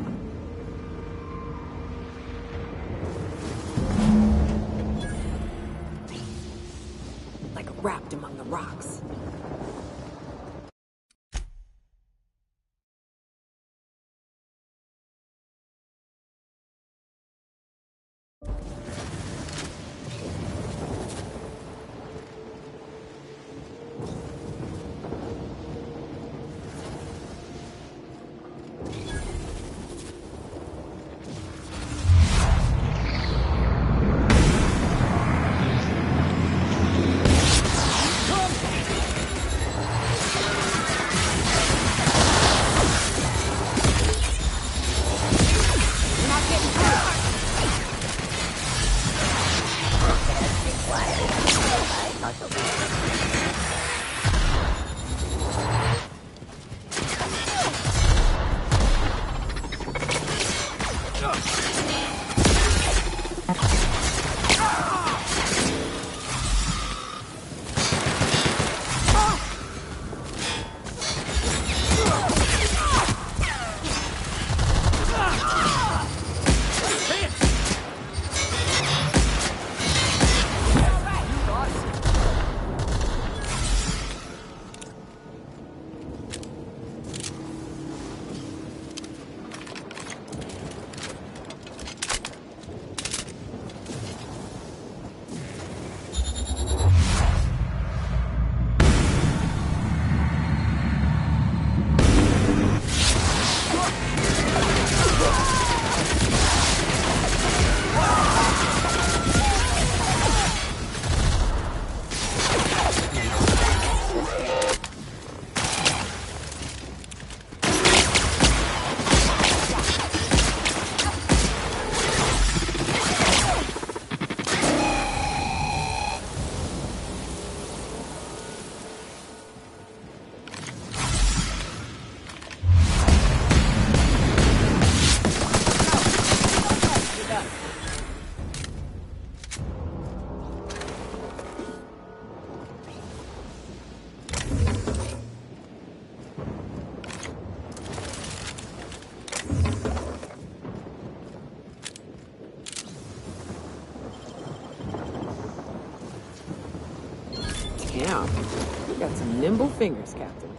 S3: Like wrapped among the rocks. fingers, Captain.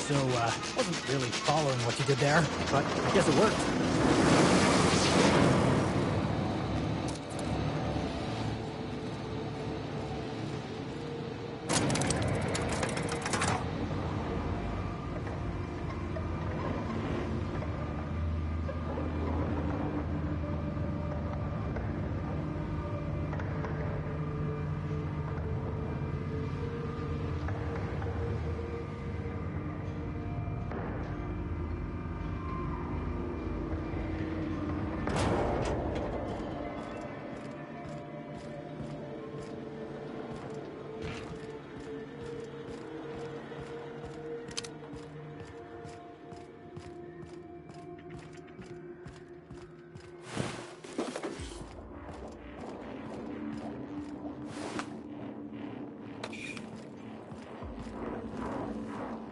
S2: So, wasn't really following what you did there, but I guess it worked.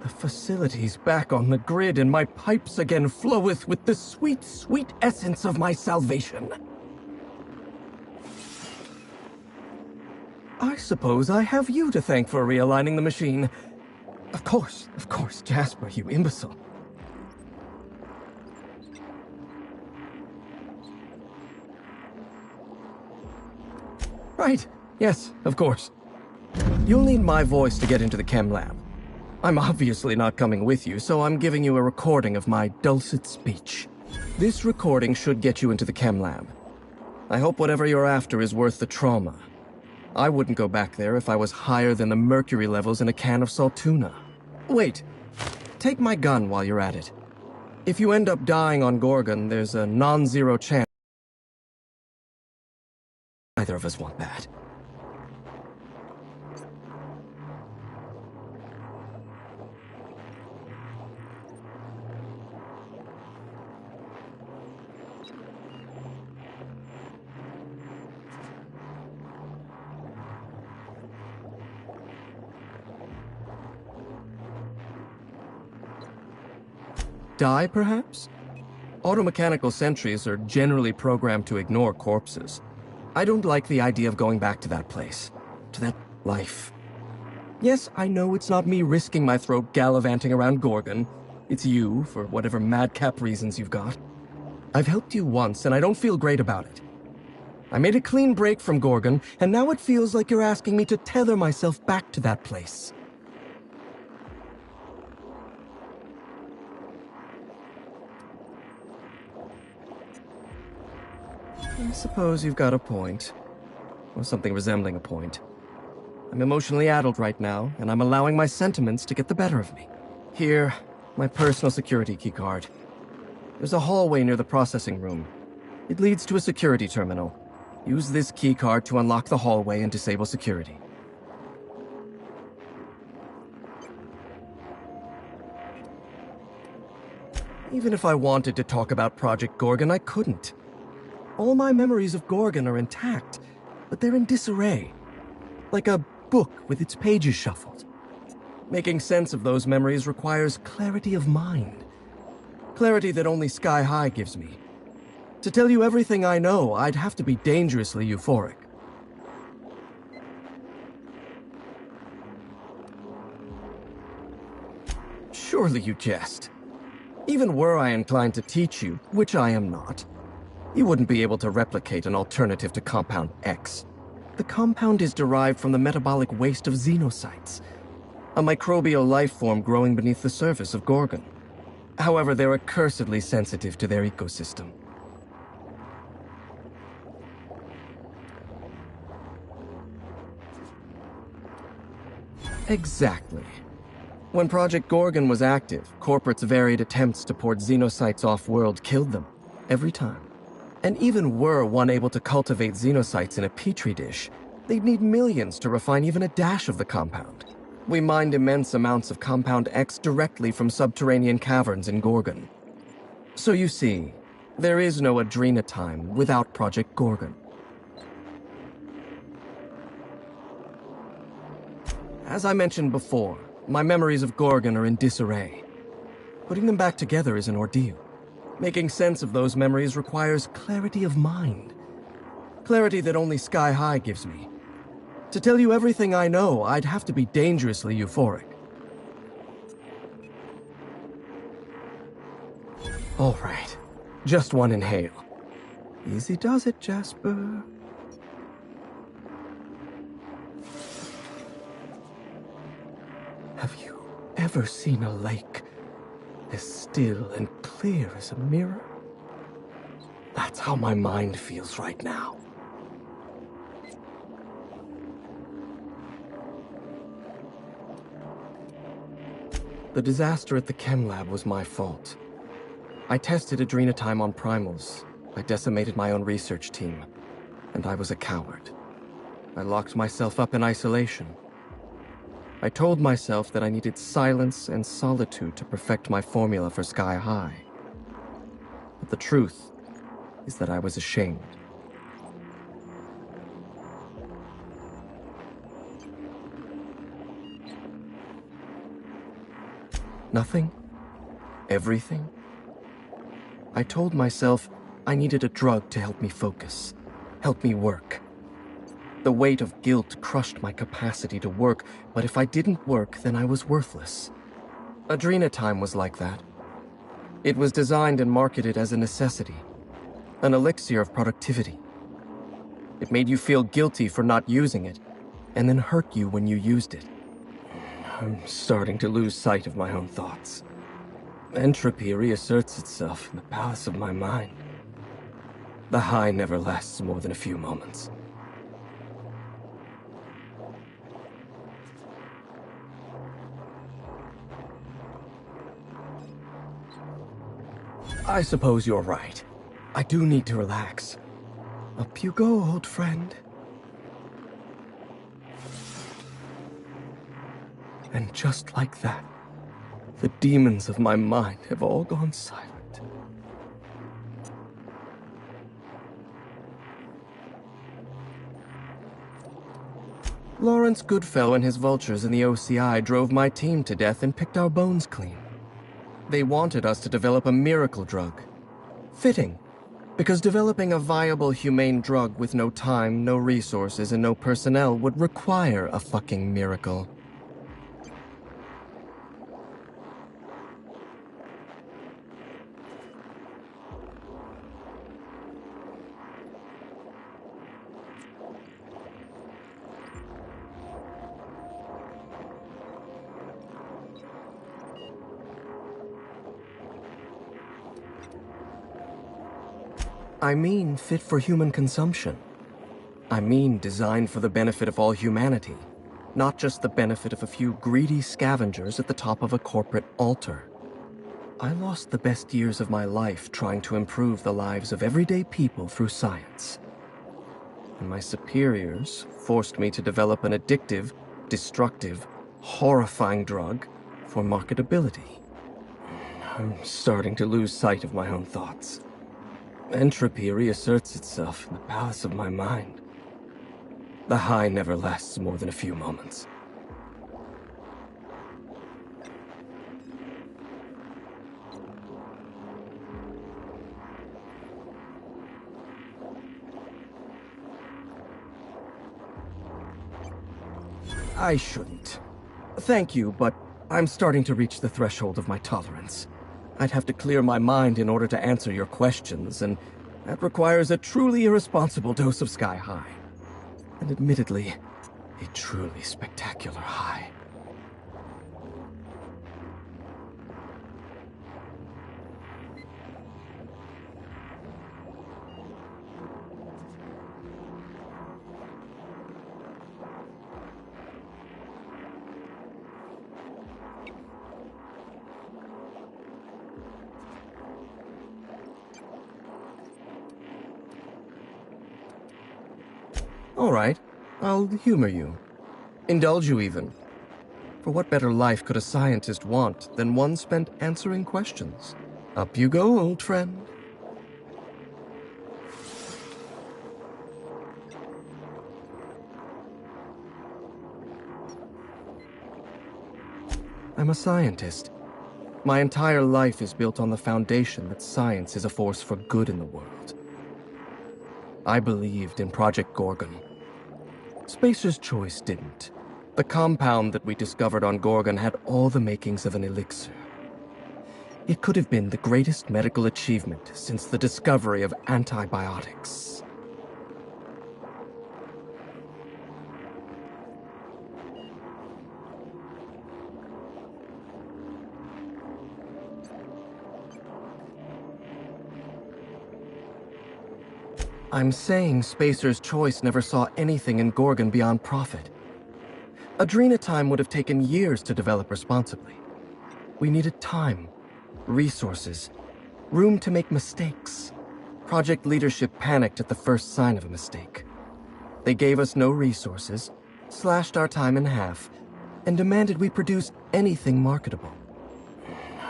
S1: The facility's back on the grid, and my pipes again floweth with the sweet, sweet essence of my salvation. I suppose I have you to thank for realigning the machine. Of course, Jasper, you imbecile. Right, yes, of course. You'll need my voice to get into the chem lab. I'm obviously not coming with you, so I'm giving you a recording of my dulcet speech. This recording should get you into the chem lab. I hope whatever you're after is worth the trauma. I wouldn't go back there if I was higher than the mercury levels in a can of salt tuna. Wait, take my gun while you're at it. If you end up dying on Gorgon, there's a non-zero chance neither of us want that. Die, perhaps? Automechanical sentries are generally programmed to ignore corpses. I don't like the idea of going back to that place, to that life. Yes, I know it's not me risking my throat gallivanting around Gorgon. It's you, for whatever madcap reasons you've got. I've helped you once, and I don't feel great about it. I made a clean break from Gorgon, and now it feels like you're asking me to tether myself back to that place. I suppose you've got a point. Or something resembling a point. I'm emotionally addled right now, and I'm allowing my sentiments to get the better of me. Here, my personal security keycard. There's a hallway near the processing room. It leads to a security terminal. Use this keycard to unlock the hallway and disable security. Even if I wanted to talk about Project Gorgon, I couldn't. All my memories of Gorgon are intact, but they're in disarray. Like a book with its pages shuffled. Making sense of those memories requires clarity of mind. Clarity that only Sky High gives me. To tell you everything I know, I'd have to be dangerously euphoric. Surely you jest. Even were I inclined to teach you, which I am not, you wouldn't be able to replicate an alternative to Compound X. The compound is derived from the metabolic waste of xenocytes, a microbial life form growing beneath the surface of Gorgon. However, they're accursedly sensitive to their ecosystem. Exactly. When Project Gorgon was active, corporates' varied attempts to port xenocytes off-world killed them, every time. And even were one able to cultivate xenocytes in a petri dish, they'd need millions to refine even a dash of the compound. We mined immense amounts of Compound X directly from subterranean caverns in Gorgon. So you see, there is no Adrena time without Project Gorgon. As I mentioned before, my memories of Gorgon are in disarray. Putting them back together is an ordeal. Making sense of those memories requires clarity of mind. Clarity that only Sky High gives me. To tell you everything I know, I'd have to be dangerously euphoric. All right. Just one inhale. Easy does it, Jasper. Have you ever seen a lake as still and clear as a mirror? That's how my mind feels right now. The disaster at the chem lab was my fault. I tested adrenatime on primals. I decimated my own research team. And I was a coward. I locked myself up in isolation. I told myself that I needed silence and solitude to perfect my formula for Sky High. But the truth is that I was ashamed. Nothing? Everything? I told myself I needed a drug to help me focus, help me work. The weight of guilt crushed my capacity to work, but if I didn't work, then I was worthless. Adrenatime was like that. It was designed and marketed as a necessity, an elixir of productivity. It made you feel guilty for not using it, and then hurt you when you used it. I'm starting to lose sight of my own thoughts. Entropy reasserts itself in the palace of my mind. The high never lasts more than a few moments. I suppose you're right. I do need to relax. Up you go, old friend. And just like that, the demons of my mind have all gone silent. Lawrence Goodfellow and his vultures in the OCI drove my team to death and picked our bones clean. They wanted us to develop a miracle drug. Fitting, because developing a viable, humane drug with no time, no resources, and no personnel would require a fucking miracle. I mean fit for human consumption. I mean designed for the benefit of all humanity, not just the benefit of a few greedy scavengers at the top of a corporate altar. I lost the best years of my life trying to improve the lives of everyday people through science. And my superiors forced me to develop an addictive, destructive, horrifying drug for marketability. I'm starting to lose sight of my own thoughts. Entropy reasserts itself in the palace of my mind. The high never lasts more than a few moments. I shouldn't. Thank you, but I'm starting to reach the threshold of my tolerance. I'd have to clear my mind in order to answer your questions, and that requires a truly irresponsible dose of Sky High. And admittedly, a truly spectacular high. All right, I'll humor you. Indulge you even. For what better life could a scientist want than one spent answering questions? Up you go, old friend. I'm a scientist. My entire life is built on the foundation that science is a force for good in the world. I believed in Project Gorgon. Spacer's Choice didn't. The compound that we discovered on Gorgon had all the makings of an elixir. It could have been the greatest medical achievement since the discovery of antibiotics. I'm saying Spacer's Choice never saw anything in Gorgon beyond profit. Adrenatime would have taken years to develop responsibly. We needed time, resources, room to make mistakes. Project leadership panicked at the first sign of a mistake. They gave us no resources, slashed our time in half, and demanded we produce anything marketable.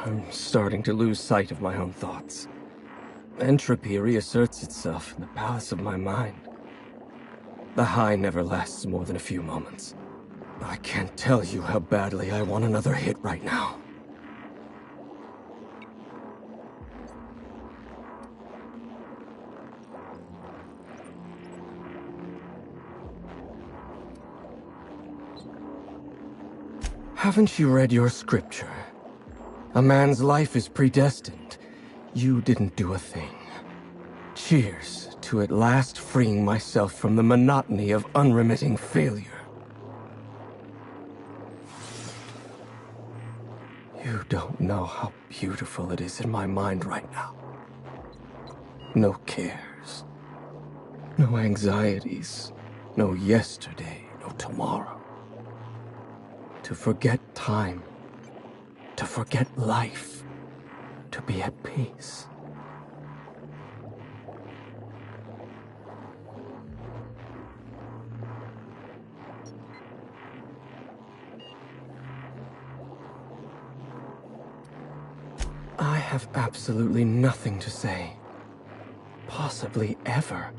S1: I'm starting to lose sight of my own thoughts. Entropy reasserts itself in the palace of my mind. The high never lasts more than a few moments. I can't tell you how badly I want another hit right now. Haven't you read your scripture? A man's life is predestined. You didn't do a thing. Cheers to at last freeing myself from the monotony of unremitting failure. You don't know how beautiful it is in my mind right now. No cares. No anxieties. No yesterday, no tomorrow. To forget time. To forget life. To be at peace. I have absolutely nothing to say. Possibly ever.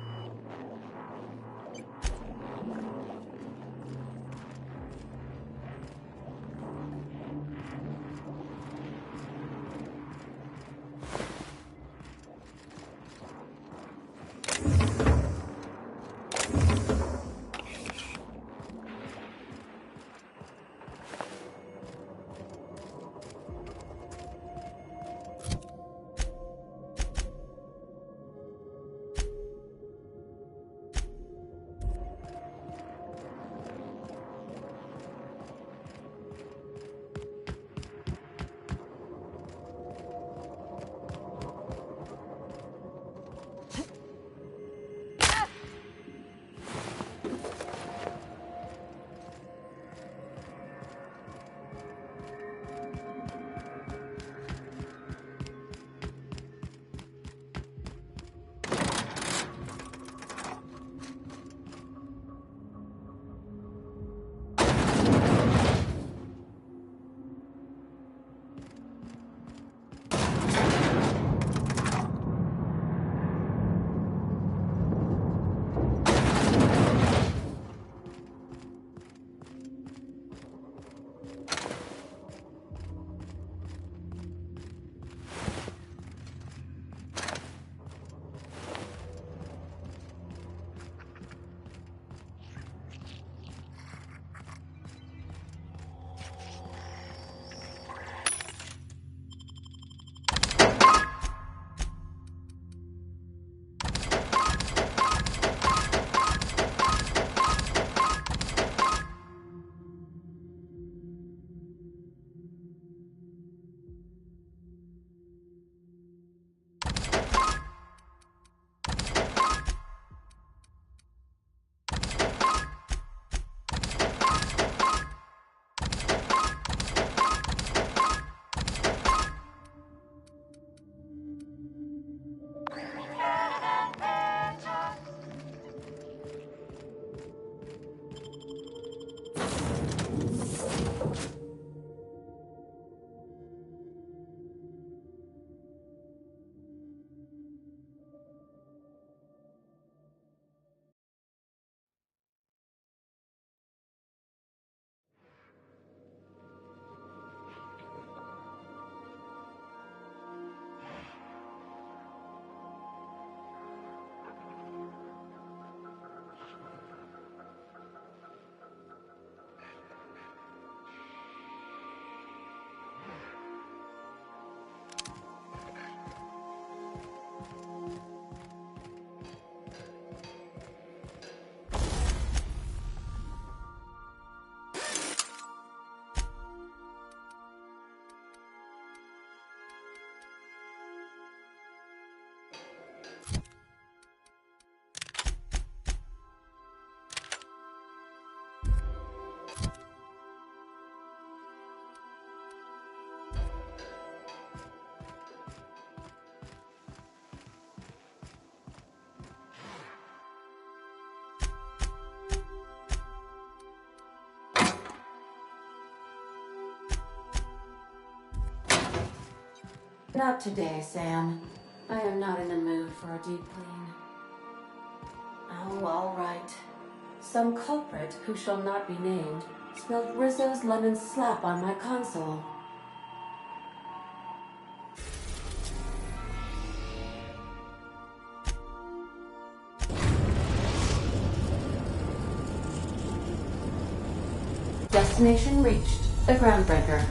S8: Not today, Sam. I am not in the mood for a deep clean. Oh, all right. Some culprit who shall not be named spilled Rizzo's lemon slap on my console. Destination reached. The Groundbreaker.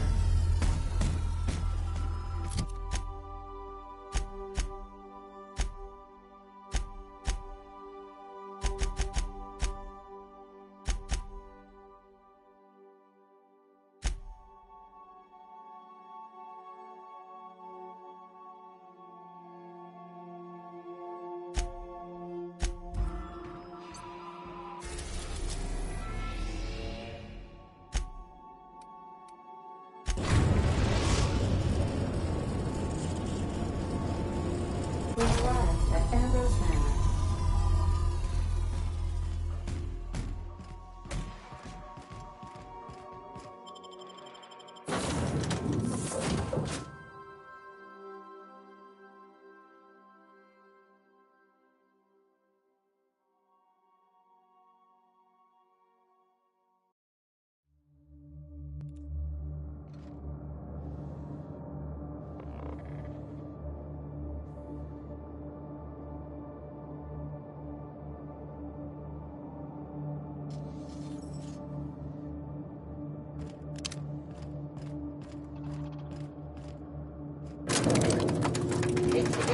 S8: We arrived at Ambrose Manor.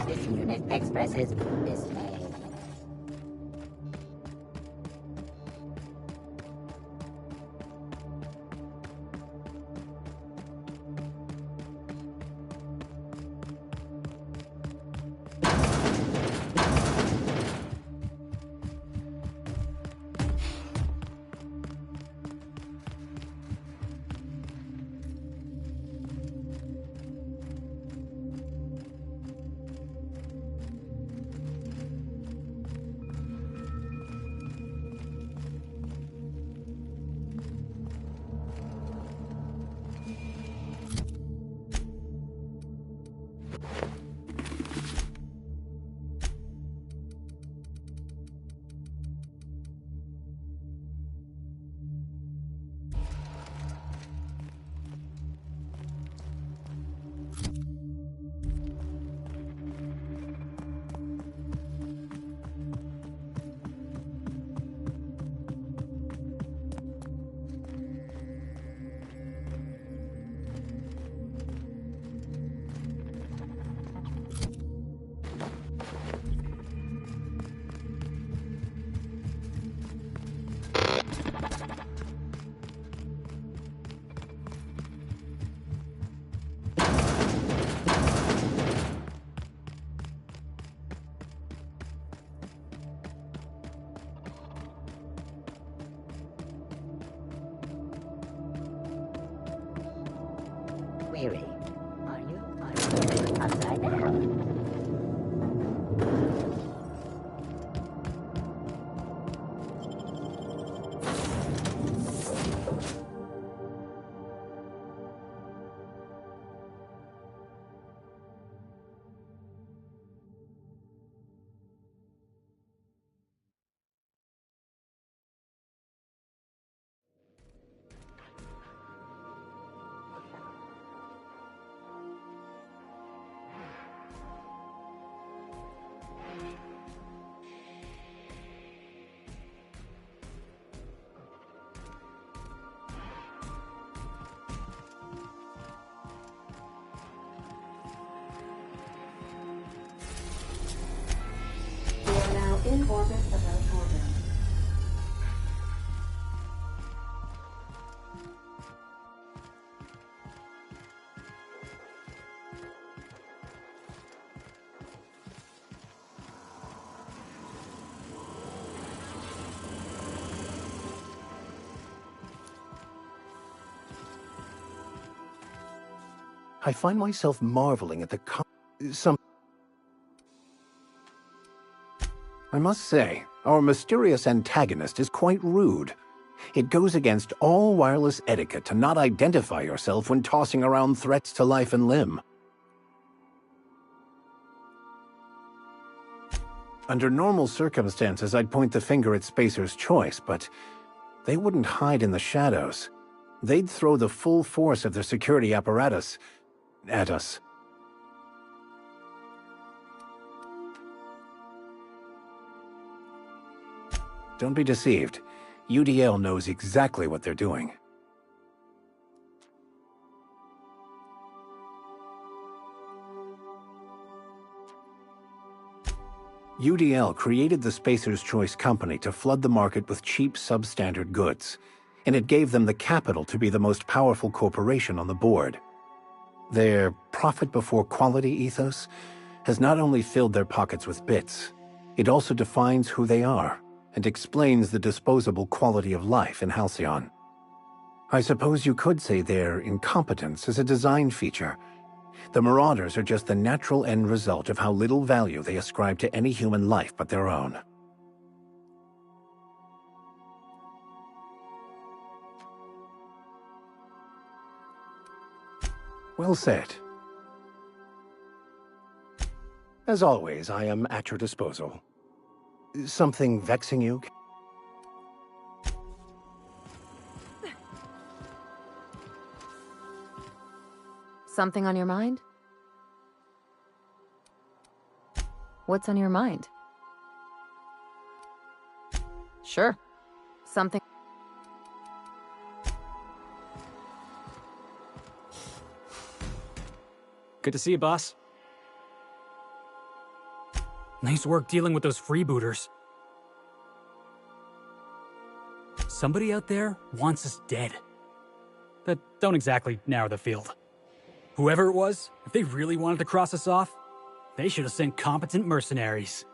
S11: This unit expresses dismay. Weary. Are you upside down?
S8: In orbit about Jordan.
S14: I find myself marveling at I must say, our mysterious antagonist is quite rude. It goes against all wireless etiquette to not identify yourself when tossing around threats to life and limb. Under normal circumstances, I'd point the finger at Spacer's Choice, but they wouldn't hide in the shadows. They'd throw the full force of their security apparatus at us. Don't be deceived. UDL knows exactly what they're doing. UDL created the Spacer's Choice Company to flood the market with cheap, substandard goods, and it gave them the capital to be the most powerful corporation on the board. Their profit before quality ethos has not only filled their pockets with bits, it also defines who they are and explains the disposable quality of life in Halcyon. I suppose you could say their incompetence is a design feature. The Marauders are just the natural end result of how little value they ascribe to any human life but their own. Well said. As always, I am at your disposal. Something vexing you?
S17: Something on your mind? What's on your mind? Sure. Something.
S2: Good to see you, boss. Nice work dealing with those freebooters. Somebody out there wants us dead. That don't exactly narrow the field. Whoever it was, if they really wanted to cross us off, they should have sent competent mercenaries.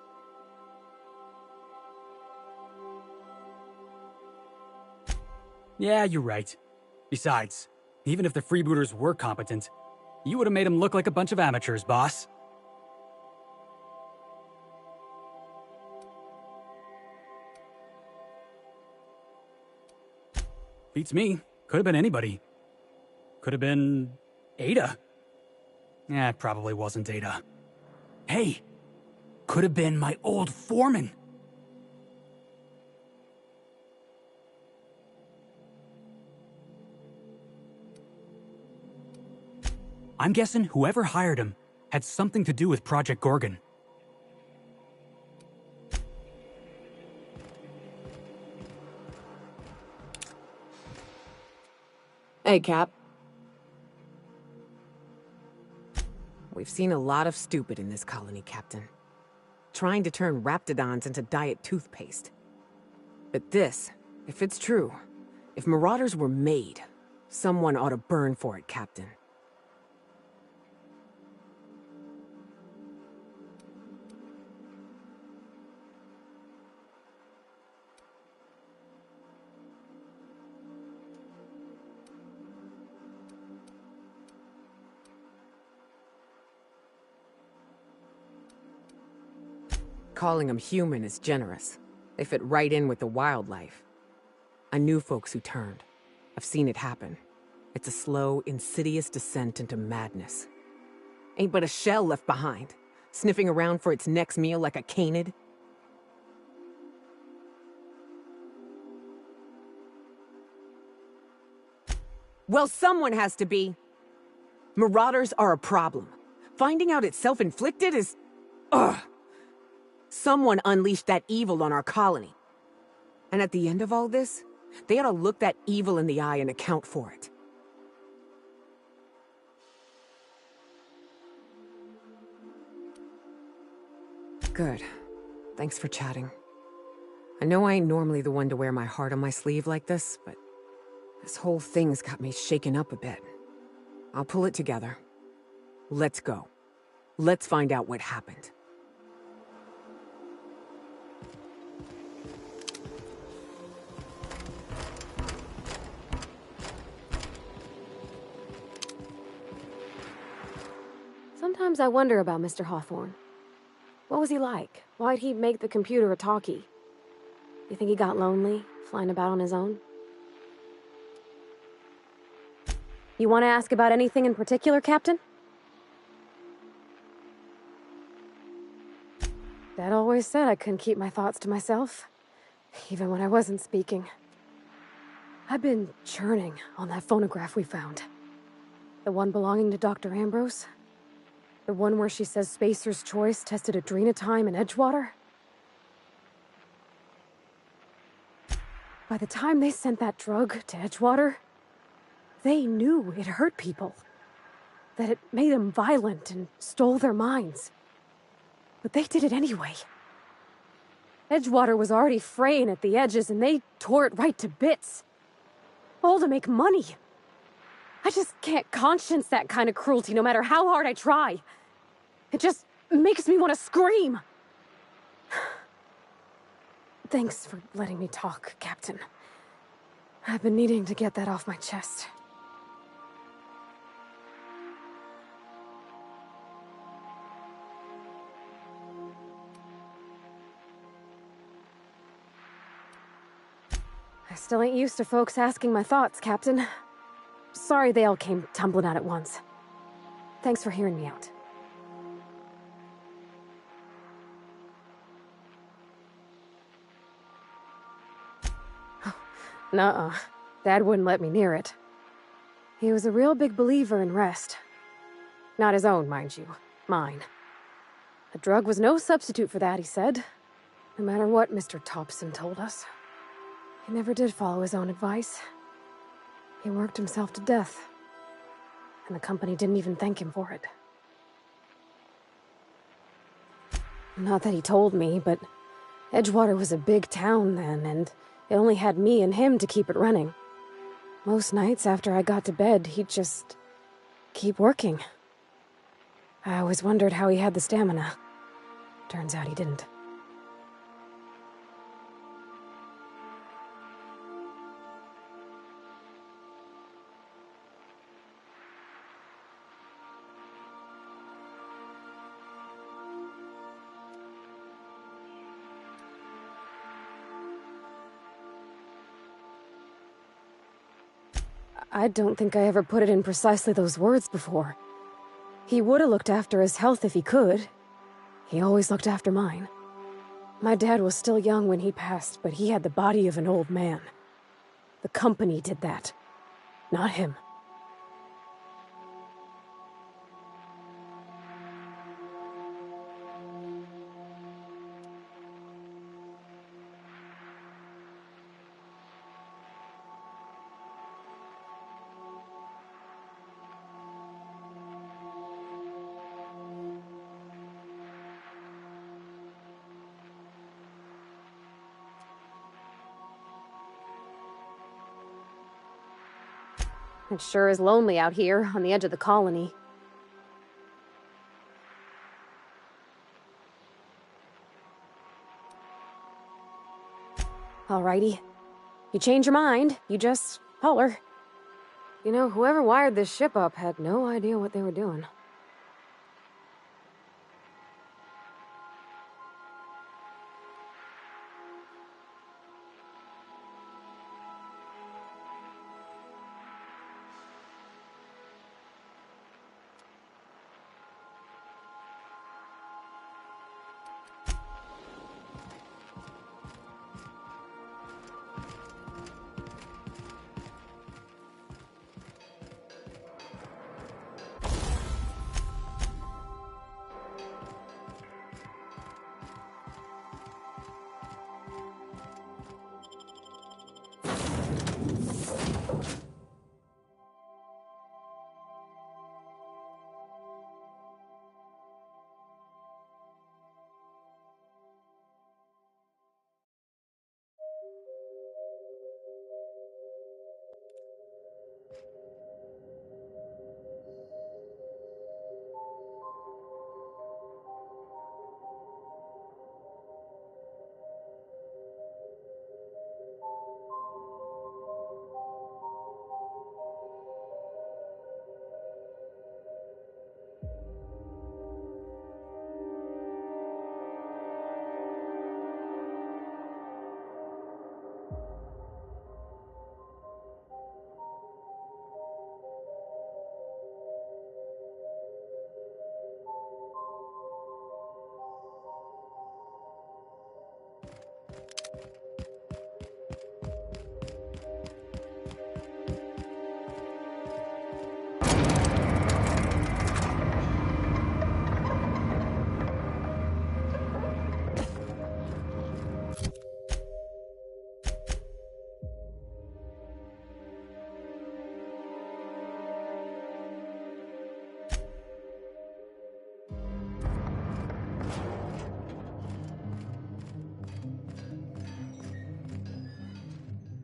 S2: Yeah, you're right. Besides, even if the freebooters were competent, you would have made them look like a bunch of amateurs, boss. Beats me. Could have been anybody. Could have been Ada. It probably wasn't Ada. Hey, could have been my old foreman. I'm guessing whoever hired him had something to do with Project Gorgon.
S3: Hey, Cap.
S7: We've seen a lot of stupid in this colony, Captain. Trying to turn raptidons into diet toothpaste. But this, if it's true, if Marauders were made, someone ought to burn for it, Captain. Calling them human is generous. They fit right in with the wildlife. I knew folks who turned. I've seen it happen. It's a slow, insidious descent into madness. Ain't but a shell left behind, sniffing around for its next meal like a canid. Well, someone has to be. Marauders are a problem. Finding out it's self-inflicted is... Ugh! Someone unleashed that evil on our colony. And at the end of all this, they ought to look that evil in the eye and account for it. Good. Thanks for chatting. I know I ain't normally the one to wear my heart on my sleeve like this, but this whole thing's got me shaken up a bit. I'll pull it together. Let's go. Let's find out what happened.
S19: Sometimes I wonder about Mr. Hawthorne. What was he like? Why'd he make the computer a talkie? You think he got lonely, flying about on his own? You want to ask about anything in particular, Captain? Dad always said I couldn't keep my thoughts to myself, even when I wasn't speaking. I've been churning on that phonograph we found. The one belonging to Dr. Ambrose. The one where she says Spacer's Choice tested adrenotime in Edgewater. By the time they sent that drug to Edgewater, they knew it hurt people. That it made them violent and stole their minds. But they did it anyway. Edgewater was already fraying at the edges and they tore it right to bits. All to make money. I just can't conscience that kind of cruelty no matter how hard I try. It just makes me want to scream. Thanks for letting me talk, Captain. I've been needing to get that off my chest. I still ain't used to folks asking my thoughts, Captain. Sorry they all came tumbling out at once. Thanks for hearing me out. Nuh-uh. Dad wouldn't let me near it. He was a real big believer in rest. Not his own, mind you. Mine. A drug was no substitute for that, he said. No matter what Mr. Thompson told us. He never did follow his own advice. He worked himself to death. And the company didn't even thank him for it. Not that he told me, but Edgewater was a big town then, and it only had me and him to keep it running. Most nights after I got to bed, he'd just keep working. I always wondered how he had the stamina. Turns out he didn't. I don't think I ever put it in precisely those words before. He would have looked after his health if he could. He always looked after mine. My dad was still young when he passed, but he had the body of an old man. The company did that, not him. It sure is lonely out here, on the edge of the colony. Alrighty. You change your mind, you just holler. You know, whoever wired this ship up had no idea what they were doing.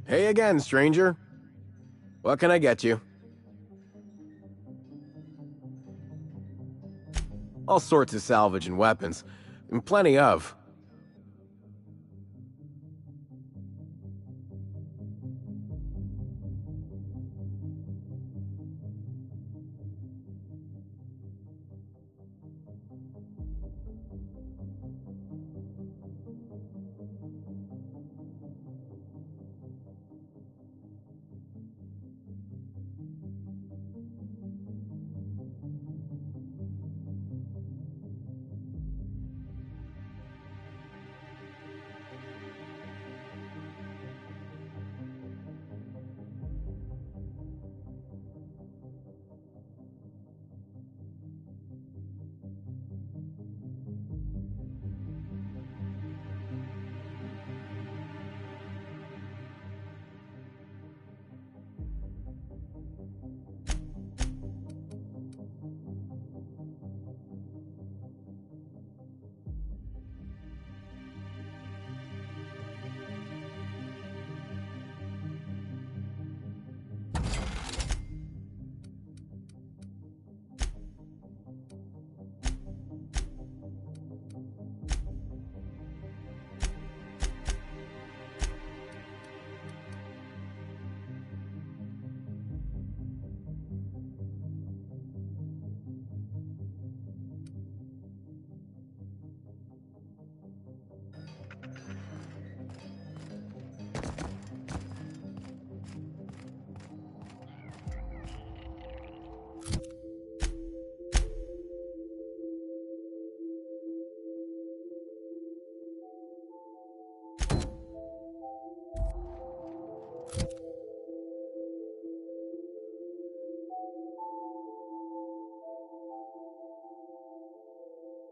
S15: Hey again, stranger. What can I get you? All sorts of salvage and weapons, and plenty of.